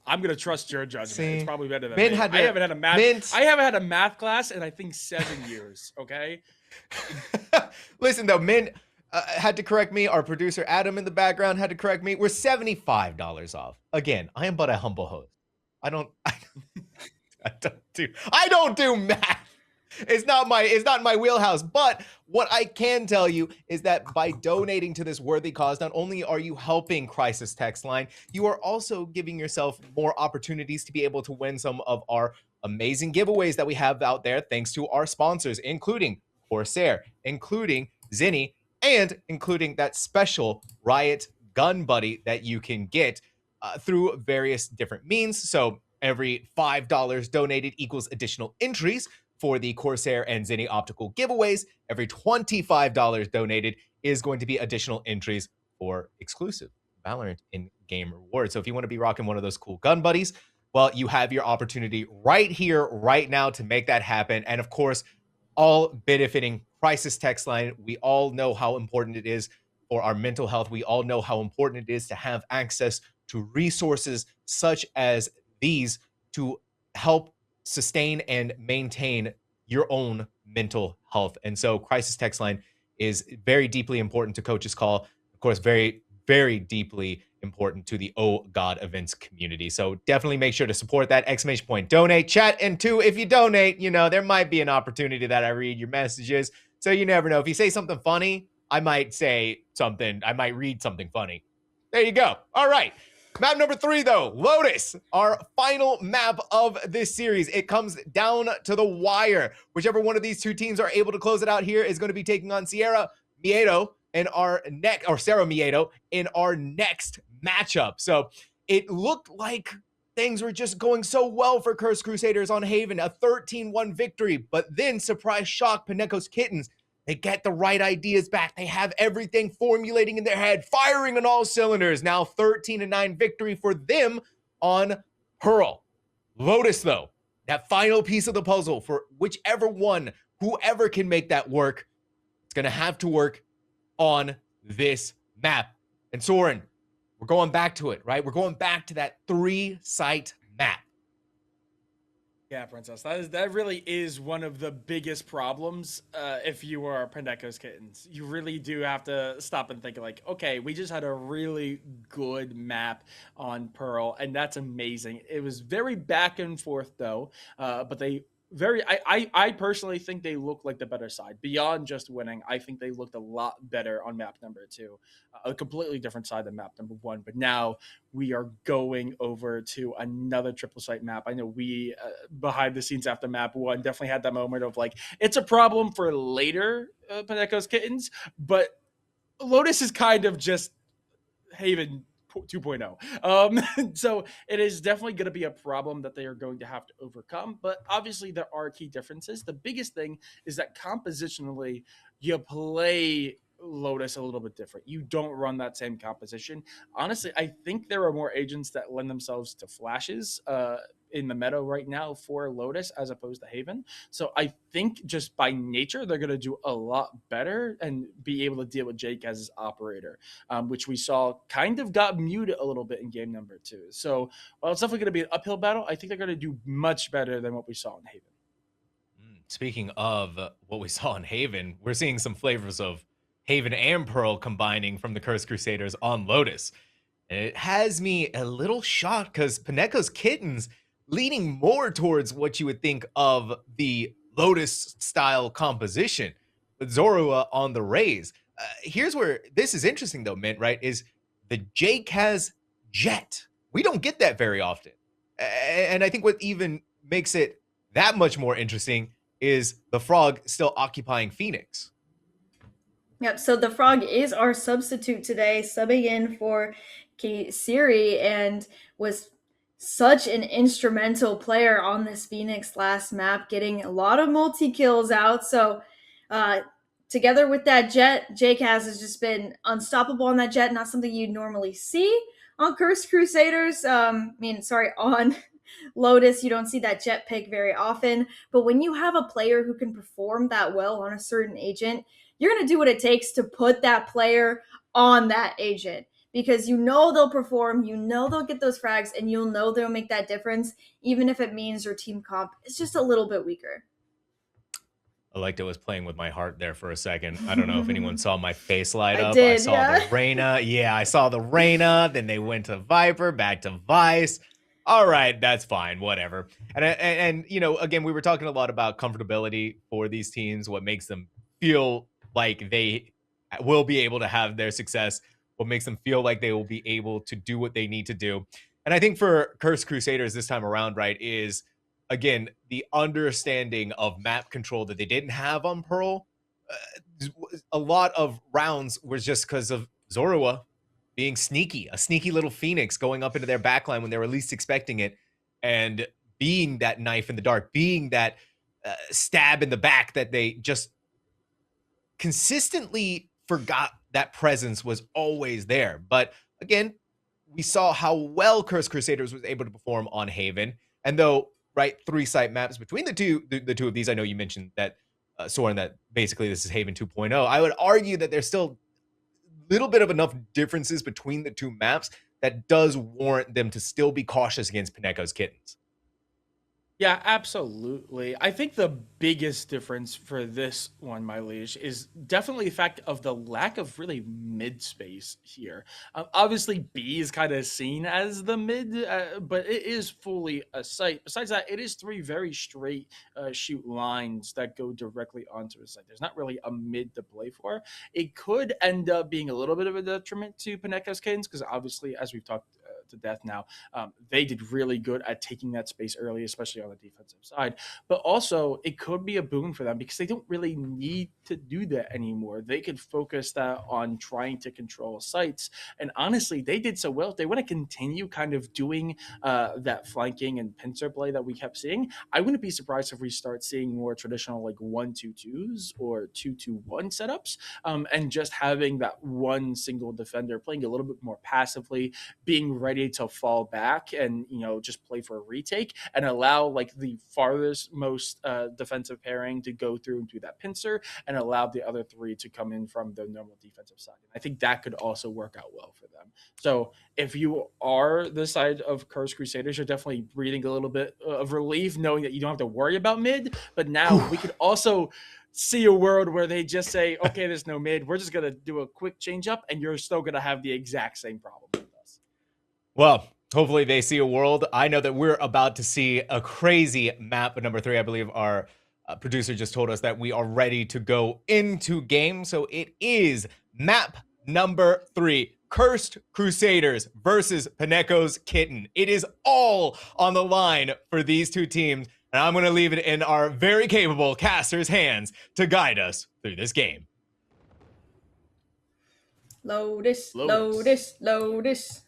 gonna trust your judgment. See, it's probably better than Mint me. had to- I haven't had a math. Mint- I haven't had a math class in I think 7 years. Okay. Listen though, Mint had to correct me. Our producer Adam in the background had to correct me. We're $75 off. Again, I am but a humble host. I don't do math. It's not my wheelhouse. But what I can tell you is that by donating to this worthy cause, not only are you helping Crisis Text Line, you are also giving yourself more opportunities to be able to win some of our amazing giveaways that we have out there, thanks to our sponsors, including Corsair, including Zinni, and including that special Riot Gun Buddy that you can get through various different means. So every $5 donated equals additional entries for the Corsair and Zinni optical giveaways. Every $25 donated is going to be additional entries for exclusive Valorant in-game rewards. So if you want to be rocking one of those cool gun buddies, well, you have your opportunity right here, right now to make that happen. And of course, all benefiting Crisis Text Line. We all know how important it is for our mental health. We all know how important it is to have access to resources such as these to help sustain and maintain your own mental health. And so Crisis Text Line is very deeply important to Coach's Call. Of course, very, very deeply important to the Ohgawdevents community. So definitely make sure to support that ! Donate, chat, and 2, if you donate, you know, there might be an opportunity that I read your messages. So you never know. If you say something funny, I might read something funny. There you go. All right. Map number 3, though, Lotus, our final map of this series. It comes down to the wire. Whichever one of these two teams are able to close it out here is going to be taking on Sarah Miedo in our next matchup. So it looked like things were just going so well for Cursed Crusaders on Haven, a 13-1 victory. But then, surprise shock, Paneko's Kittens, they get the right ideas back. They have everything formulating in their head, firing on all cylinders. Now 13-9 victory for them on Pearl. Lotus, though, that final piece of the puzzle for whichever one, whoever can make that work, it's going to have to work on this map. And Soren, we're going back to it, right? We're going back to that 3-site map. Yeah, Princess. That really is one of the biggest problems if you are Paneko's Kittens. You really do have to stop and think like, okay, we just had a really good map on Pearl, and that's amazing. It was very back and forth, though, but they I personally think they look like the better side. Beyond just winning, I think they looked a lot better on map number 2. A completely different side than map number 1. But now we are going over to another triple site map. I know we, behind the scenes after map 1, definitely had that moment of like, it's a problem for later Paneko's Kittens, but Lotus is kind of just Haven 2.0. So it is definitely going to be a problem that they are going to have to overcome. But obviously, there are key differences. The biggest thing is that compositionally, you play Lotus a little bit different. You don't run that same composition. Honestly, I think there are more agents that lend themselves to flashes in the meta right now for Lotus as opposed to Haven. So I think just by nature, they're going to do a lot better and be able to deal with Jake as his operator, which we saw kind of got muted a little bit in game number 2. So while it's definitely going to be an uphill battle, I think they're going to do much better than what we saw in Haven. Speaking of what we saw in Haven, we're seeing some flavors of Haven and Pearl combining from the Cursed Crusaders on Lotus. And it has me a little shocked because Paneko's Kittens leaning more towards what you would think of the Lotus style composition with Zorua on the Raze. Here's where this is interesting though, Mint, right? Is the Jake has Jet. We don't get that very often. And I think what even makes it that much more interesting is the Frog still occupying Phoenix. Yep, so the Frog is our substitute today, subbing in for Siri, and was such an instrumental player on this Phoenix last map, getting a lot of multi-kills out. So together with that Jet, Jake has just been unstoppable on that Jet, not something you'd normally see on Cursed Crusaders. On Lotus, you don't see that Jet pick very often. But when you have a player who can perform that well on a certain agent, you're going to do what it takes to put that player on that agent, because you know they'll perform, you know they'll get those frags, and you'll know they'll make that difference, even if it means your team comp is just a little bit weaker. Electa was playing with my heart there for a second. I don't know if anyone saw my face light up. I saw the Reyna. Yeah, I saw the Reyna. Then they went to Viper, back to Vice. All right, that's fine, whatever. And you know, again, we were talking a lot about comfortability for these teams, what makes them feel like they will be able to have their success, what makes them feel like they will be able to do what they need to do. And I think for Cursed Crusaders this time around, right, is, again, the understanding of map control that they didn't have on Pearl. A lot of rounds was just because of Zorua being sneaky, a sneaky little Phoenix going up into their backline when they were least expecting it, and being that knife in the dark, being that stab in the back that they just consistently forgot that presence was always there. But again, we saw how well Cursed Crusaders was able to perform on Haven. And though, right, 3 site maps between the two of these, I know you mentioned that, Soren, that basically this is Haven 2.0. I would argue that there's still a little bit of enough differences between the 2 maps that does warrant them to still be cautious against Paneko's Kittens. Yeah, absolutely. I think the biggest difference for this one, my liege, is definitely the fact of the lack of really mid space here. Obviously, B is kind of seen as the mid, but it is fully a site. Besides that, it is 3 very straight shoot lines that go directly onto a site. There's not really a mid to play for. It could end up being a little bit of a detriment to Paneko's Kittens, because obviously, as we've talked to death now, they did really good at taking that space early, especially on the defensive side. But also, it could be a boon for them because they don't really need to do that anymore. They could focus that on trying to control sites. And honestly, they did so well. If they want to continue kind of doing that flanking and pincer play that we kept seeing, I wouldn't be surprised if we start seeing more traditional like 1-2-2s or 2-2-1 setups, and just having that one single defender playing a little bit more passively, being ready to fall back and, you know, just play for a retake and allow like the farthest most defensive pairing to go through and do that pincer and allow the other 3 to come in from the normal defensive side. And I think that could also work out well for them. So if you are the side of Cursed Crusaders, you're definitely breathing a little bit of relief knowing that you don't have to worry about mid. But now we could also see a world where they just say, okay, there's no mid. We're just going to do a quick change up and you're still going to have the exact same problem. Well, hopefully they see a world. I know that we're about to see a crazy map number 3. I believe our producer just told us that we are ready to go into game. So it is map number 3. Cursed Crusaders versus Paneko's Kitten. It is all on the line for these two teams, and I'm going to leave it in our very capable caster's hands to guide us through this game. Lotus, Lotus, Lotus.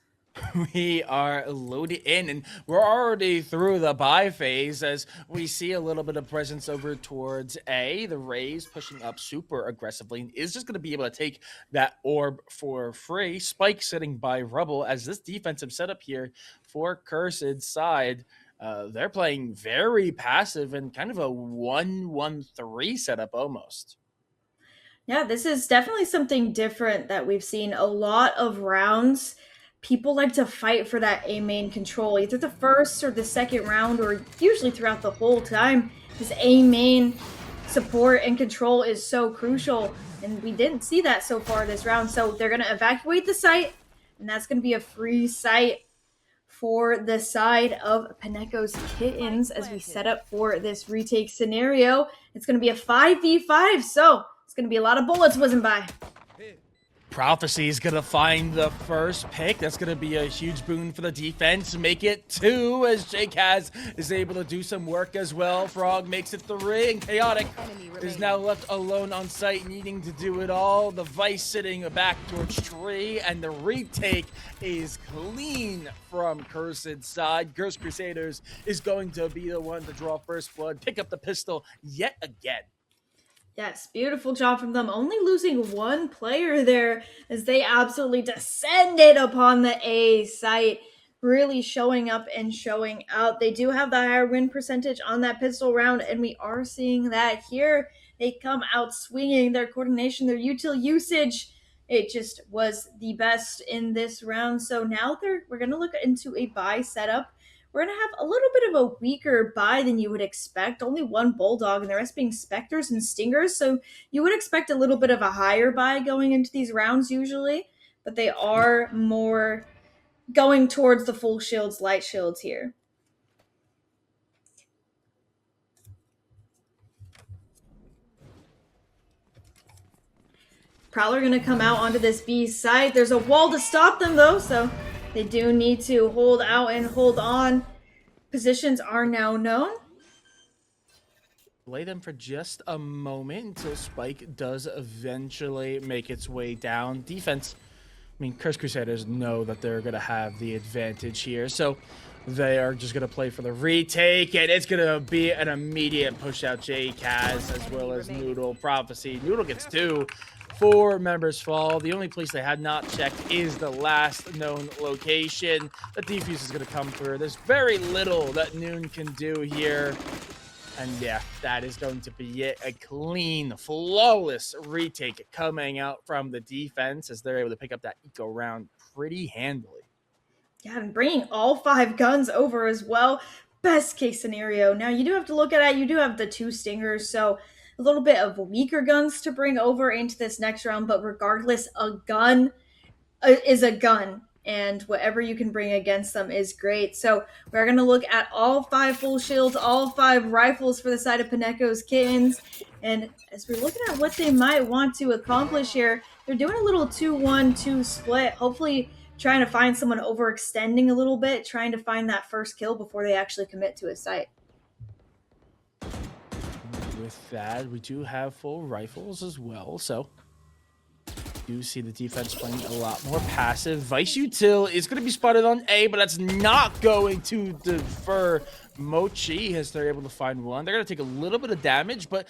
We are loaded in, and we're already through the buy phase as we see a little bit of presence over towards A. The Rays pushing up super aggressively and is just going to be able to take that orb for free. Spike sitting by Rubble as this defensive setup here for Cursed side. They're playing very passive and kind of a 1-1-3 setup almost. Yeah, this is definitely something different that we've seen a lot of rounds. People like to fight for that A main control, either the first or the second round, or usually throughout the whole time. This A main support and control is so crucial, and we didn't see that so far this round. So they're going to evacuate the site, and that's going to be a free site for the side of Paneko's Kittens as we set up for this retake scenario. It's going to be a 5v5, so it's going to be a lot of bullets whizzing by. Prophecy is going to find the first pick. That's going to be a huge boon for the defense. Make it 2 as JKaz is able to do some work as well. Frog makes it 3, and Chaotic is now left alone on site, needing to do it all. The Vice sitting back towards tree, and the retake is clean from Cursed side. Cursed Crusaders is going to be the one to draw first blood, pick up the pistol yet again. Yes, beautiful job from them. Only losing one player there as they absolutely descended upon the A site. Really showing up and showing out. They do have the higher win percentage on that pistol round, and we are seeing that here. They come out swinging. Their coordination, their util usage, it just was the best in this round. So now we're going to look into a buy setup. We're going to have a little bit of a weaker buy than you would expect. Only one Bulldog and the rest being Spectres and Stingers. So you would expect a little bit of a higher buy going into these rounds usually. But they are more going towards the full shields, light shields here. Prowler going to come out onto this B side. There's a wall to stop them though, so they do need to hold out and hold on. Positions are now known. Play them for just a moment until Spike does eventually make its way down. Defense, I mean, Cursed Crusaders know that they're going to have the advantage here, so they are just going to play for the retake, and it's going to be an immediate push out. JKaz as well as Noodle. Prophecy. Noodle gets 2. 4 members fall. The only place they had not checked is the last known location. The defuse is going to come through. There's very little that Noon can do here. And yeah, that is going to be it. A clean, flawless retake coming out from the defense as they're able to pick up that eco round pretty handily. Yeah, and bringing all 5 guns over as well. Best case scenario. Now, you do have to look at it. You do have the 2 Stingers, so a little bit of weaker guns to bring over into this next round, but regardless, a gun is a gun, and whatever you can bring against them is great. So we're going to look at all 5 full shields, all 5 rifles for the side of Paneko's Kittens, and as we're looking at what they might want to accomplish here, they're doing a little 2-1-2 split, hopefully trying to find someone overextending a little bit, trying to find that first kill before they actually commit to a site. With that, we do have full rifles as well, so do see the defense playing a lot more passive. Vice Util is going to be spotted on A, but that's not going to defer Mochi as they're able to find one. They're going to take a little bit of damage, but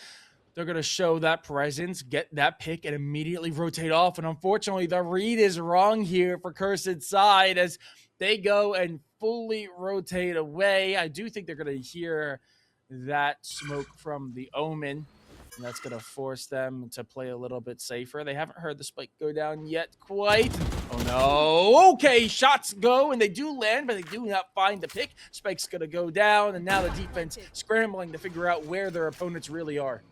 they're going to show that presence, get that pick, and immediately rotate off. And unfortunately, the read is wrong here for Cursed side as they go and fully rotate away. I do think they're going to hear that smoke from the Omen, and that's going to force them to play a little bit safer. They haven't heard the spike go down yet quite. Oh no. Okay, shots go, and they do land, but they do not find the pick. Spike's going to go down, and now the defense scrambling to figure out where their opponents really are.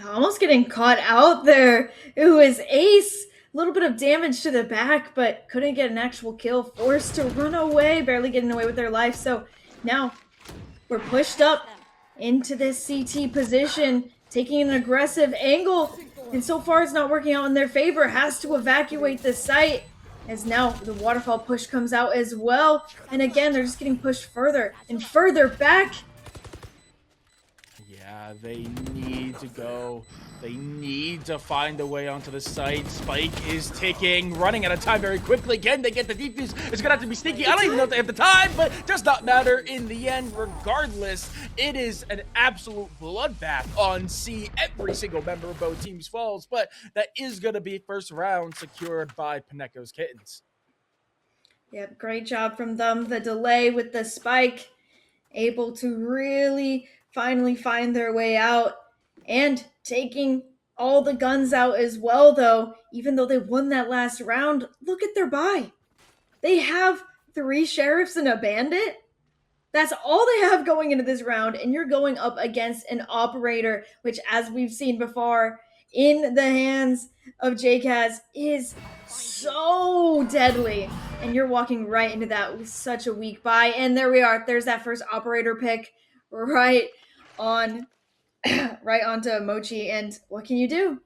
Almost getting caught out there. It was Ace little bit of damage to the back, but couldn't get an actual kill. Forced to run away, barely getting away with their life. So now we're pushed up into this CT position, taking an aggressive angle, and so far it's not working out in their favor. Has to evacuate the site, as now the waterfall push comes out as well. And again, they're just getting pushed further and further back. Yeah, they need to go. They need to find a way onto the site. Spike is ticking, running out of time very quickly. Can they get the defuse? It's gonna have to be sneaky. I don't even know if they have the time, but does not matter in the end. Regardless, it is an absolute bloodbath on C. Every single member of both teams falls, but that is gonna be first round secured by Paneko's Kittens. Yep, great job from them. The delay with the spike, able to really finally find their way out, and taking all the guns out as well, though. Even though they won that last round, look at their buy. They have 3 sheriffs and a bandit. That's all they have going into this round, and you're going up against an operator, which, as we've seen before, in the hands of JKaz is so deadly. And you're walking right into that with such a weak buy. And there we are. There's that first operator pick right on right onto Mochi. And what can you do?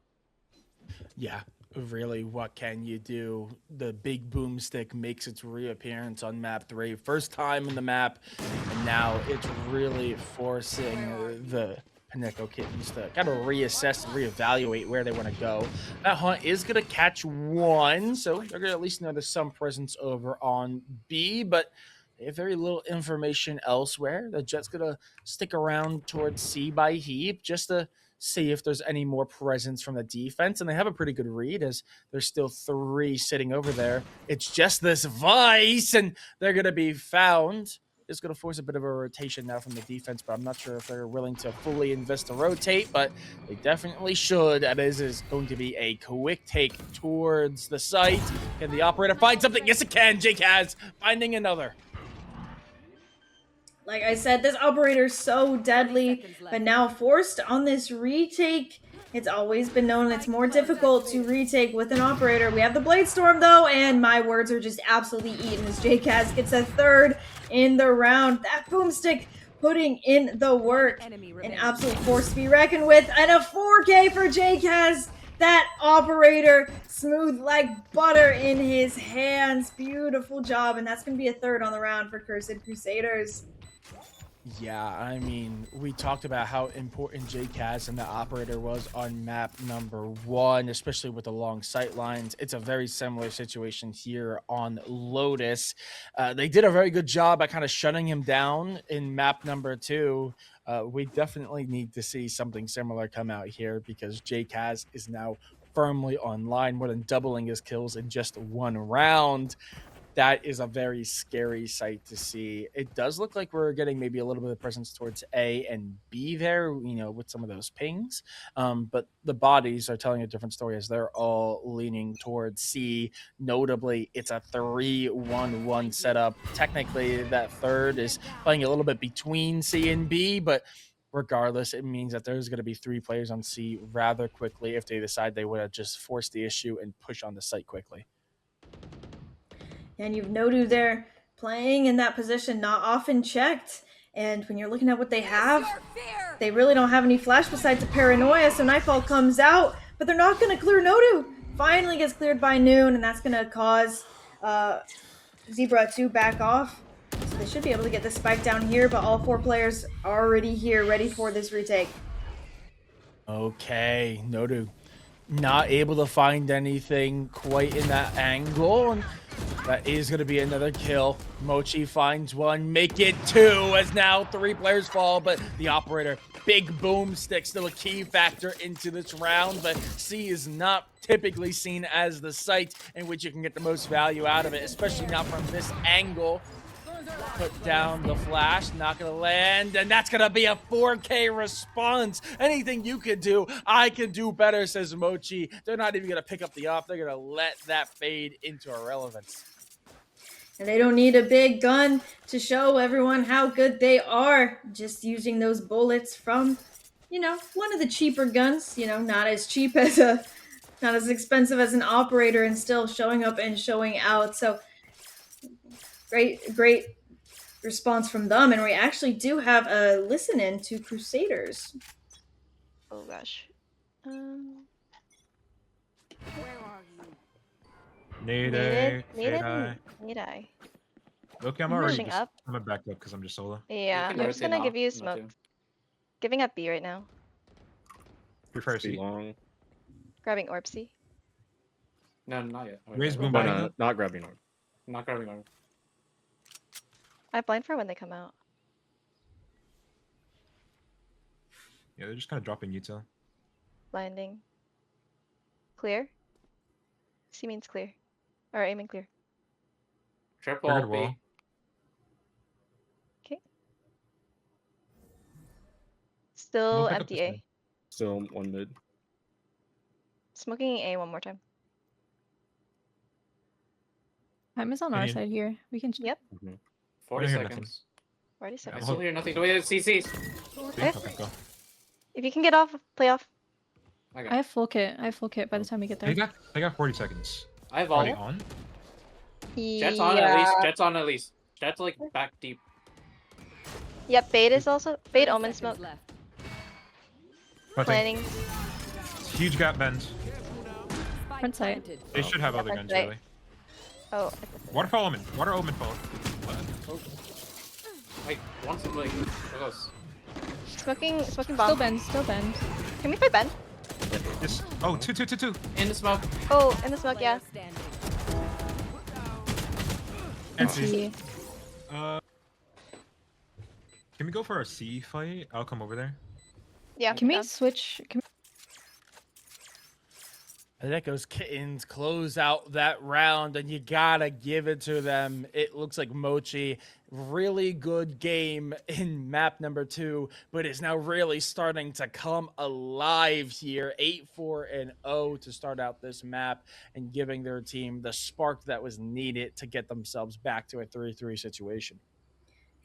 Yeah, really, what can you do? The big boomstick makes its reappearance on map 3. First time in the map, and now it's really forcing the Paneko Kittens to kind of reassess and reevaluate where they want to go. That hunt is going to catch one, so they're going to at least know there's some presence over on B, but they have very little information elsewhere. The Jet's going to stick around towards C by heap just to see if there's any more presence from the defense, and they have a pretty good read as there's still 3 sitting over there. It's just this Vice, and they're going to be found. It's going to force a bit of a rotation now from the defense, but I'm not sure if they're willing to fully invest to rotate, but they definitely should. And this is going to be a quick take towards the site. Can the operator find something? Yes, it can. JKaz finding another. Like I said, this operator's so deadly, but now forced on this retake. It's always been known it's more difficult to retake with an operator. We have the Blade Storm, though, and my words are just absolutely eaten as JKaz gets a 3rd in the round. That boomstick putting in the work. An absolute force to be reckoned with, and a 4K for JKaz. That operator, smooth like butter in his hands. Beautiful job, and that's going to be a 3rd on the round for Cursed Crusaders. Yeah, I mean, we talked about how important JKaz and the operator was on map number 1, especially with the long sight lines. It's a very similar situation here on Lotus. They did a very good job at kind of shutting him down in map number 2. We definitely need to see something similar come out here because JKaz is now firmly online, more than doubling his kills in just 1 round. That is a very scary sight to see. It does look like we're getting maybe a little bit of presence towards A and B there, you know, with some of those pings. But the bodies are telling a different story as they're all leaning towards C. Notably, it's a 3-1-1 setup. Technically, that 3rd is playing a little bit between C and B, but regardless, it means that there's going to be 3 players on C rather quickly if they decide they want to just force the issue and push on the site quickly. And you've Nodu there playing in that position, not often checked. And when you're looking at what they have, they really don't have any flash besides a Paranoia. So Nightfall comes out, but they're not going to clear Nodu. Finally gets cleared by Noon, and that's going to cause Zebra to back off. So they should be able to get the spike down here, but all 4 players already here, ready for this retake. Okay, Nodu not able to find anything quite in that angle, and that is going to be another kill. Mochi finds 1, make it 2 as now 3 players fall, but the operator, big boomstick, still a key factor into this round, but C is not typically seen as the site in which you can get the most value out of it, especially not from this angle. Put down the flash, not gonna land, and that's gonna be a 4K response. Anything you can do, I can do better, says Mochi. They're not even gonna pick up the off, they're gonna let that fade into irrelevance. And they don't need a big gun to show everyone how good they are. Just using those bullets from, you know, one of the cheaper guns, you know, not as cheap as a Not as expensive as an operator and still showing up and showing out. So great response from them. And we actually do have a listen in to Crusaders. Oh gosh. Where are you? Need I? Okay, I'm I'm already pushing just up. I'm gonna back up because I'm just solo. Yeah, can I'm just rotate gonna off, give you not smoke. to. Giving up B right now. Prefer Too C. long. Grabbing orb C. No, not yet. Oh, Raise yeah, boom But behind them. not grabbing arm. Not grabbing arm. I blind for when they come out. Yeah, they're just kind of dropping util. Blinding. Clear. C means clear. Or aiming clear. Triple Triggered B. wall. Still We'll pick up empty this A. guy. Still one mid. Smoking A one more time. Time is on our Any- side here. We can. Yep. 40 I hear nothing. seconds. 40 I seconds. still hear nothing. Wait, CCs. Okay. Okay, go. If you can get off, play off. Okay. I have full kit. I have full kit by the time we get there. They got 40 seconds. I have Already all. on? Jets on at least. Jets on at least. Jets like back deep. Yep, bait is also bait omen smoke. Left. Planting. Planning. Huge gap bend. Front side. Planted. They should have Yeah, other that's guns, right. really. Oh. Waterfall omen. Water omen fall. Like, once like close. Smoking Still bomb. bend. Still bend. Can we fight Ben? This. Oh, two. In the smoke. Oh, in the smoke, yeah. Player standing. Empty. See. Can we go for a C fight? I'll come over there. Yeah. Can we yeah. switch? Paneko's Kittens close out that round, and you gotta give it to them. It looks like Mochi, really good game in map number 2, but is now really starting to come alive here. 8-4-0 to start out this map, and giving their team the spark that was needed to get themselves back to a 3-3 situation.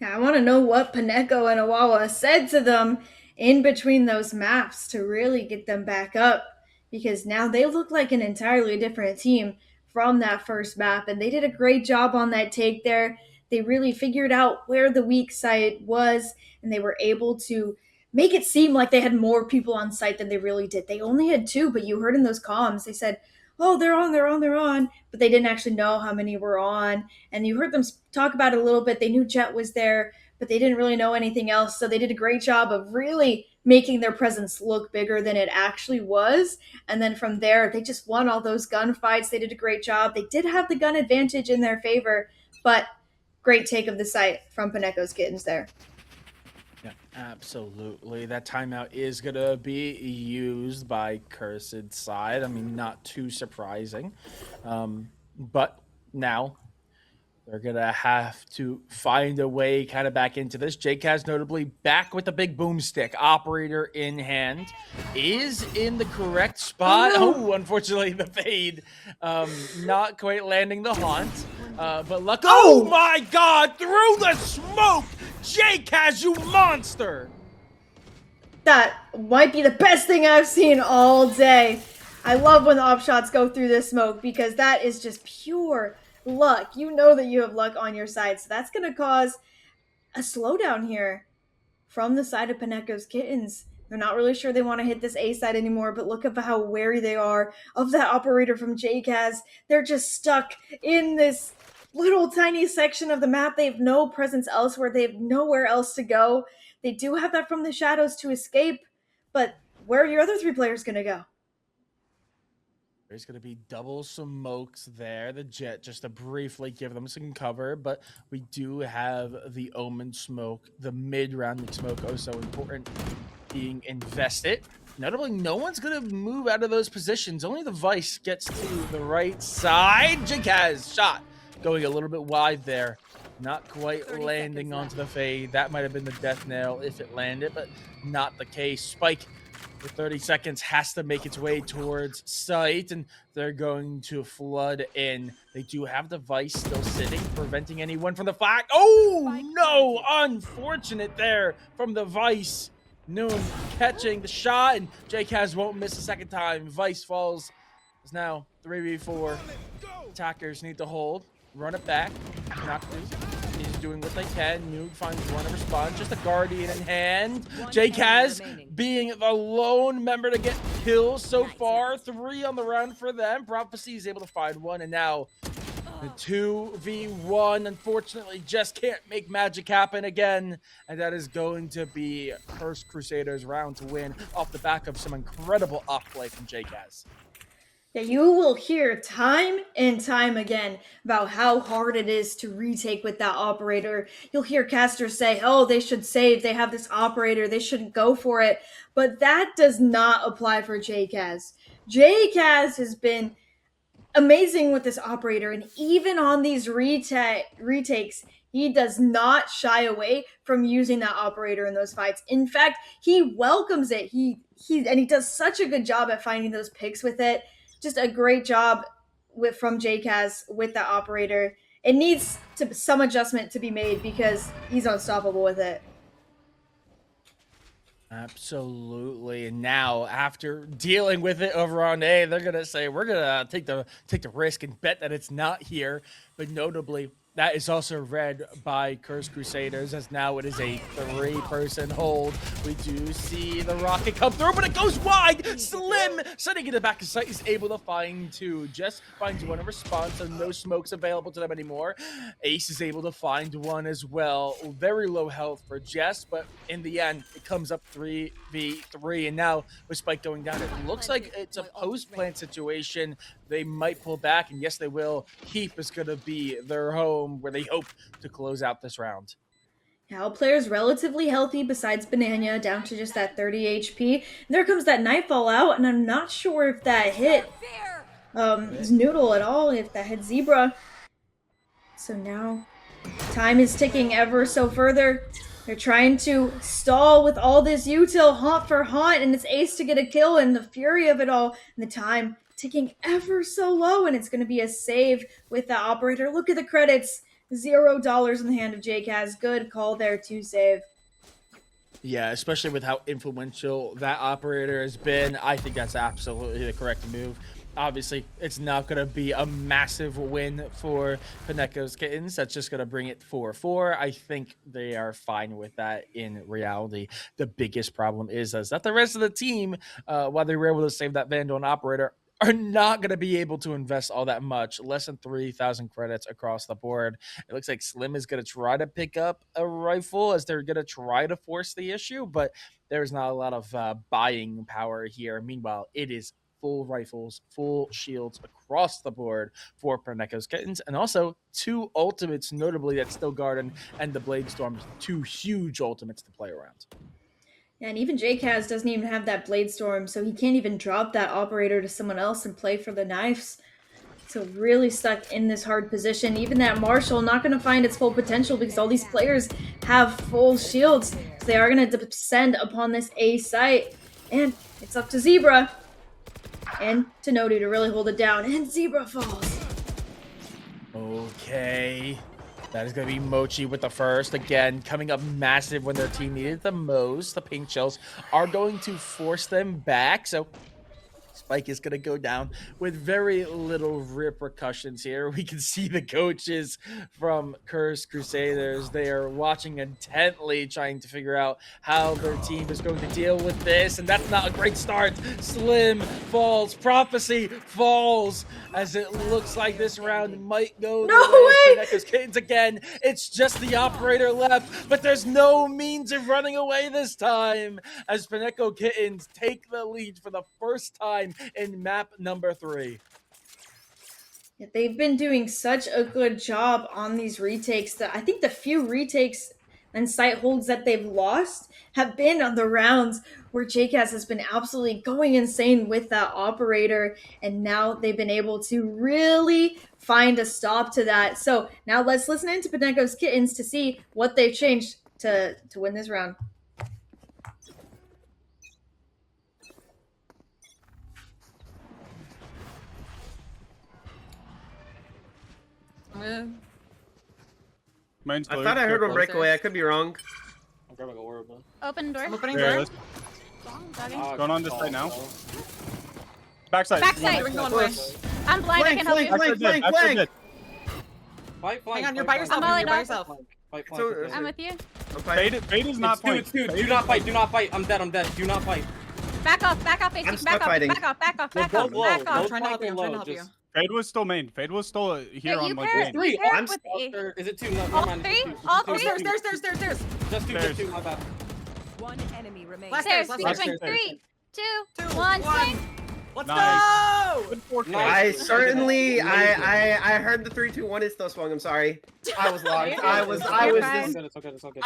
Yeah, I want to know what Paneko and Awawa said to them in between those maps to really get them back up, because now they look like an entirely different team from that first map, and they did a great job on that take there. They really figured out where the weak site was, and they were able to make it seem like they had more people on site than they really did. They only had 2, but you heard in those comms, they said, oh, they're on, but they didn't actually know how many were on. And you heard them talk about it a little bit. They knew Jet was there, but they didn't really know anything else. So they did a great job of really making their presence look bigger than it actually was. And then from there, they just won all those gunfights. They did a great job. They did have the gun advantage in their favor, but great take of the site from Paneko's Kittens there. Yeah, absolutely. That timeout is going to be used by Cursed side. I mean, not too surprising. But now they're going to have to find a way kind of back into this. JCaz notably back with the big boomstick. Operator in hand is in the correct spot. Oh, unfortunately, the fade not quite landing the haunt. But luck. Oh my God! Through the smoke! JCaz, you monster! That might be the best thing I've seen all day. I love when the op shots go through this smoke because that is just pure luck. You know that you have luck on your side, so that's going to cause a slowdown here from the side of Paneko's Kittens. They're not really sure they want to hit this A side anymore, but look at how wary they are of that operator from JCaz. They're just stuck in this little tiny section of the map. They have no presence elsewhere. They have nowhere else to go. They do have that from the shadows to escape, but where are your other 3 players going to go? There's going to be double smokes there. The Jet just to briefly give them some cover, but we do have the Omen smoke, the mid-round smoke, oh so important, being invested. Notably, no one's going to move out of those positions. Only the Vice gets to the right side. JCaz shot going a little bit wide there. Not quite landing onto the fade. That might have been the death nail if it landed, but not the case. Spike for 30 seconds has to make its way towards site, and they're going to flood in. They do have the Vice still sitting, preventing anyone from the flag. Oh, no! Unfortunate there from the Vice. Noon catching the shot, and JCaz won't miss a second time. Vice falls It's now 3v4. Attackers need to hold, run it back. Not do. He's doing what they can. Noog finds one to respond. Just a guardian in hand. JKaz being the lone member to get kills so far. 3 on the round for them. Prophecy is able to find one, and now the 2v1 unfortunately just can't make magic happen again, and that is going to be Cursed Crusaders round to win off the back of some incredible off play from JKaz. Yeah, you will hear time and time again about how hard it is to retake with that operator. You'll hear casters say, oh, they should save, they have this operator, they shouldn't go for it. But that does not apply for JKaz. JKaz has been amazing with this operator, and even on these retakes, he does not shy away from using that operator in those fights. In fact, he welcomes it. He does such a good job at finding those picks with it. Just a great job from JKaz with that operator. It needs some adjustment to be made because he's unstoppable with it. Absolutely. And now, after dealing with it over on A, they're gonna say we're gonna take the risk and bet that it's not here. But notably, that is also read by Cursed Crusaders, as now it is a 3-person hold. We do see the rocket come through, but it goes wide. Slim, setting it in the back of sight, is able to find 2. Just finds 1 in response, so no smokes available to them anymore. Ace is able to find 1 as well. Very low health for Jess, but in the end, it comes up 3v3. And now, with Spike going down, it looks like it's a post-plant situation. They might pull back, and yes, they will. Keep is going to be their home, where they hope to close out this round. Yeah, all players relatively healthy besides Banana, down to just that 30 HP. And there comes that Nightfall out, and I'm not sure if that hit Noodle at all, if that hit Zebra. So now, time is ticking ever so further. They're trying to stall with all this util, haunt for haunt, and it's Ace to get a kill, and the fury of it all, and the time ticking ever so low, and it's going to be a save with the operator. Look at the credits. $0 in the hand of JKaz. Good call there to save. Yeah, especially with how influential that operator has been. I think that's absolutely the correct move. Obviously, it's not going to be a massive win for Paneko's Kittens. That's just going to bring it 4-4. I think they are fine with that in reality. The biggest problem is that the rest of the team, while they were able to save that Vandal and operator, are not going to be able to invest all that much. Less than 3,000 credits across the board. It looks like Slim is going to try to pick up a rifle as they're going to try to force the issue, but there's not a lot of buying power here. Meanwhile, it is full rifles, full shields across the board for Paneko's Kittens, and also 2 ultimates, notably that Still Garden and the Blade Storm, 2 huge ultimates to play around. Yeah, and even JKaz doesn't even have that Blade Storm, so he can't even drop that operator to someone else and play for the knives. So really stuck in this hard position. Even that Marshall not going to find its full potential because all these players have full shields. So they are going to descend upon this A site. And it's up to Zebra and to Nodu to really hold it down. And Zebra falls. Okay. That is going to be Mochi with the first. Again, coming up massive when their team needed the most. The Pink Shells are going to force them back. So Spike is going to go down with very little repercussions here. We can see the coaches from Cursed Crusaders. They are watching intently, trying to figure out how their team is going to deal with this. And that's not a great start. Slim falls. Prophecy falls, as it looks like this round might go the way of Paneko's Kittens again. It's just the operator left, but there's no means of running away this time, as Paneko Kittens take the lead for the first time in map number 3. Yeah, they've been doing such a good job on these retakes that I think the few retakes and site holds that they've lost have been on the rounds where JKaz has been absolutely going insane with that operator, and now they've been able to really find a stop to that. So now let's listen into Paneko's Kittens to see what they've changed to win this round. Mine's I closed. thought I heard one Careful. break away. I could be wrong. I'm grabbing a orb. Open door. I'm opening Yeah, door. let's- Jogging. Going on this right now. Backside. Backside. Bring one way. I'm blind. I can help you. Backside dead, backside dead. Fight, Hang on, you're by yourself. I'm You're by all yourself. Fight, So- I'm with you. Fade is not point. It's two. Do not fight. Do not fight. I'm dead. Do not fight. Back off, AC. I'm Back stuck off, fighting. back off, back off, We're back both off, low. back I'm off. Both trying to help you. I'm low, trying to help you. just- Fade was still main. Fade was still here Yeah, on you like pair, main. you pair I'm with E. Or is it two? No, All never mind. three? It's two. All It's two. three? There's. Just two. My bad. One enemy remaining. Last Stairs, last swing, stairs. swing. 3, 2, Two, 1, one. swing. Let's Nice. go! Good 4K. Nice. I certainly, I heard the 3, 2, 1 is still swung. I'm sorry. I was lost. I was You're just. fine. It's okay. It's okay.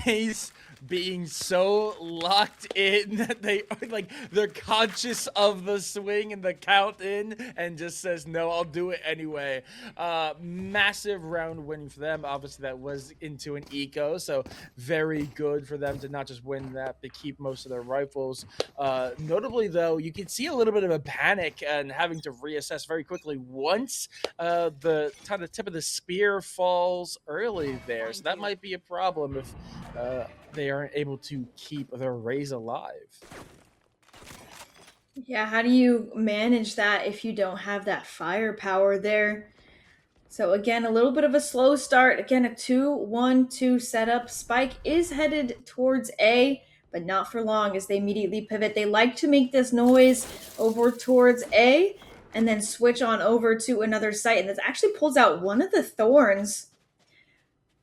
Ace being so locked in that they are like they're conscious of the swing and the count in and just says no, I'll do it anyway. Massive round winning for them. Obviously that was into an eco, so very good for them to not just win that, they keep most of their rifles. Notably though, you can see a little bit of a panic and having to reassess very quickly once the kind of tip of the spear falls early there, so that might be a problem if they aren't able to keep their rays alive. Yeah, how do you manage that if you don't have that firepower there? So again, a little bit of a slow start. Again, a 2-1-2 setup. Spike is headed towards A, but not for long as they immediately pivot. They like to make this noise over towards A and then switch on over to another site. And this actually pulls out one of the thorns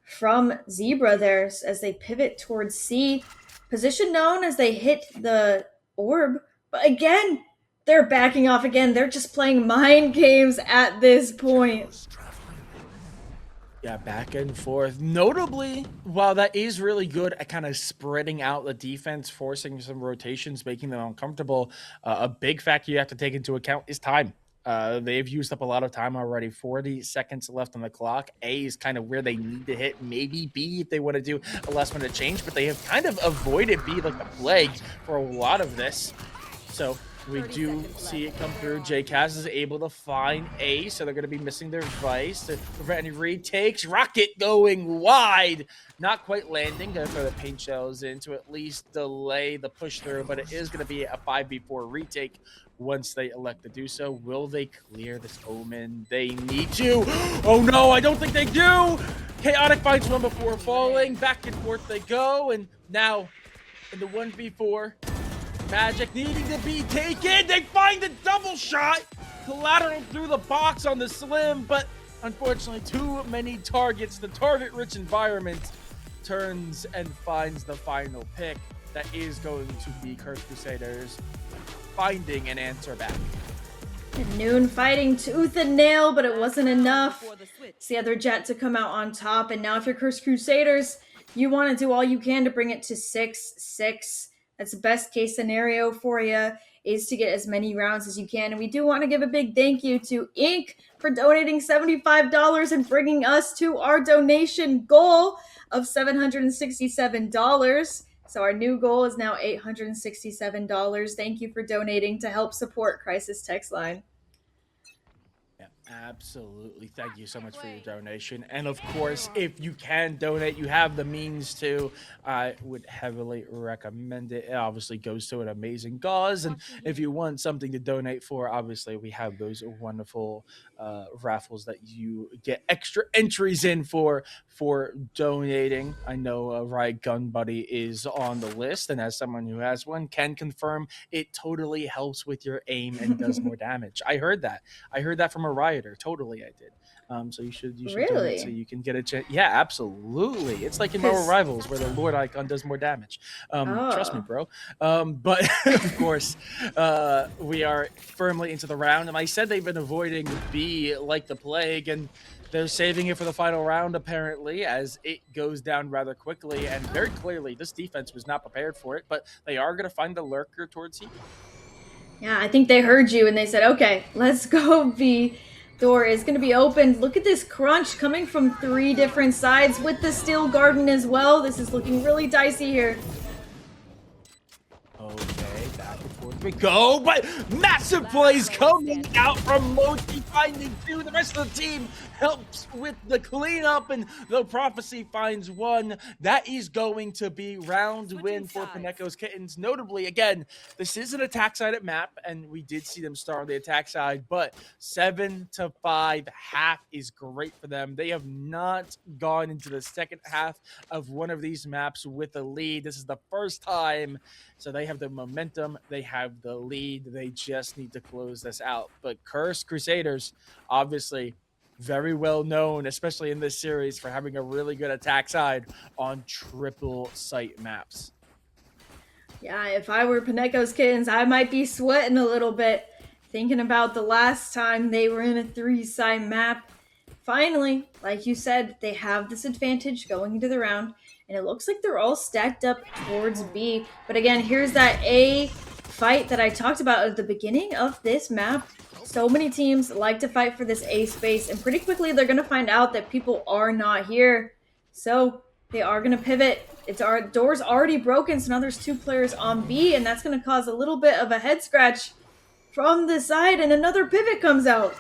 from Zebra there as they pivot towards C. Position known as they hit the orb. But again, they're backing off again. They're just playing mind games at this point. Yeah, back and forth. Notably, while that is really good at kind of spreading out the defense, forcing some rotations, making them uncomfortable, a big factor you have to take into account is time. They've used up a lot of time already. 40 seconds left on the clock. A is kind of where they need to hit. Maybe B if they want to do a last minute change, but they have kind of avoided B like the plague for a lot of this. So we do see it come through. JCaz is able to find A, so they're going to be missing their vice to prevent any retakes. Rocket going wide. Not quite landing. Going to throw the paint shells in to at least delay the push through, but it is going to be a 5v4 retake once they elect to do so. Will they clear this Omen? They need to. Oh no, I don't think they do. Chaotic finds one before falling. Back and forth they go, and now in the 1v4, Magic needing to be taken. They find the double shot. Collateral through the box on the Slim, but unfortunately too many targets. The target-rich environment turns and finds the final pick. That is going to be Crusaders finding an answer back. And Noon fighting tooth and nail, but it wasn't enough. It's the other Jet to come out on top. And now if you're Crusaders, you want to do all you can to bring it to 6-6. That's the best case scenario for you, is to get as many rounds as you can. And we do want to give a big thank you to Inc. for donating $75 and bringing us to our donation goal of $767. So our new goal is now $867. Thank you for donating to help support Crisis Text Line. Yeah, absolutely. Thank you so much for your donation. And of course, if you can donate, you have the means to, I would heavily recommend it. It obviously goes to an amazing cause. And if you want something to donate for, obviously we have those wonderful raffles that you get extra entries in for donating. I know Riot Gun Buddy is on the list, and as someone who has one, can confirm it totally helps with your aim and does more damage. I heard that from a Rioter. Totally, I did. So you should Really? donate so you can get a chance. Yeah, absolutely. It's like in Marvel Rivals where the Lord Icon does more damage. Trust me, bro. But of course, we are firmly into the round, and I said they've been avoiding B like the plague, and they're saving it for the final round, apparently, as it goes down rather quickly. And very clearly, this defense was not prepared for it, but they are going to find the lurker towards C. Yeah, I think they heard you and they said, okay, let's go. B door is going to be opened. Look at this crunch coming from 3 different sides with the Steel Garden as well. This is looking really dicey here. Okay, back and forth Here we go, but massive plays coming out from Mochi, finding 2. The rest of the team helps with the cleanup, and the Prophecy finds 1. That is going to be round win for Paneko's Kittens. Notably, again, this is an attack-sided map, and we did see them start on the attack side, but 7-5 half is great for them. They have not gone into the second half of one of these maps with a lead. This is the first time, so they have the momentum, they have the lead, they just need to close this out. But Cursed Crusaders, obviously very well known, especially in this series, for having a really good attack side on triple site maps. Yeah, if I were Paneko's Kittens, I might be sweating a little bit, thinking about the last time they were in a 3-side map. Finally, like you said, they have this advantage going into the round, and it looks like they're all stacked up towards B. But again, here's that A fight that I talked about at the beginning of this map. So many teams like to fight for this A space, and pretty quickly they're going to find out that people are not here. So they are going to pivot. Our door's already broken, so now there's 2 players on B, and that's going to cause a little bit of a head scratch from the side, and another pivot comes out.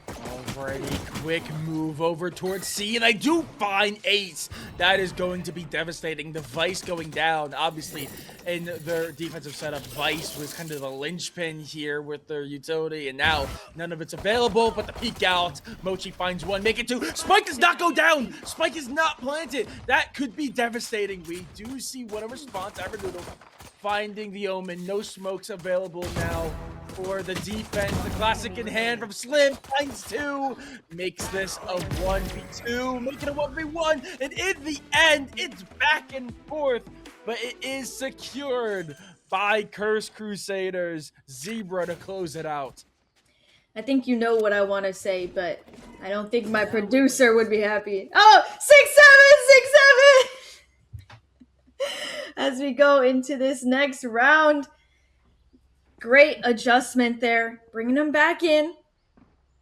Alrighty, quick move over towards C, and I do find Ace. That is going to be devastating. The Vice going down, obviously, in their defensive setup. Vice was kind of the linchpin here with their utility, and now none of it's available, but the peek out. Mochi finds 1, make it 2. Spike does not go down. Spike is not planted. That could be devastating. We do see one of response, Evernoodle, finding the Omen. No smokes available now for the defense. The classic in hand from Slim finds 2, makes this a 1v2, making a 1v1, and in the end, it's back and forth, but it is secured by Cursed Crusaders. Zebra to close it out. I think you know what I want to say, but I don't think my producer would be happy. Oh, 6-7, 6-7! As we go into this next round. Great adjustment there, bringing them back in.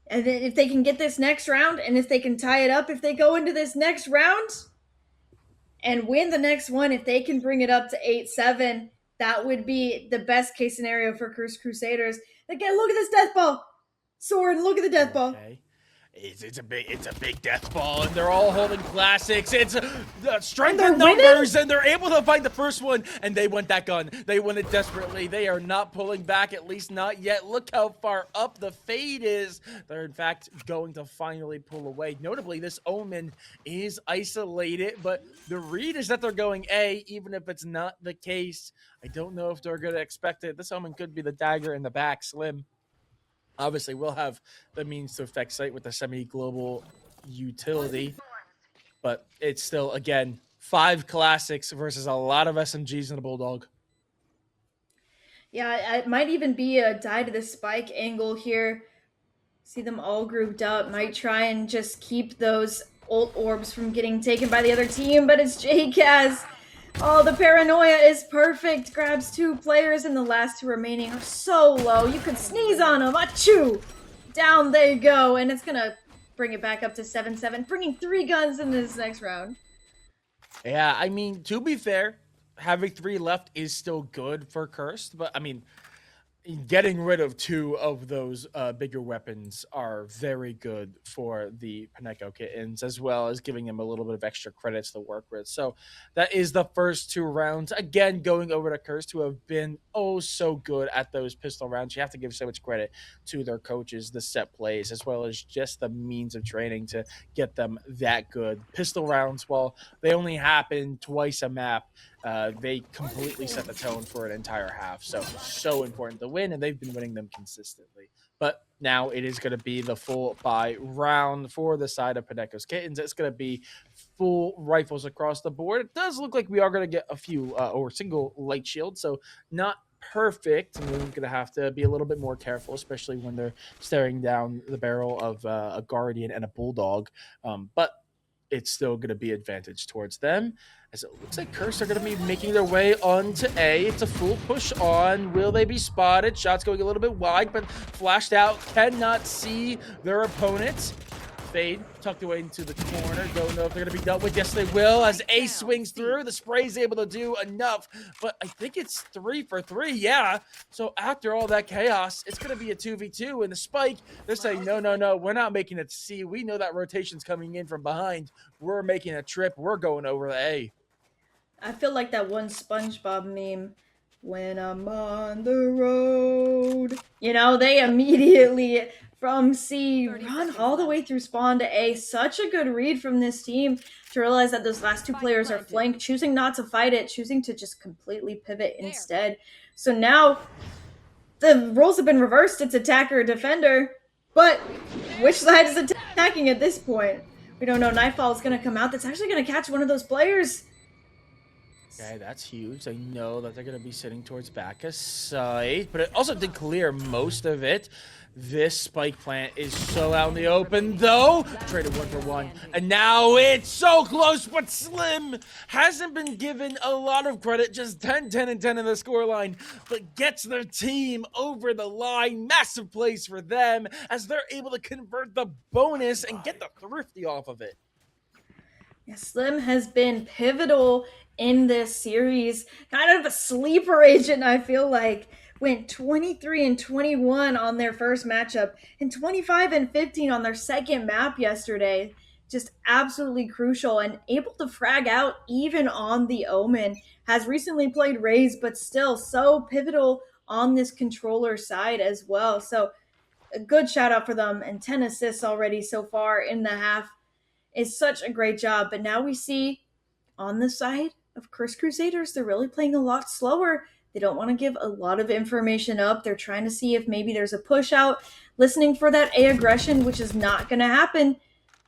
And then if they can get this next round, and if they can tie it up, if they go into this next round and win the next one, if they can bring it up to 8-7, that would be the best case scenario for Cursed Crusaders. Again, look at this death ball. Soren, look at the death ball. Okay. It's a big death ball, and they're all holding classics. It's strength in numbers, and they're able to find the first one, and they want that gun. They want it desperately. They are not pulling back, at least not yet. Look how far up the fade is. They're, in fact, going to finally pull away. Notably, this Omen is isolated, but the read is that they're going A, even if it's not the case. I don't know if they're going to expect it. This Omen could be the dagger in the back, Slim. Obviously, we'll have the means to affect site with the semi-global utility, but it's still, again, 5 classics versus a lot of SMGs in a Bulldog. Yeah, it might even be a die to the spike angle here. See them all grouped up. Might try and just keep those ult orbs from getting taken by the other team, but it's JKaz. Oh, the paranoia is perfect. Grabs 2 players, and the last 2 remaining are so low. You could sneeze on them. Achoo! Down they go, and it's gonna bring it back up to 7-7, bringing 3 guns in this next round. Yeah, I mean, to be fair, having 3 left is still good for Cursed, but I mean, getting rid of 2 of those bigger weapons are very good for the Paneko Kittens, as well as giving them a little bit of extra credits to work with. So that is the first 2 rounds. Again, going over to Cursed, who have been oh so good at those pistol rounds. You have to give so much credit to their coaches, the set plays, as well as just the means of training to get them that good. Pistol rounds, well, they only happen twice a map. They completely set the tone for an entire half. So important to win, and they've been winning them consistently. But now it is going to be the full buy round for the side of Paneko's Kittens. It's going to be full rifles across the board. It does look like we are going to get a few or single light shield, so not perfect. And we're going to have to be a little bit more careful, especially when they're staring down the barrel of a Guardian and a Bulldog. But it's still going to be advantage towards them, as it looks like Cursed are going to be making their way onto A. It's a full push on. Will they be spotted? Shots going a little bit wide, but flashed out. Cannot see their opponents. fade, tucked away into the corner. Don't know if they're going to be dealt with. Yes, they will. As Ace swings through, the spray's able to do enough. But I think it's 3 for 3, yeah. So after all that chaos, it's going to be a 2v2. And the Spike, they're saying, no, we're not making it to C. We know that rotation's coming in from behind. We're making a trip. We're going over to A. I feel like that one SpongeBob meme. When I'm on the road. You know, they immediately from C run all the way through spawn to A. Such a good read from this team to realize that those last two players are flanked, choosing not to fight it, choosing to just completely pivot instead. So now the roles have been reversed. It's attacker, defender. But which side is attacking at this point? We don't know. Nightfall is going to come out. That's actually going to catch one of those players. Okay, that's huge. I know that they're going to be sitting towards back side, but it also did clear most of it. This spike plant is so out in the open, though. Traded 1 for 1, and now it's so close, but Slim hasn't been given a lot of credit. Just 10, 10, and 10 in the scoreline, but gets their team over the line. Massive plays for them as they're able to convert the bonus and get the thrifty off of it. Yeah, Slim has been pivotal in this series. Kind of a sleeper agent, I feel like. Went 23 and 21 on their first matchup and 25 and 15 on their second map yesterday. Just absolutely crucial and able to frag out even on the Omen. Has recently played Raze, but still so pivotal on this controller side as well. So a good shout out for them, and 10 assists already so far in the half is such a great job. But now we see on the side of Crusaders, they're really playing a lot slower. They don't want to give a lot of information up. They're trying to see if maybe there's a push out, listening for that A aggression, which is not going to happen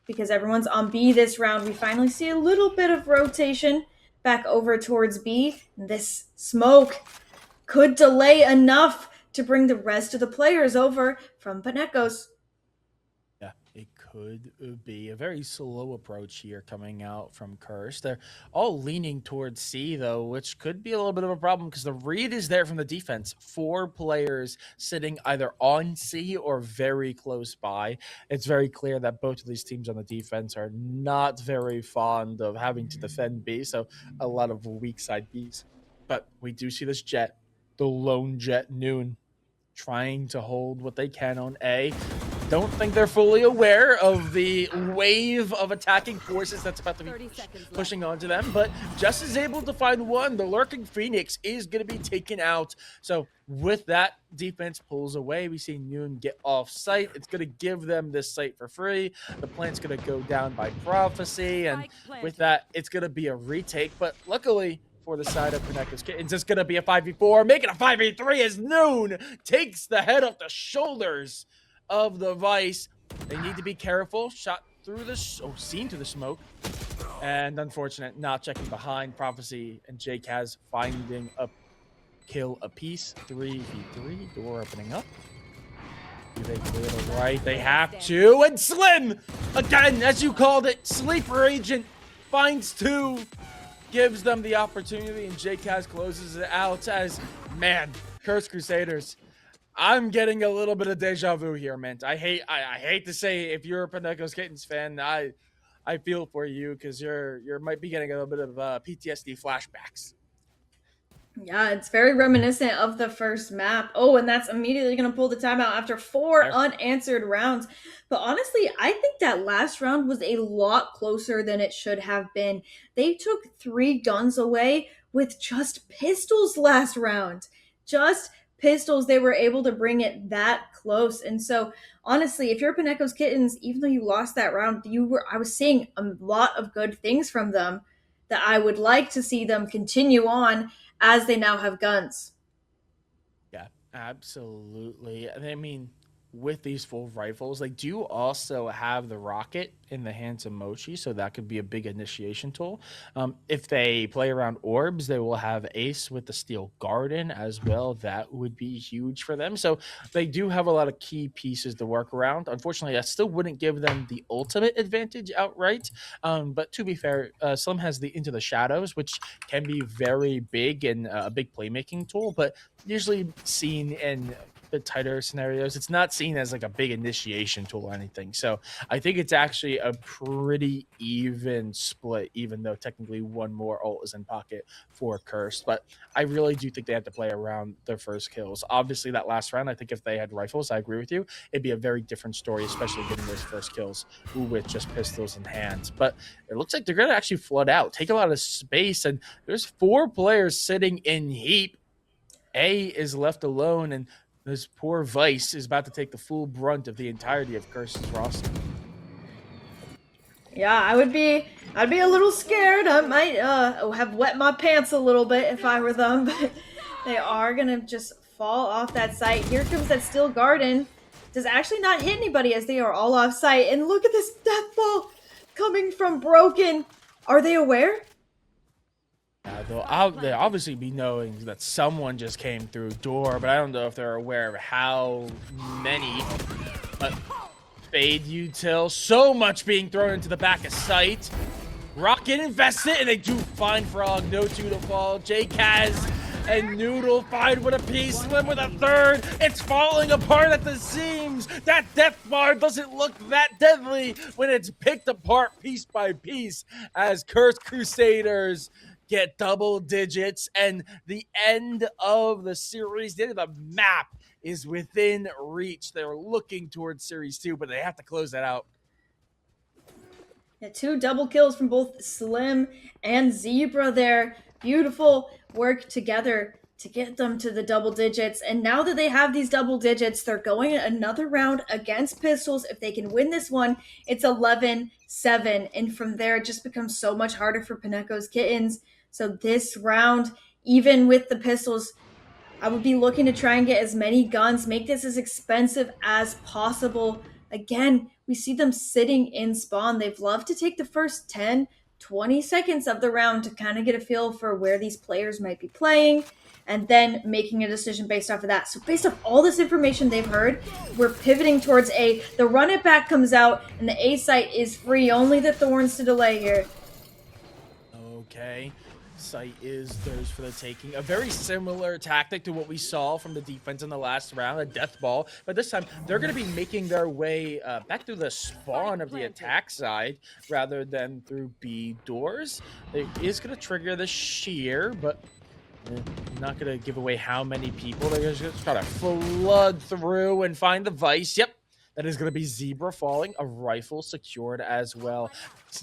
because everyone's on B this round. We finally see a little bit of rotation back over towards B. This smoke could delay enough to bring the rest of the players over from Paneko's. Yeah, it could be a very slow approach here coming out from Curse. They're all leaning towards C, though, which could be a little bit of a problem because the read is there from the defense. 4 players sitting either on C or very close by. It's very clear that both of these teams on the defense are not very fond of having to defend B, so a lot of weak side Bs. But we do see this Jet, the lone Jet Noon, trying to hold what they can on A. Don't think they're fully aware of the wave of attacking forces that's about to be pushing onto them, but Jess is able to find one. The lurking Phoenix is going to be taken out. So with that, defense pulls away. We see Noon get off site. It's going to give them this site for free. The plant's going to go down by prophecy, and with that, it's going to be a retake. But luckily for the side of Paneko's Kittens, it's going to be a 5v4, making a 5v3 as Noon takes the head off the shoulders of the Vice. They need to be careful. Shot through the seen through the smoke, and unfortunate not checking behind. Prophecy and JKaz finding a kill apiece. 3v3, door opening up. Do they clear the right? They have to, and Slim again, as you called it, sleeper agent finds 2, gives them the opportunity, and JKaz closes it out. As man, Curse Crusaders, I'm getting a little bit of deja vu here, man. I hate to say, if you're a Paneko's Kittens fan, I feel for you because you might be getting a little bit of PTSD flashbacks. Yeah, it's very reminiscent of the first map. Oh, and that's immediately going to pull the timeout after 4 unanswered rounds. But honestly, I think that last round was a lot closer than it should have been. They took 3 guns away with just pistols last round. Just pistols. They were able to bring it that close. And so honestly, if you're Paneko's Kittens, even though you lost that round, I was seeing a lot of good things from them that I would like to see them continue on as they now have guns. Yeah, absolutely. I mean, with these full rifles, they do also have the rocket in the hands of Mochi, so that could be a big initiation tool. If they play around orbs, they will have Ace with the Steel Garden as well. That would be huge for them. So they do have a lot of key pieces to work around. Unfortunately, that still wouldn't give them the ultimate advantage outright. But to be fair, Slim has the Into the Shadows, which can be very big and a big playmaking tool, but usually seen in bit tighter scenarios, it's not seen as like a big initiation tool or anything. So I think it's actually a pretty even split, even though technically one more ult is in pocket for Cursed. But I really do think they have to play around their first kills. Obviously, that last round, I think if they had rifles, I agree with you, it'd be a very different story, especially getting those first kills with just pistols in hand. But it looks like they're going to actually flood out, take a lot of space, and there's 4 players sitting in heap. A is left alone, and this poor Vice is about to take the full brunt of the entirety of Curse's roster. Yeah, I'd be a little scared. I might have wet my pants a little bit if I were them, but they are gonna just fall off that site. Here comes that Steel Garden. Does actually not hit anybody as they are all off site. And look at this death ball coming from Broken. Are they aware? They'll obviously be knowing that someone just came through door, but I don't know if they're aware of how many. But Fade Util, so much being thrown into the back of sight. Rocket invests it, and they do find Frog. No 2 to fall. J-Kaz and Noodle find with a piece. Slim with a third. It's falling apart at the seams. That death bar doesn't look that deadly when it's picked apart piece by piece as Cursed Crusaders get double digits, and the end of the series, the end of the map is within reach. They're looking towards Series 2, but they have to close that out. Yeah, 2 double kills from both Slim and Zebra there. Beautiful work together to get them to the double digits. And now that they have these double digits, they're going another round against Pistols. If they can win this one, it's 11-7. And from there, it just becomes so much harder for Paneko's Kittens. So this round, even with the Pistols, I would be looking to try and get as many guns, make this as expensive as possible. Again, we see them sitting in spawn. They've loved to take the first 10, 20 seconds of the round to kind of get a feel for where these players might be playing, and then making a decision based off of that. So based off all this information they've heard, we're pivoting towards A. The run it back comes out, and the A site is free. Only the Thorns to delay here. Okay. Site is theirs for the taking. A very similar tactic to what we saw from the defense in the last round, a death ball. But this time, they're going to be making their way back through the spawn of the attack side rather than through B doors. It is going to trigger the shear, but not going to give away how many people. They're just going to try to flood through and find the Vice. Yep. That is going to be Zebra falling, a rifle secured as well.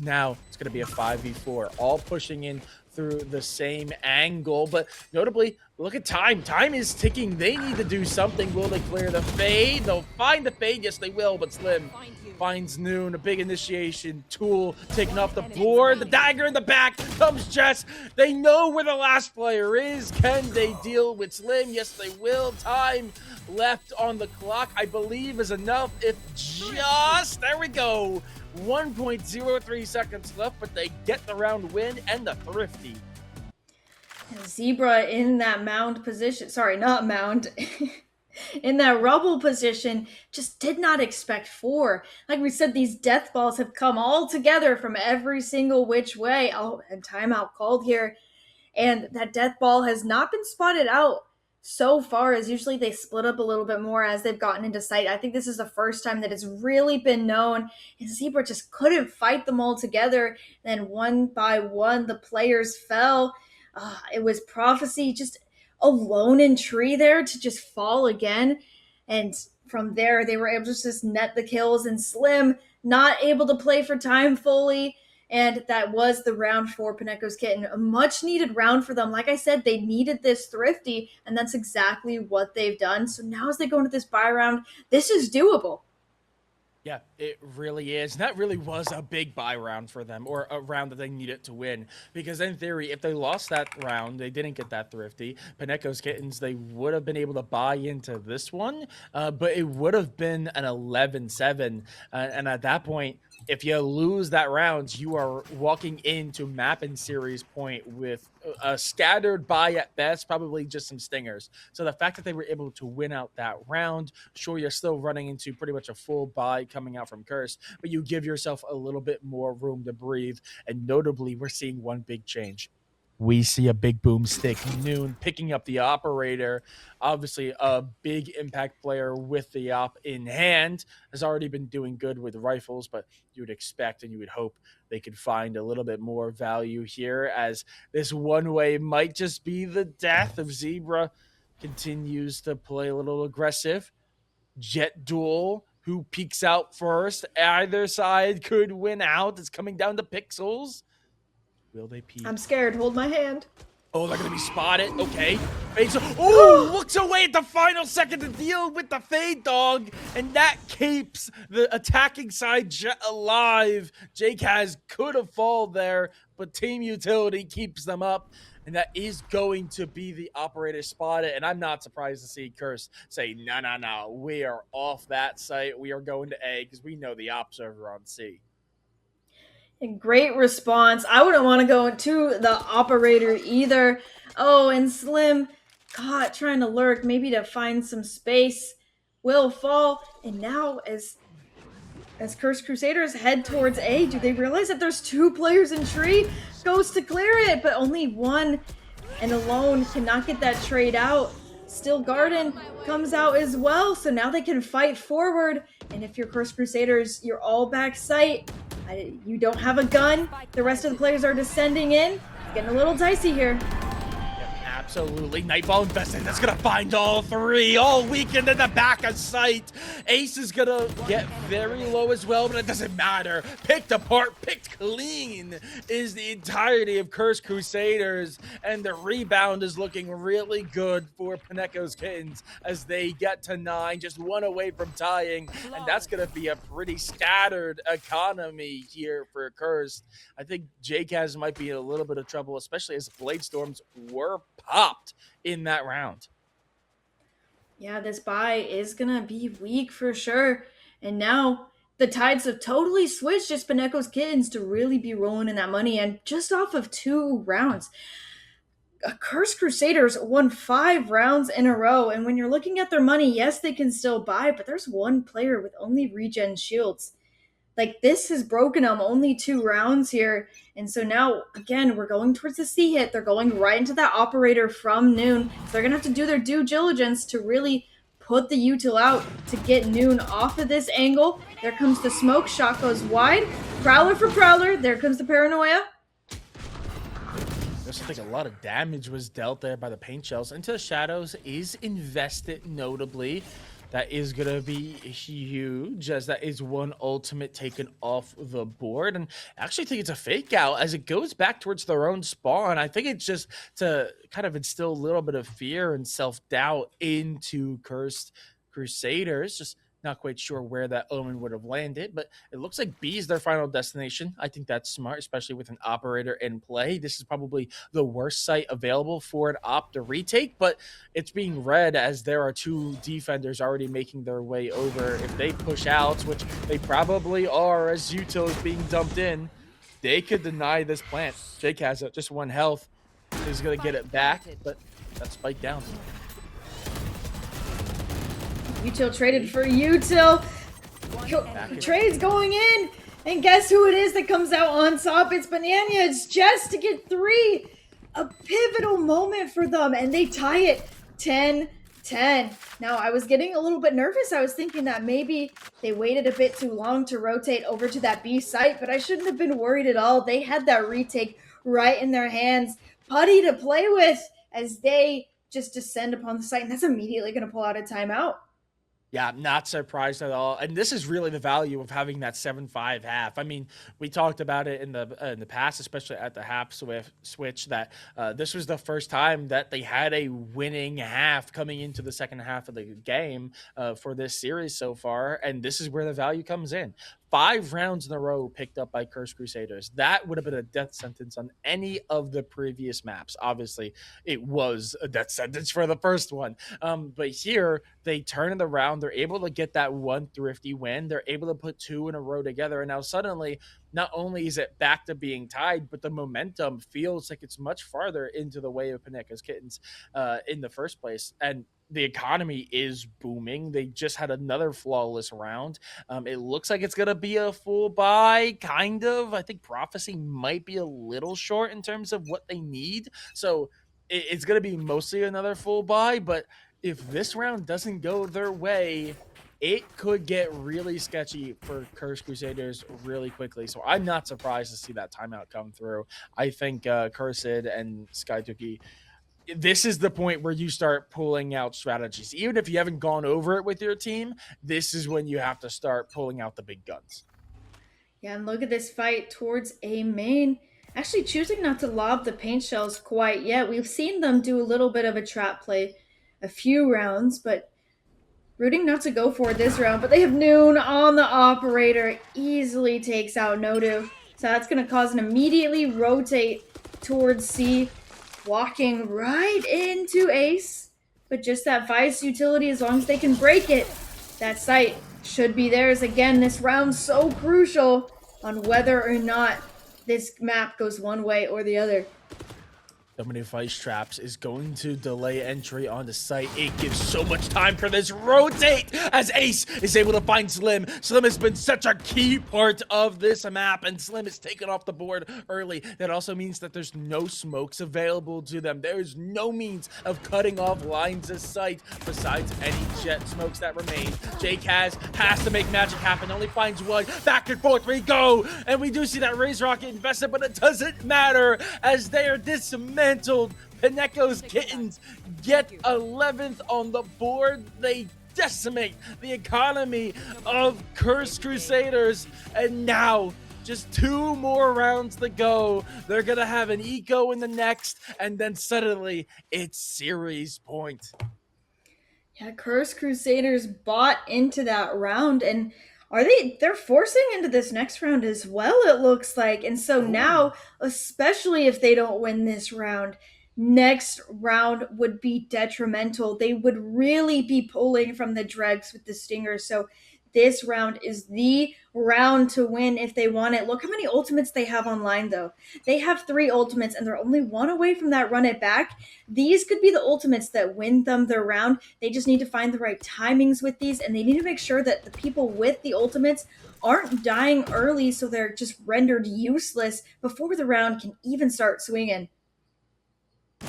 Now it's going to be a 5v4, all pushing in through the same angle, but notably, look at time. Time is ticking. They need to do something. Will they clear the fade? They'll find the fade. Yes, they will, but Slim finds Noon, a big initiation tool taken off the board. The dagger in the back comes Jess. They know where the last player is. Can they deal with Slim? Yes, they will. Time left on the clock, I believe, is enough. If just, there we go. 1.03 seconds left, but they get the round win and the thrifty. Zebra in that mound position, sorry, not mound, in that rubble position, just did not expect 4. Like we said, these death balls have come all together from every single which way. Oh, and timeout called here. And that death ball has not been spotted out so far, as usually they split up a little bit more as they've gotten into sight. I think this is the first time that it's really been known. And Zebra just couldn't fight them all together. Then one by one, the players fell. It was Prophecy just alone in tree there to just fall again. And from there, they were able to just net the kills. And Slim not able to play for time fully. And that was the round for Paneko's Kitten. A much needed round for them. Like I said, they needed this thrifty, and that's exactly what they've done. So now as they go into this bye round, this is doable. Yeah, it really is. And that really was a big buy round for them, or a round that they needed to win. Because in theory, if they lost that round, they didn't get that thrifty. Paneko's Kittens, they would have been able to buy into this one, but it would have been an 11-7. And at that point, if you lose that round, you are walking into map and series point with a scattered buy at best, probably just some stingers. So the fact that they were able to win out that round, sure, you're still running into pretty much a full buy coming out from Curse, but you give yourself a little bit more room to breathe. And notably, we're seeing one big change. we see a big boomstick. Noon picking up the operator. Obviously, a big impact player with the op in hand, has already been doing good with rifles, but you would expect and you would hope they could find a little bit more value here, as this one way might just be the death of Zebra. Continues to play a little aggressive. Jet duel. Who peeks out first? Either side could win out. It's coming down to pixels. Will they peek? I'm scared. Hold my hand. Oh, they're going to be spotted. Okay. Oh, looks away at the final second to deal with the fade dog. And that keeps the attacking side Jet alive. Jkaz could have fallen there, but Team Utility keeps them up. And that is going to be the operator spotted. And I'm not surprised to see Curse say, no, we are off that site. We are going to A because we know the ops over on C. Great response. I wouldn't want to go to the operator either. Oh, and Slim caught trying to lurk, maybe to find some space. Will fall. And now as Cursed Crusaders head towards A, do they realize that there's 2 players in tree? Goes to clear it, but only one and alone cannot get that trade out. Still Garden comes out as well, so now they can fight forward. And if you're Cursed Crusaders, you're all back sight. You don't have a gun. The rest of the players are descending in. It's getting a little dicey here. Absolutely. Nightfall invested. That's going to find all 3 all weekend in the back of sight. Ace is going to get very low as well, but it doesn't matter. Picked apart, picked clean is the entirety of Cursed Crusaders. And the rebound is looking really good for Paneko's Kittens as they get to 9, just 1 away from tying. And that's going to be a pretty scattered economy here for Cursed. I think Jkaz might be in a little bit of trouble, especially as Blade Storms were popped in that round. Yeah, this buy is gonna be weak for sure. And now the tides have totally switched. Just Paneko's Kittens to really be rolling in that money, and just off of 2 rounds. Cursed Crusaders won 5 rounds in a row, and when you're looking at their money, yes, they can still buy, but there's 1 player with only regen shields. Like, this has broken them. Only 2 rounds here. And so now, again, we're going towards the C hit. They're going right into that operator from Noon. So they're going to have to do their due diligence to really put the util out to get Noon off of this angle. There comes the smoke. Shot goes wide. Prowler for Prowler. There comes the paranoia. I think a lot of damage was dealt there by the paint shells. Into the shadows is invested notably. That is going to be huge, as that is 1 ultimate taken off the board. And I actually think it's a fake out as it goes back towards their own spawn. I think it's just to kind of instill a little bit of fear and self-doubt into Cursed Crusaders. Just not quite sure where that omen would have landed, but it looks like B is their final destination. I think that's smart, especially with an operator in play. This is probably the worst site available for an op to retake, but it's being read as there are 2 defenders already making their way over. If they push out, which they probably are, as util is being dumped in, they could deny this plant. Jake has just 1 health. He's going to get it back, but that's spiked down. Util traded for util. Trades going in. And guess who it is that comes out on top? It's Banana. It's just to get 3. A pivotal moment for them. And they tie it 10-10. Now, I was getting a little bit nervous. I was thinking that maybe they waited a bit too long to rotate over to that B site. But I shouldn't have been worried at all. They had that retake right in their hands. Putty to play with as they just descend upon the site. And that's immediately going to pull out a timeout. Yeah, not surprised at all. And this is really the value of having that 7-5 half. I mean, we talked about it in the past, especially at the half switch, that this was the first time that they had a winning half coming into the second half of the game for this series so far. And this is where the value comes in. 5 rounds in a row picked up by Cursed Crusaders. That would have been a death sentence on any of the previous maps. Obviously, it was a death sentence for the first one. But here, they turn it around. They're able to get that 1 thrifty win. They're able to put 2 in a row together. And now suddenly, not only is it back to being tied, but the momentum feels like it's much farther into the way of Paneko's Kittens in the first place. And the economy is booming. They just had another flawless round. It looks like it's going to be a full buy, kind of. I think Prophecy might be a little short in terms of what they need. So it's going to be mostly another full buy. But if this round doesn't go their way, it could get really sketchy for Cursed Crusaders really quickly. So I'm not surprised to see that timeout come through. I think Cursed and Skytuki, this is the point where you start pulling out strategies. Even if you haven't gone over it with your team, this is when you have to start pulling out the big guns. Yeah, and look at this fight towards A main. Actually choosing not to lob the paint shells quite yet. We've seen them do a little bit of a trap play a few rounds, but rooting not to go for it this round. But they have Noon on the operator. Easily takes out Nodu. So that's going to cause an immediately rotate towards C. Walking right into Ace. But just that Vice utility, as long as they can break it, that site should be theirs. Again, this round's so crucial on whether or not this map goes one way or the other. So many Vice traps is going to delay entry on the site. It gives so much time for this rotate as Ace is able to find Slim. Slim has been such a key part of this map, and Slim is taken off the board early. That also means that there's no smokes available to them. There is no means of cutting off lines of sight besides any jet smokes that remain. JKaz has to make magic happen, only finds one. Back and forth we go, and we do see that Raise Rocket invested, but it doesn't matter as they are dismantled. Paneko's Kittens get 11th on the board. They decimate the economy of Cursed Crusaders, and now just 2 more rounds to go. They're gonna have an eco in the next, and then suddenly it's series point. Yeah, Cursed Crusaders bought into that round, and they're forcing into this next round as well, it looks like. And so now, especially if they don't win this round, next round would be detrimental. They would really be pulling from the dregs with the Stingers. So this round is the round to win if they want it. Look how many ultimates they have online, though. They have 3 ultimates, and they're only 1 away from that run it back. These could be the ultimates that win them their round. They just need to find the right timings with these, and they need to make sure that the people with the ultimates aren't dying early so they're just rendered useless before the round can even start swinging. A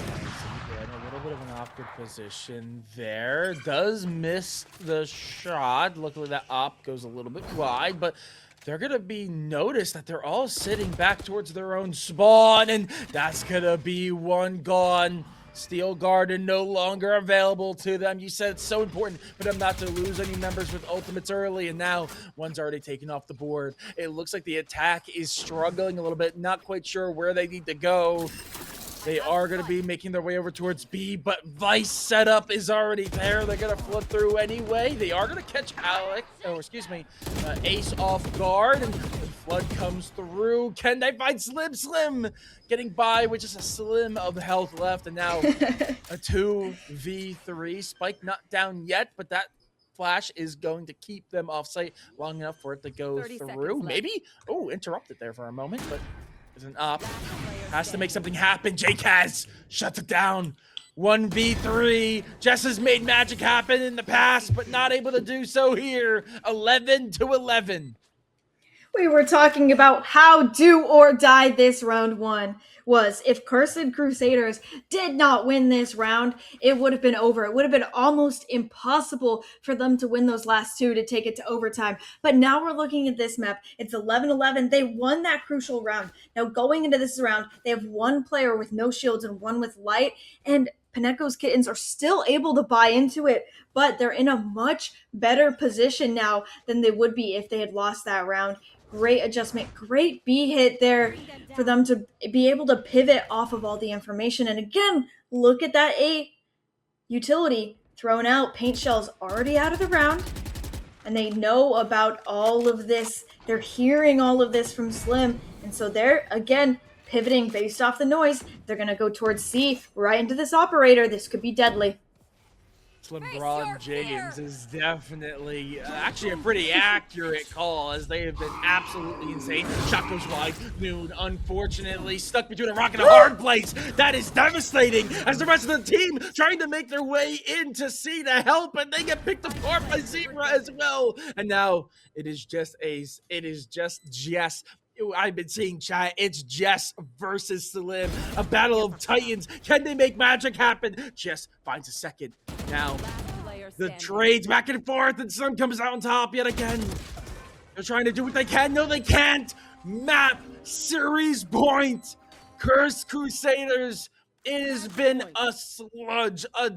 little bit of an awkward position there. Does miss the shot. Luckily that op goes a little bit wide, but they're going to be noticed that they're all sitting back towards their own spawn, and that's going to be one gone. Steel Garden no longer available to them. You said it's so important for them not to lose any members with ultimates early, and now one's already taken off the board. It looks like the attack is struggling a little bit, not quite sure where they need to go. They are going to be making their way over towards B, but Vice setup is already there. They're going to flip through anyway. They are going to catch Ace off guard, and the flood comes through. Can they find Slim? Slim getting by with just a slim of health left, and now a 2v3. Spike not down yet, but that flash is going to keep them off site long enough for it to go through. Maybe, interrupted there for a moment, but isn't up. Has to make something happen. JKaz shuts it down. 1v3. Jess has made magic happen in the past, but not able to do so here. 11-11. We were talking about how do or die this round 1 was. If Cursed Crusaders did not win this round, it would have been over. It would have been almost impossible for them to win those last 2 to take it to overtime. But now we're looking at this map. It's 11-11. They won that crucial round. Now going into this round, they have 1 player with no shields and 1 with light, and Paneko's Kittens are still able to buy into it, but they're in a much better position now than they would be if they had lost that round. Great adjustment, great B hit there for them to be able to pivot off of all the information. And again, look at that A utility thrown out. Paint shells already out of the round, and they know about all of this. They're hearing all of this from Slim, and so they're, again, pivoting based off the noise. They're going to go towards C, right into this operator. This could be deadly. LeBron James is definitely actually a pretty accurate call, as they have been absolutely insane. Shot goes wide. Noon, unfortunately, stuck between a rock and a hard place. That is devastating, as the rest of the team trying to make their way in to see the help, and they get picked apart by Zebra as well. And now it is just Ace. It is just Jess. I've been seeing chat. It's Jess versus Slim. A battle of titans. Can they make magic happen? Jess finds a second. Now, the trades back and forth, and Slim comes out on top yet again. They're trying to do what they can. No, they can't. Map series point. Cursed Crusaders. It has been a sludge, a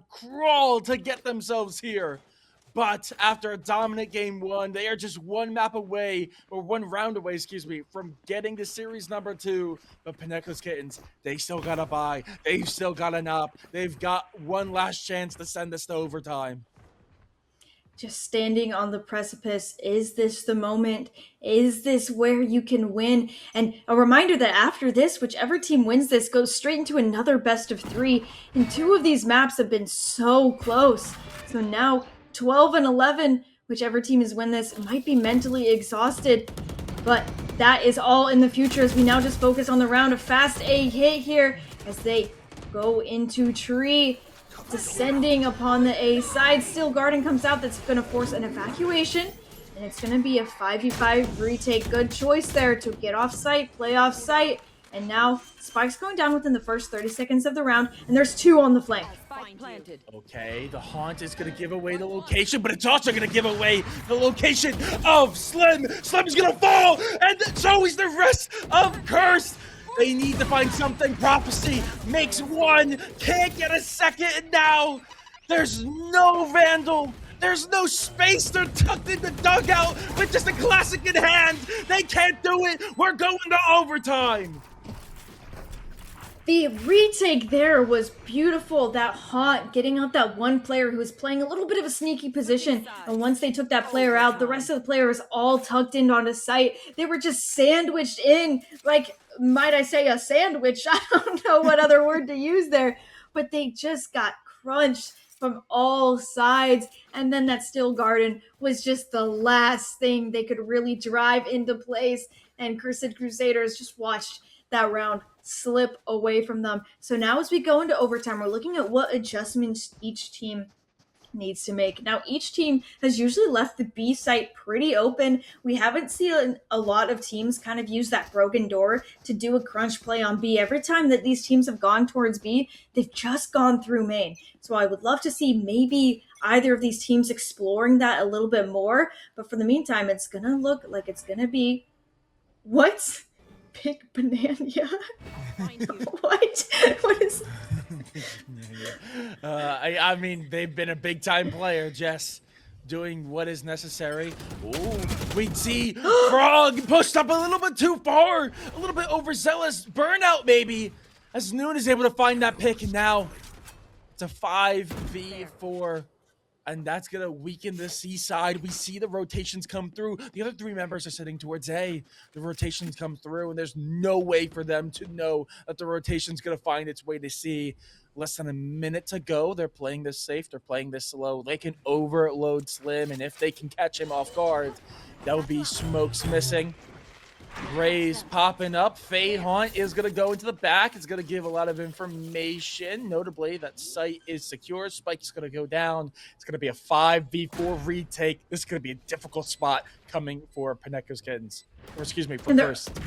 crawl to get themselves here. But after a dominant game one, they are just one map away, or one round away, excuse me, from getting to series number 2. But Paneko's Kittens, they still got a bye. They've still got an up. They've got one last chance to send this to overtime. Just standing on the precipice. Is this the moment? Is this where you can win? And a reminder that after this, whichever team wins this goes straight into another best of 3. And 2 of these maps have been so close. So now 12 and 11, whichever team has won this might be mentally exhausted, but that is all in the future as we now just focus on the round of fast A hit here as they go into tree, descending upon the A side. Still Garden comes out. That's going to force an evacuation, and it's going to be a 5v5 retake. Good choice there to get off site, play off site. And now Spike's going down within the first 30 seconds of the round, and there's 2 on the flank. Okay, the Haunt is going to give away the location, but it's also going to give away the location of Slim. Slim's going to fall, and so is the rest of Curse. They need to find something. Prophecy makes 1, can't get a second, and now there's no Vandal. There's no space. They're tucked in the dugout with just a classic in hand. They can't do it. We're going to overtime. The retake there was beautiful. That Haunt getting out that one player who was playing a little bit of a sneaky position. And once they took that player out, the rest of the players all tucked in on the site. They were just sandwiched in, like, might I say, a sandwich? I don't know what other word to use there. But they just got crunched from all sides. And then that Steel Garden was just the last thing they could really drive into place. And Cursed Crusaders just watched that round slip away from them. So now as we go into overtime, we're looking at what adjustments each team needs to make. Now, each team has usually left the B site pretty open. We haven't seen a lot of teams kind of use that broken door to do a crunch play on B. Every time that these teams have gone towards B, they've just gone through main. So I would love to see maybe either of these teams exploring that a little bit more. But for the meantime, it's going to look like it's going to be... What? Big Banana? What? What is... I mean, they've been a big-time player, Jess, doing what is necessary. Ooh, we see Frog pushed up a little bit too far, a little bit overzealous. Burnout, maybe, as Noon is able to find that pick, and now it's a 5v4. And that's going to weaken the C side. We see the rotations come through. The other 3 members are sitting towards A. The rotations come through, and there's no way for them to know that the rotation's going to find its way to C. Less than a minute to go. They're playing this safe. They're playing this slow. They can overload Slim, and if they can catch him off guard, that would be smokes missing. Rays popping up. Fade Haunt is going to go into the back. It's going to give a lot of information. Notably, that site is secure. Spike is going to go down. It's going to be a 5v4 retake. This is going to be a difficult spot coming for Paneko's Kittens. Or excuse me, for First.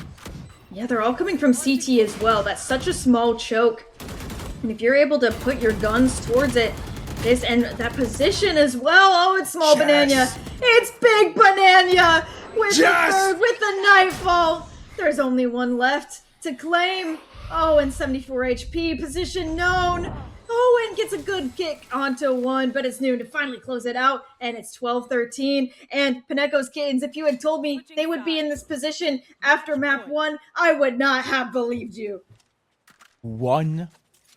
Yeah, they're all coming from CT as well. That's such a small choke. And if you're able to put your guns towards it, this and that position as well. Oh, it's Small Banana. It's Big Banana. With the Nightfall. There's only 1 left to claim. Oh, and 74 HP. Position known. Oh, and gets a good kick onto 1, but it's Noon to finally close it out, and it's 12-13. And Paneko's Kittens, if you had told me they would be in this position after map 1, I would not have believed you. 1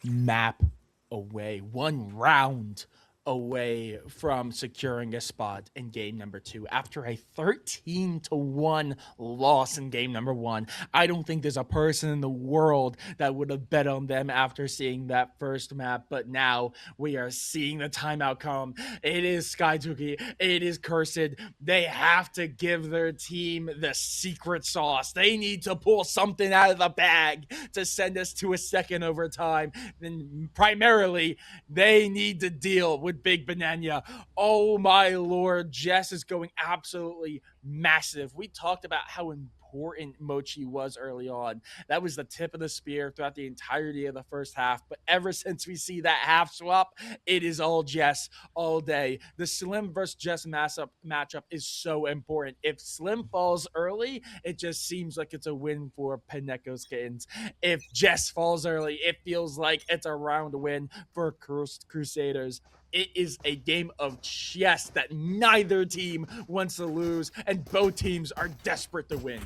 map away, 1 round away from securing a spot in game number 2 after a 13-1 loss in game number 1. I don't think there's a person in the world that would have bet on them after seeing that first map, but now we are seeing the timeout come. It is Skytuki, it is Cursed. They have to give their team the secret sauce. They need to pull something out of the bag to send us to a second overtime. Then primarily, they need to deal with Big Banana. Oh my lord, Jess is going absolutely massive. We talked about how important Mochi was early on. That was the tip of the spear throughout the entirety of the first half. But ever since we see that half swap, it is all Jess all day. The Slim versus Jess matchup is so important. If Slim falls early, it just seems like it's a win for Paneko's Kittens. If Jess falls early, it feels like it's a round win for Crusaders. It is a game of chess that neither team wants to lose, and both teams are desperate to win.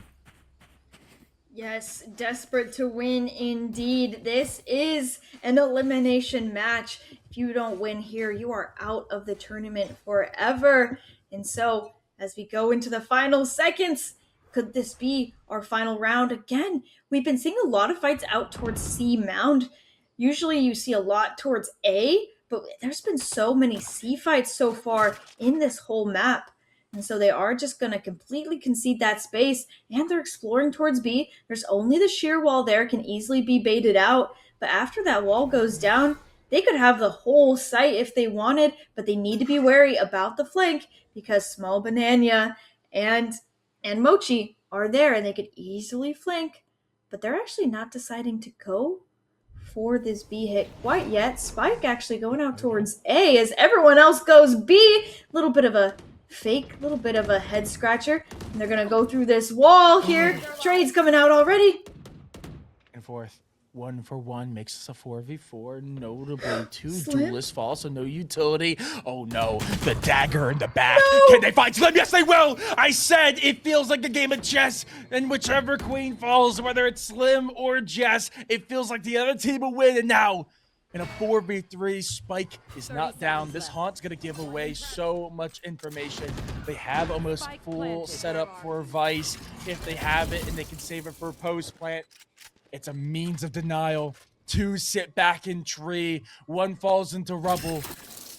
Yes, desperate to win indeed. This is an elimination match. If you don't win here, you are out of the tournament forever. And so, as we go into the final seconds, could this be our final round? Again, we've been seeing a lot of fights out towards C Mound. Usually you see a lot towards A, but there's been so many C fights so far in this whole map. And so they are just going to completely concede that space, and they're exploring towards B. There's only the sheer wall there, can easily be baited out. But after that wall goes down, they could have the whole site if they wanted, but they need to be wary about the flank because Small Banana and Mochi are there, and they could easily flank. But they're actually not deciding to go for this B hit quite yet. Spike actually going out towards A as everyone else goes B. A little bit of a fake, little bit of a head scratcher. And they're going to go through this wall here. Trades coming out already. And forth. 1-for-1 makes us a 4v4. Notably, 2 Slim? duelists fall, so no utility. Oh no, the dagger in the back. No! Can they find Slim? Yes, they will! I said it feels like a game of chess, and whichever queen falls, whether it's Slim or Jess, it feels like the other team will win. And now, in a 4v3, Spike is not down. This haunt's going to give away so much information. They have almost full setup for Vice if they have it, and they can save it for post-plant. It's a means of denial. 2 sit back in tree. 1 falls into rubble.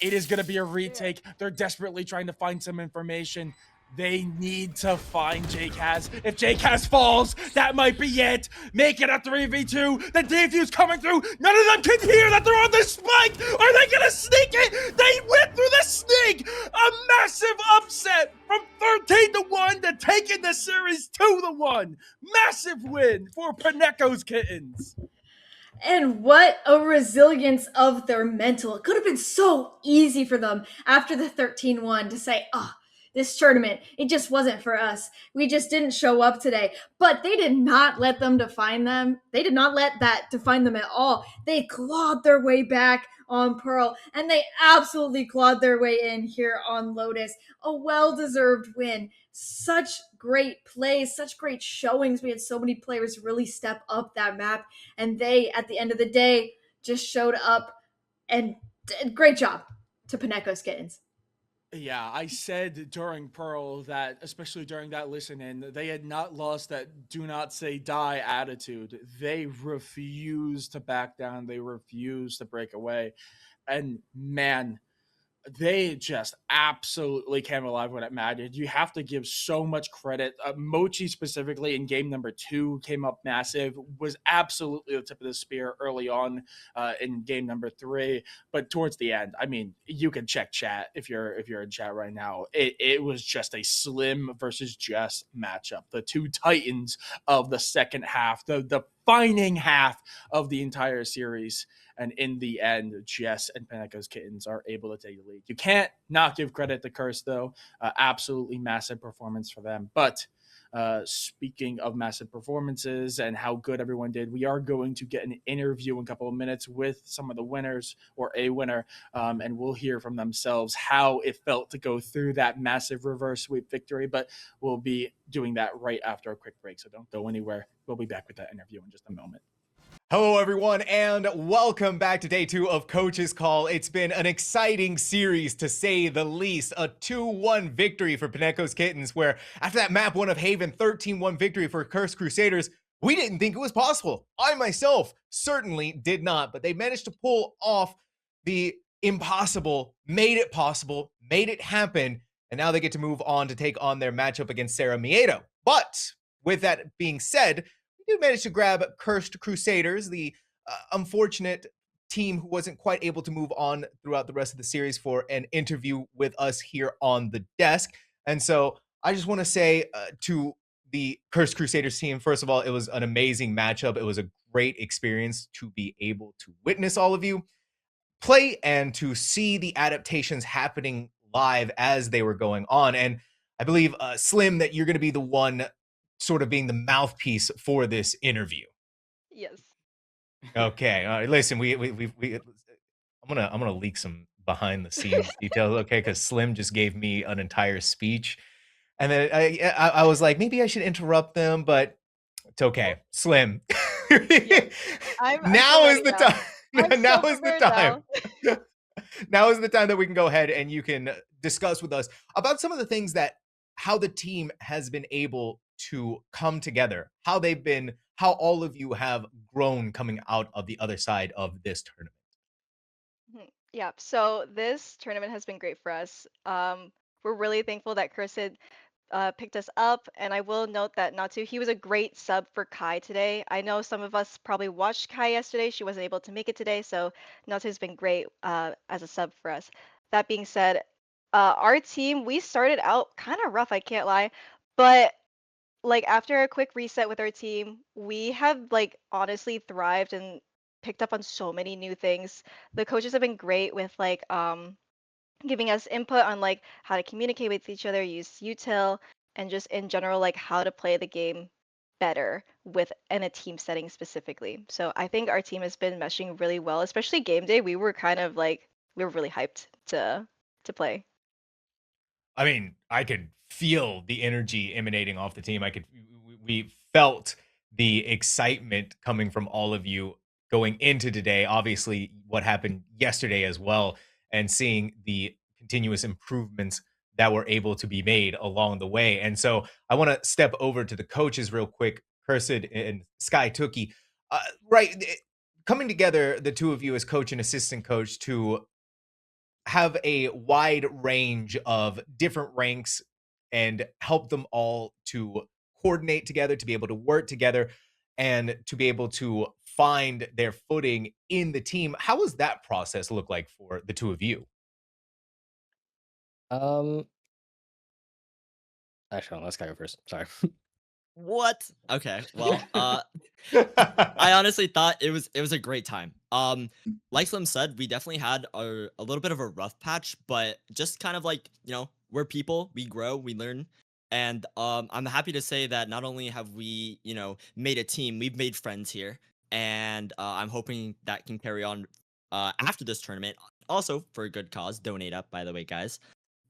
It is going to be a retake. They're desperately trying to find some information. They need to find JCaz. If JCaz falls, that might be it. Make it a 3v2. The defuse coming through. None of them can hear that they're on the spike. Are they going to sneak it? They went through the sneak. A massive upset from 13-1 to taking the series 2-1. Massive win for Paneko's Kittens. And what a resilience of their mental. It could have been so easy for them after the 13-1 to say, this tournament, it just wasn't for us. We just didn't show up today. But they did not let them define them. They did not let that define them at all. They clawed their way back on Pearl, and they absolutely clawed their way in here on Lotus. A well-deserved win. Such great plays, such great showings. We had so many players really step up that map, and they, at the end of the day, just showed up, and great job to Paneko's Kittens. Yeah, I said during Pearl that, especially during that listen-in, they had not lost that do not say die attitude. They refused to back down. They refused to break away. And man, they just absolutely came alive when it mattered. You have to give so much credit. Mochi specifically in game number 2 came up massive, was absolutely the tip of the spear early on in game number 3. But towards the end, I mean, you can check chat if you're in chat right now. It was just a Slim versus Jess matchup. The 2 titans of the second half, the defining half of the entire series. And in the end, Jess and Paneko's Kittens are able to take the lead. You can't not give credit to Curse, though. Absolutely massive performance for them. But speaking of massive performances and how good everyone did, we are going to get an interview in a couple of minutes with some of the winners or a winner, and we'll hear from themselves how it felt to go through that massive reverse sweep victory. But we'll be doing that right after a quick break, so don't go anywhere. We'll be back with that interview in just a moment. Hello, everyone, and welcome back to day 2 of Coach's Call. It's been an exciting series, to say the least. A 2-1 victory for Paneko's Kittens, where after that map 1 of Haven, 13-1 victory for Cursed Crusaders, we didn't think it was possible. I myself certainly did not, but they managed to pull off the impossible, made it possible, made it happen, and now they get to move on to take on their matchup against Sarah Miedo. But with that being said, we did manage to grab Cursed Crusaders, the unfortunate team who wasn't quite able to move on throughout the rest of the series, for an interview with us here on the desk. And so I just want to say to the Cursed Crusaders team, first of all, it was an amazing matchup. It was a great experience to be able to witness all of you play and to see the adaptations happening live as they were going on. And I believe, Slim, that you're going to be the one sort of being the mouthpiece for this interview. Yes. Okay. All right. Listen, I'm gonna leak some behind the scenes details, okay? Because Slim just gave me an entire speech, and then I was like, maybe I should interrupt them, but it's okay. Slim. Now is the time. Now is the time. Now is the time that we can go ahead and you can discuss with us about some of the things that, how the team has been able to come together, how all of you have grown coming out of the other side of this tournament. Yeah, so this tournament has been great for us. We're really thankful that Cursed picked us up, and I will note that Natsu, he was a great sub for Kai today. I know some of us probably watched Kai yesterday. She wasn't able to make it today, so Natsu's been great as a sub for us. That being said, our team, we started out kind of rough, I can't lie, but like after a quick reset with our team, we have like honestly thrived and picked up on so many new things. The coaches have been great with like giving us input on like how to communicate with each other, use util, and just in general like how to play the game better with in a team setting specifically. So I think our team has been meshing really well, especially game day. We were kind of like we were really hyped to play. I mean, I could feel the energy emanating off the team. We felt the excitement coming from all of you going into today. Obviously, what happened yesterday as well, and seeing the continuous improvements that were able to be made along the way. And so I want to step over to the coaches real quick, Cursed and Sky Tookie. Right, coming together, the two of you as coach and assistant coach, to have a wide range of different ranks and help them all to coordinate together, to be able to work together, and to be able to find their footing in the team. How does that process look like for the two of you? Actually, let's go first. Sorry. What? Okay. Well, I honestly thought it was a great time. Like Slim said, we definitely had a little bit of a rough patch, but just kind of like, we're people, we grow, we learn. And I'm happy to say that not only have we, made a team, we've made friends here. And I'm hoping that can carry on after this tournament. Also, for a good cause, donate up, by the way, guys.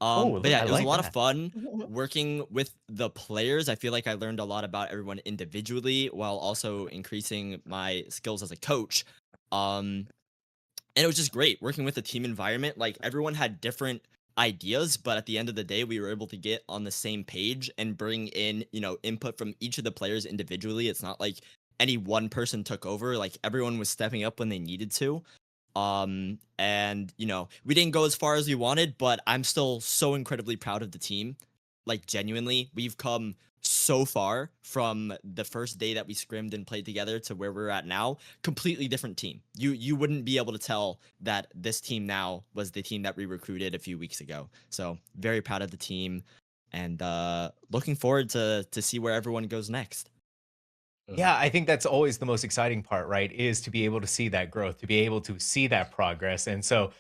But yeah, it was a lot of fun working with the players. I feel like I learned a lot about everyone individually while also increasing my skills as a coach. And it was just great working with the team environment. Like everyone had different ideas, but at the end of the day, we were able to get on the same page and bring in, input from each of the players individually. It's not like any one person took over. Like everyone was stepping up when they needed to. And we didn't go as far as we wanted, but I'm still so incredibly proud of the team. Like genuinely, we've come so far from the first day that we scrimmed and played together to where we're at now. Completely different team. You wouldn't be able to tell that this team now was the team that we recruited a few weeks ago. So very proud of the team, and looking forward to see where everyone goes next. Yeah, I think that's always the most exciting part, right? Is to be able to see that growth, to be able to see that progress. And so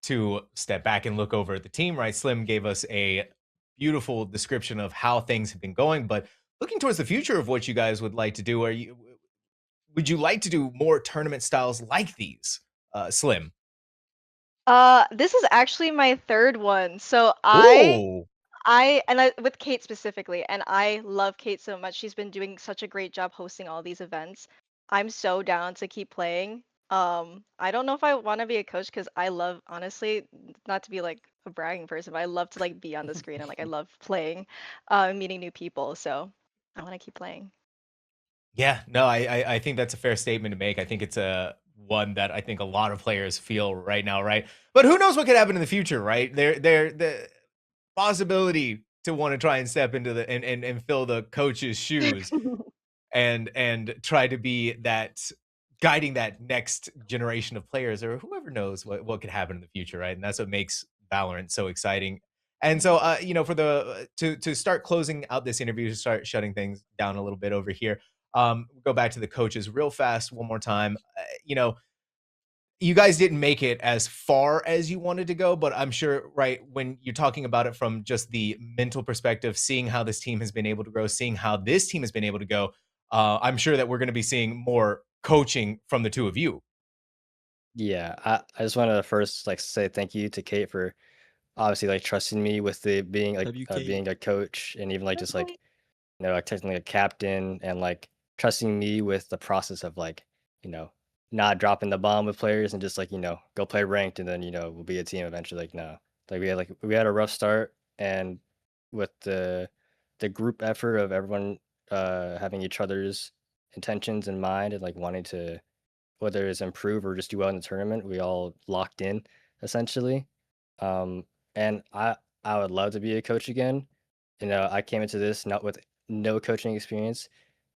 to step back and look over at the team, right? Slim gave us a beautiful description of how things have been going, but looking towards the future of what you guys would like to do, would you like to do more tournament styles like these, Slim? This is actually my third one. So Ooh. with Kate specifically, and I love Kate so much. She's been doing such a great job hosting all these events. I'm so down to keep playing. I don't know if I want to be a coach because I love, honestly, not to be like a bragging person, but I love to like be on the screen and like I love playing, meeting new people. So I want to keep playing. Yeah, no, I think that's a fair statement to make. I think it's a one that I think a lot of players feel right now, right? But who knows what could happen in the future, right? The possibility to want to try and step into the and fill the coach's shoes and try to be that guiding that next generation of players, or whoever knows what could happen in the future, right? And that's what makes Valorant so exciting. And so, for the to start closing out this interview, to start shutting things down a little bit over here, go back to the coaches real fast one more time. You guys didn't make it as far as you wanted to go, but I'm sure, right, when you're talking about it from just the mental perspective, seeing how this team has been able to grow, seeing how this team has been able to go, I'm sure that we're going to be seeing more coaching from the two of you. Yeah, I just want to first like say thank you to Kate for obviously like trusting me with the WK. being a coach and even like just like Okay. like technically a captain and like trusting me with the process of like you know not dropping the bomb with players and just like go play ranked and then we'll be a team eventually. Like no, we had a rough start, and with the group effort of everyone having each other's intentions in mind and like wanting to, whether it's improve or just do well in the tournament, we all locked in essentially. Um, and I would love to be a coach again. I came into this not with no coaching experience,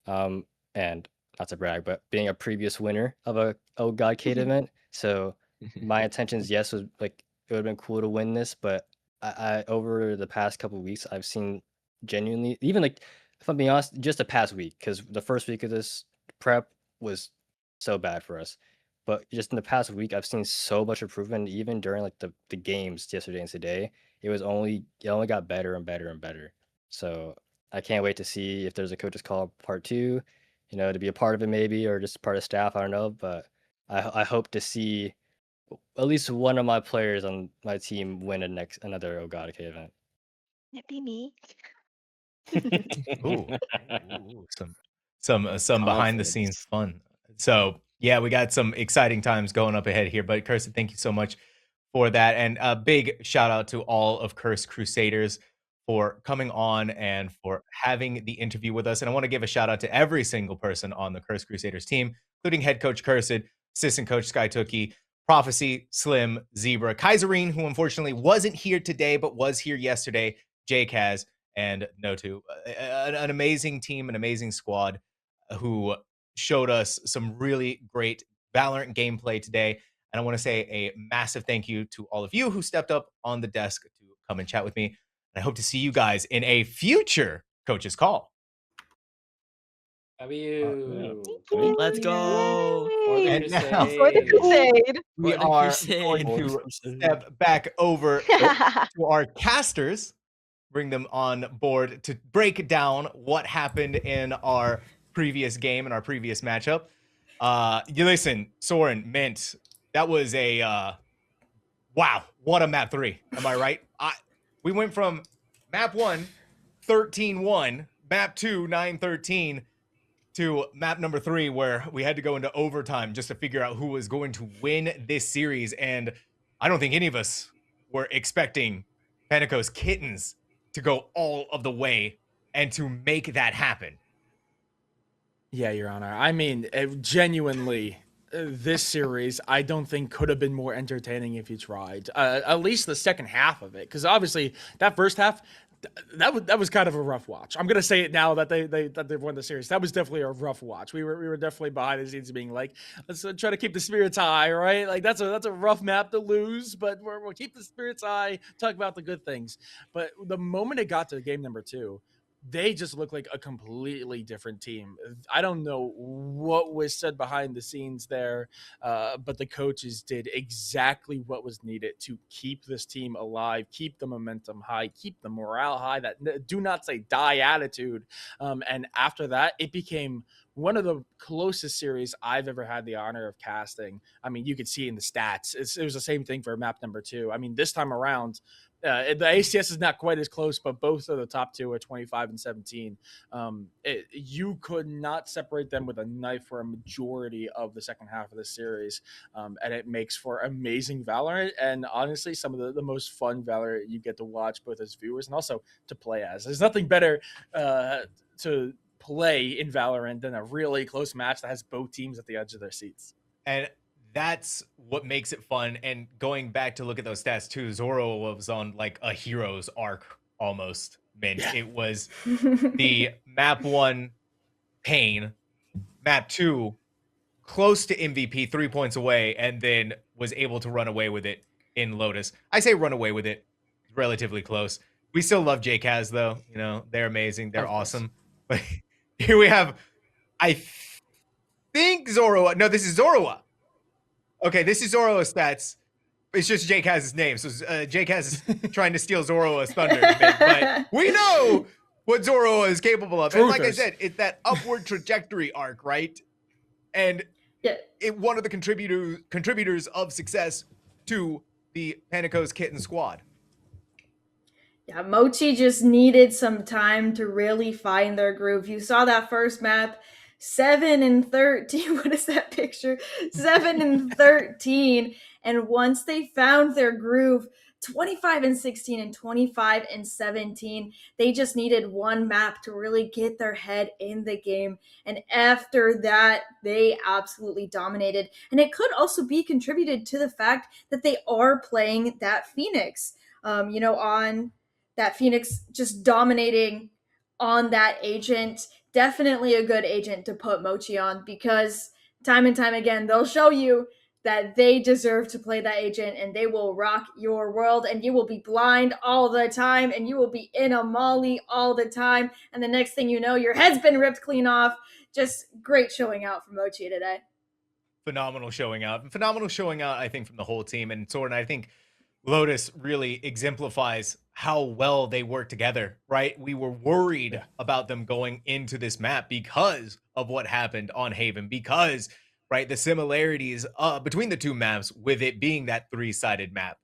and not to brag, but being a previous winner of a Oh God Kate event. So my intentions, yes, was like it would have been cool to win this, but I over the past couple of weeks, I've seen genuinely, even like if I'm being honest, just the past week, because the first week of this prep was so bad for us. But just in the past week, I've seen so much improvement, even during like the games yesterday and today. It only got better and better and better. So I can't wait to see if there's a coach's call part two, to be a part of it maybe, or just part of staff. I don't know, but I hope to see at least one of my players on my team win another Ohgawdevents event. It be me. Ooh, some behind the scenes Confidence. fun. So yeah, we got some exciting times going up ahead here. But Kirsten, thank you so much for that, and a big shout out to all of Curse Crusaders for coming on and for having the interview with us. And I want to give a shout out to every single person on the Curse Crusaders team, including head coach Cursed, assistant coach Sky Tookie, Prophecy, Slim, Zebra, Kaiserine, who unfortunately wasn't here today but was here yesterday, J-Kaz, and Notu. An amazing team, an amazing squad who showed us some really great Valorant gameplay today. And I want to say a massive thank you to all of you who stepped up on the desk to come and chat with me. And I hope to see you guys in a future Coach's Call. W. Let's go. For the Yay! And now- For the crusade. We For the are crusade. going to step back over to our casters, bring them on board to break down what happened in our previous game and our previous matchup. You listen, Soren, Mint, that was a wow, what a map 3. Am I right? We went from map 1, 13-1, map 2, 9-13, to map number 3, where we had to go into overtime just to figure out who was going to win this series. And I don't think any of us were expecting Paneko's Kittens to go all of the way and to make that happen. Yeah, Your Honor. I mean, genuinely, this series I don't think could have been more entertaining if you tried. At least the second half of it, because obviously that first half, that was kind of a rough watch. I'm gonna say it now that they've won the series. That was definitely a rough watch. We were definitely behind the scenes being like, let's try to keep the spirits high, right? Like that's a rough map to lose, but we'll keep the spirits high. Talk about the good things. But the moment it got to game number 2, they just look like a completely different team. I don't know what was said behind the scenes there, but the coaches did exactly what was needed to keep this team alive, keep the momentum high, keep the morale high, that do not say die attitude. And after that, it became one of the closest series I've ever had the honor of casting. I mean, you could see in the stats. It was the same thing for map number 2. I mean, this time around, the ACS is not quite as close, but both of the top 2 are 25 and 17. You could not separate them with a knife for a majority of the second half of the series, and it makes for amazing Valorant, and honestly, some of the most fun Valorant you get to watch both as viewers and also to play as. There's nothing better to play in Valorant than a really close match that has both teams at the edge of their seats. And that's what makes it fun. And going back to look at those stats too, Zoro was on like a hero's arc almost. Man, it was the map 1 pain, map 2 close to MVP, 3 points away, and then was able to run away with it in Lotus. I say run away with it, relatively close. We still love JKaz though. You know, they're amazing, they're awesome. But here we have, I think Zoroa. No, this is Zoroa. Okay, this is Zoroa's stats. It's just JKaz's name. So JKaz is trying to steal Zoroa's thunder. But we know what Zoroa is capable of. And like I said, it's that upward trajectory arc, right? And one of the contributors of success to the Paneko's Kitten squad. Yeah, Mochi just needed some time to really find their groove. You saw that first map, 7 and 13. What is that picture? 7 and 13. And once they found their groove, 25 and 16 and 25 and 17, they just needed one map to really get their head in the game. And after that, they absolutely dominated. And it could also be contributed to the fact that they are playing that Phoenix, on that Phoenix just dominating on that agent. Definitely a good agent to put Mochi on, because time and time again, they'll show you that they deserve to play that agent, and they will rock your world, and you will be blind all the time, and you will be in a molly all the time. And the next thing you know, your head's been ripped clean off. Just great showing out from Mochi today. Phenomenal showing out, I think, from the whole team. And Soren, I think Lotus really exemplifies how well they work together, right? We were worried about them going into this map because of what happened on Haven, because, right, the similarities between the two maps, with it being that 3-sided map.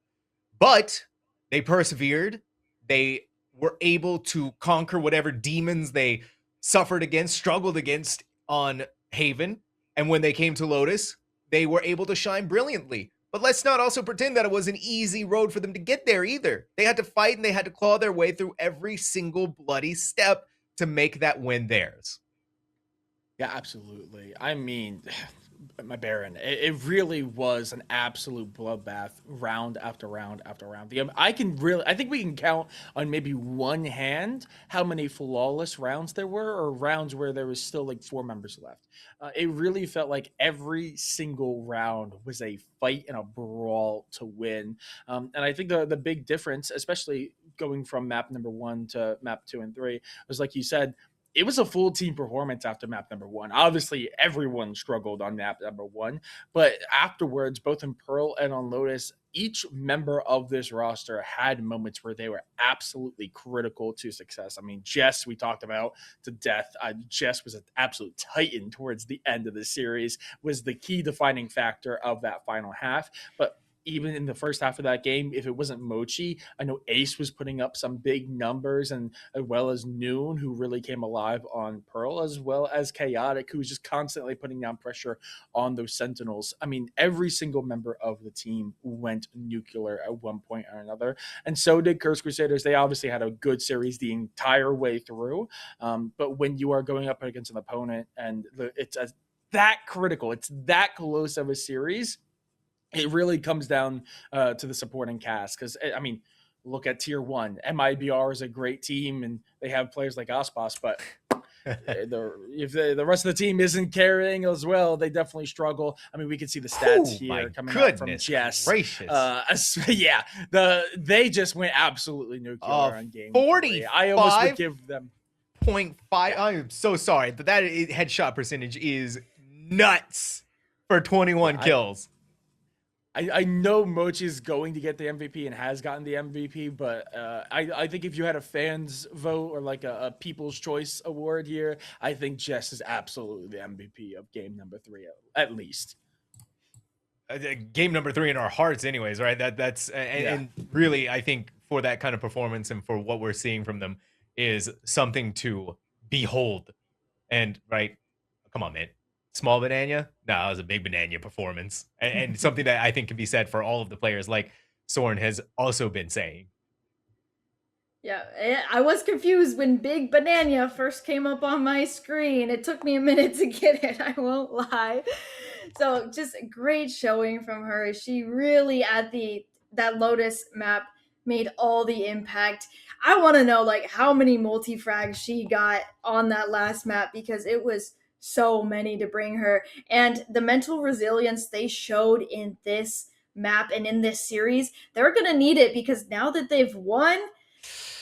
But they persevered. They were able to conquer whatever demons they struggled against on Haven. And when they came to Lotus, they were able to shine brilliantly. But let's not also pretend that it was an easy road for them to get there either. They had to fight, and they had to claw their way through every single bloody step to make that win theirs. Yeah, absolutely. I mean, my Baron, it really was an absolute bloodbath, round after round after round. I think we can count on maybe one hand how many flawless rounds there were, or rounds where there was still like 4 members left. It really felt like every single round was a fight and a brawl to win. And I think the big difference, especially going from map number 1 to map 2 and 3, was, like you said, it was a full team performance after map number 1. Obviously, everyone struggled on map number 1, but afterwards, both in Pearl and on Lotus, each member of this roster had moments where they were absolutely critical to success. I mean, Jess, we talked about to death. Jess was an absolute titan towards the end of the series, was the key defining factor of that final half. But even in the first half of that game, if it wasn't Mochi, I know Ace was putting up some big numbers, and as well as Noon, who really came alive on Pearl, as well as Chaotic, who was just constantly putting down pressure on those Sentinels. I mean, every single member of the team went nuclear at one point or another, and so did Crusaders. They obviously had a good series the entire way through, but when you are going up against an opponent and it's that critical, it's that close of a series, it really comes down to the supporting cast. Because, I mean, look at Tier 1. MIBR is a great team, and they have players like Aspas, but if the rest of the team isn't carrying as well, they definitely struggle. I mean, we can see the stats here coming out from Jess. Gracious. Yeah, they just went absolutely nuclear on game 45. I almost would give them 0.5. I'm so sorry, but that headshot percentage is nuts for 21 kills. I know Mochi is going to get the MVP and has gotten the MVP, but I think if you had a fans vote or like a People's Choice Award here, I think Jess is absolutely the MVP of game number 3 at least. Game number 3 in our hearts, anyways, right? That's and really, I think for that kind of performance and for what we're seeing from them is something to behold. And right, come on, man. Small banana? No, that was a big banana performance. And something that I think can be said for all of the players, like Soren has also been saying. Yeah, I was confused when Big Banana first came up on my screen. It took me a minute to get it, I won't lie. So just great showing from her. She really at that Lotus map made all the impact. I want to know like how many multi-frags she got on that last map because it was so many to bring her. And the mental resilience they showed in this map and in this series, they're going to need it because now that they've won,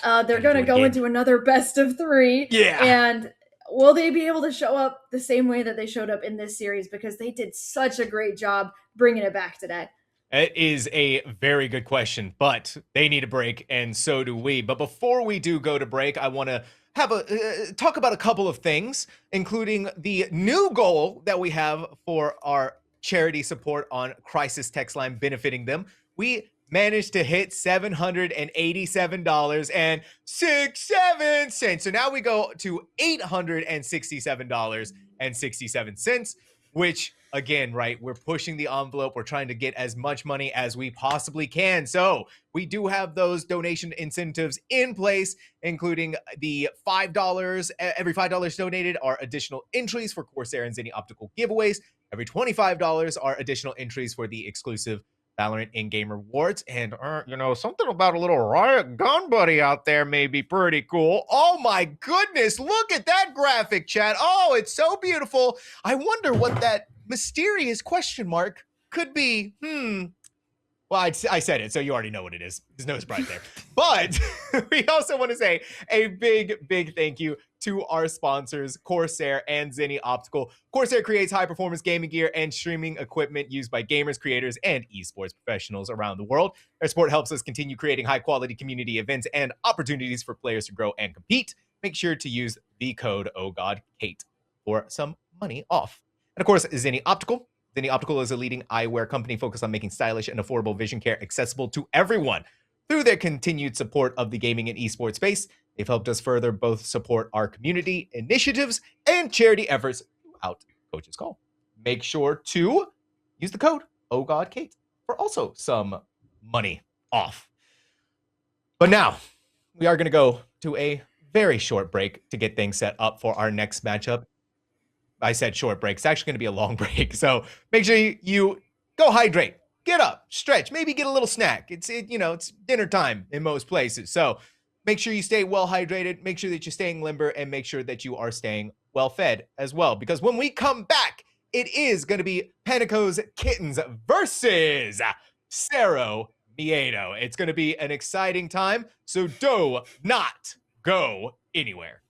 they're going to go into another best of 3. Yeah. And will they be able to show up the same way that they showed up in this series? Because they did such a great job bringing it back today. It is a very good question, but they need a break, and so do we. But before we do go to break, I want to have talk about a couple of things, including the new goal that we have for our charity support on Crisis text line benefiting them. We managed to hit $787.67. So now we go to $867.67, which again, right, we're pushing the envelope. We're trying to get as much money as we possibly can. So we do have those donation incentives in place, including the $5. Every $5 donated are additional entries for Corsair and Zenny Optical giveaways. Every $25 are additional entries for the exclusive Valorant in-game rewards. And, something about a little Riot gun buddy out there may be pretty cool. Oh my goodness, look at that graphic, chat. Oh, it's so beautiful. I wonder what that mysterious question mark could be. Well, I said it, so you already know what it is. There's no surprise there. But we also want to say a big, big thank you to our sponsors, Corsair and Zenny Optical. Corsair creates high-performance gaming gear and streaming equipment used by gamers, creators, and esports professionals around the world. Their support helps us continue creating high-quality community events and opportunities for players to grow and compete. Make sure to use the code OHGAWDKATE for some money off. And of course, Zenny Optical. Zenny Optical is a leading eyewear company focused on making stylish and affordable vision care accessible to everyone. Through their continued support of the gaming and esports space, they've helped us further both support our community initiatives and charity efforts throughout Coach's Call. Make sure to use the code OHGAWDKATE for also some money off. But now, we are going to go to a very short break to get things set up for our next matchup. I said short break. It's actually going to be a long break. So make sure you go hydrate, get up, stretch, maybe get a little snack. It's dinner time in most places. So make sure you stay well hydrated. Make sure that you're staying limber and make sure that you are staying well fed as well. Because when we come back, it is going to be Paneko's Kittens versus Cerro Miedo. It's going to be an exciting time. So do not go anywhere.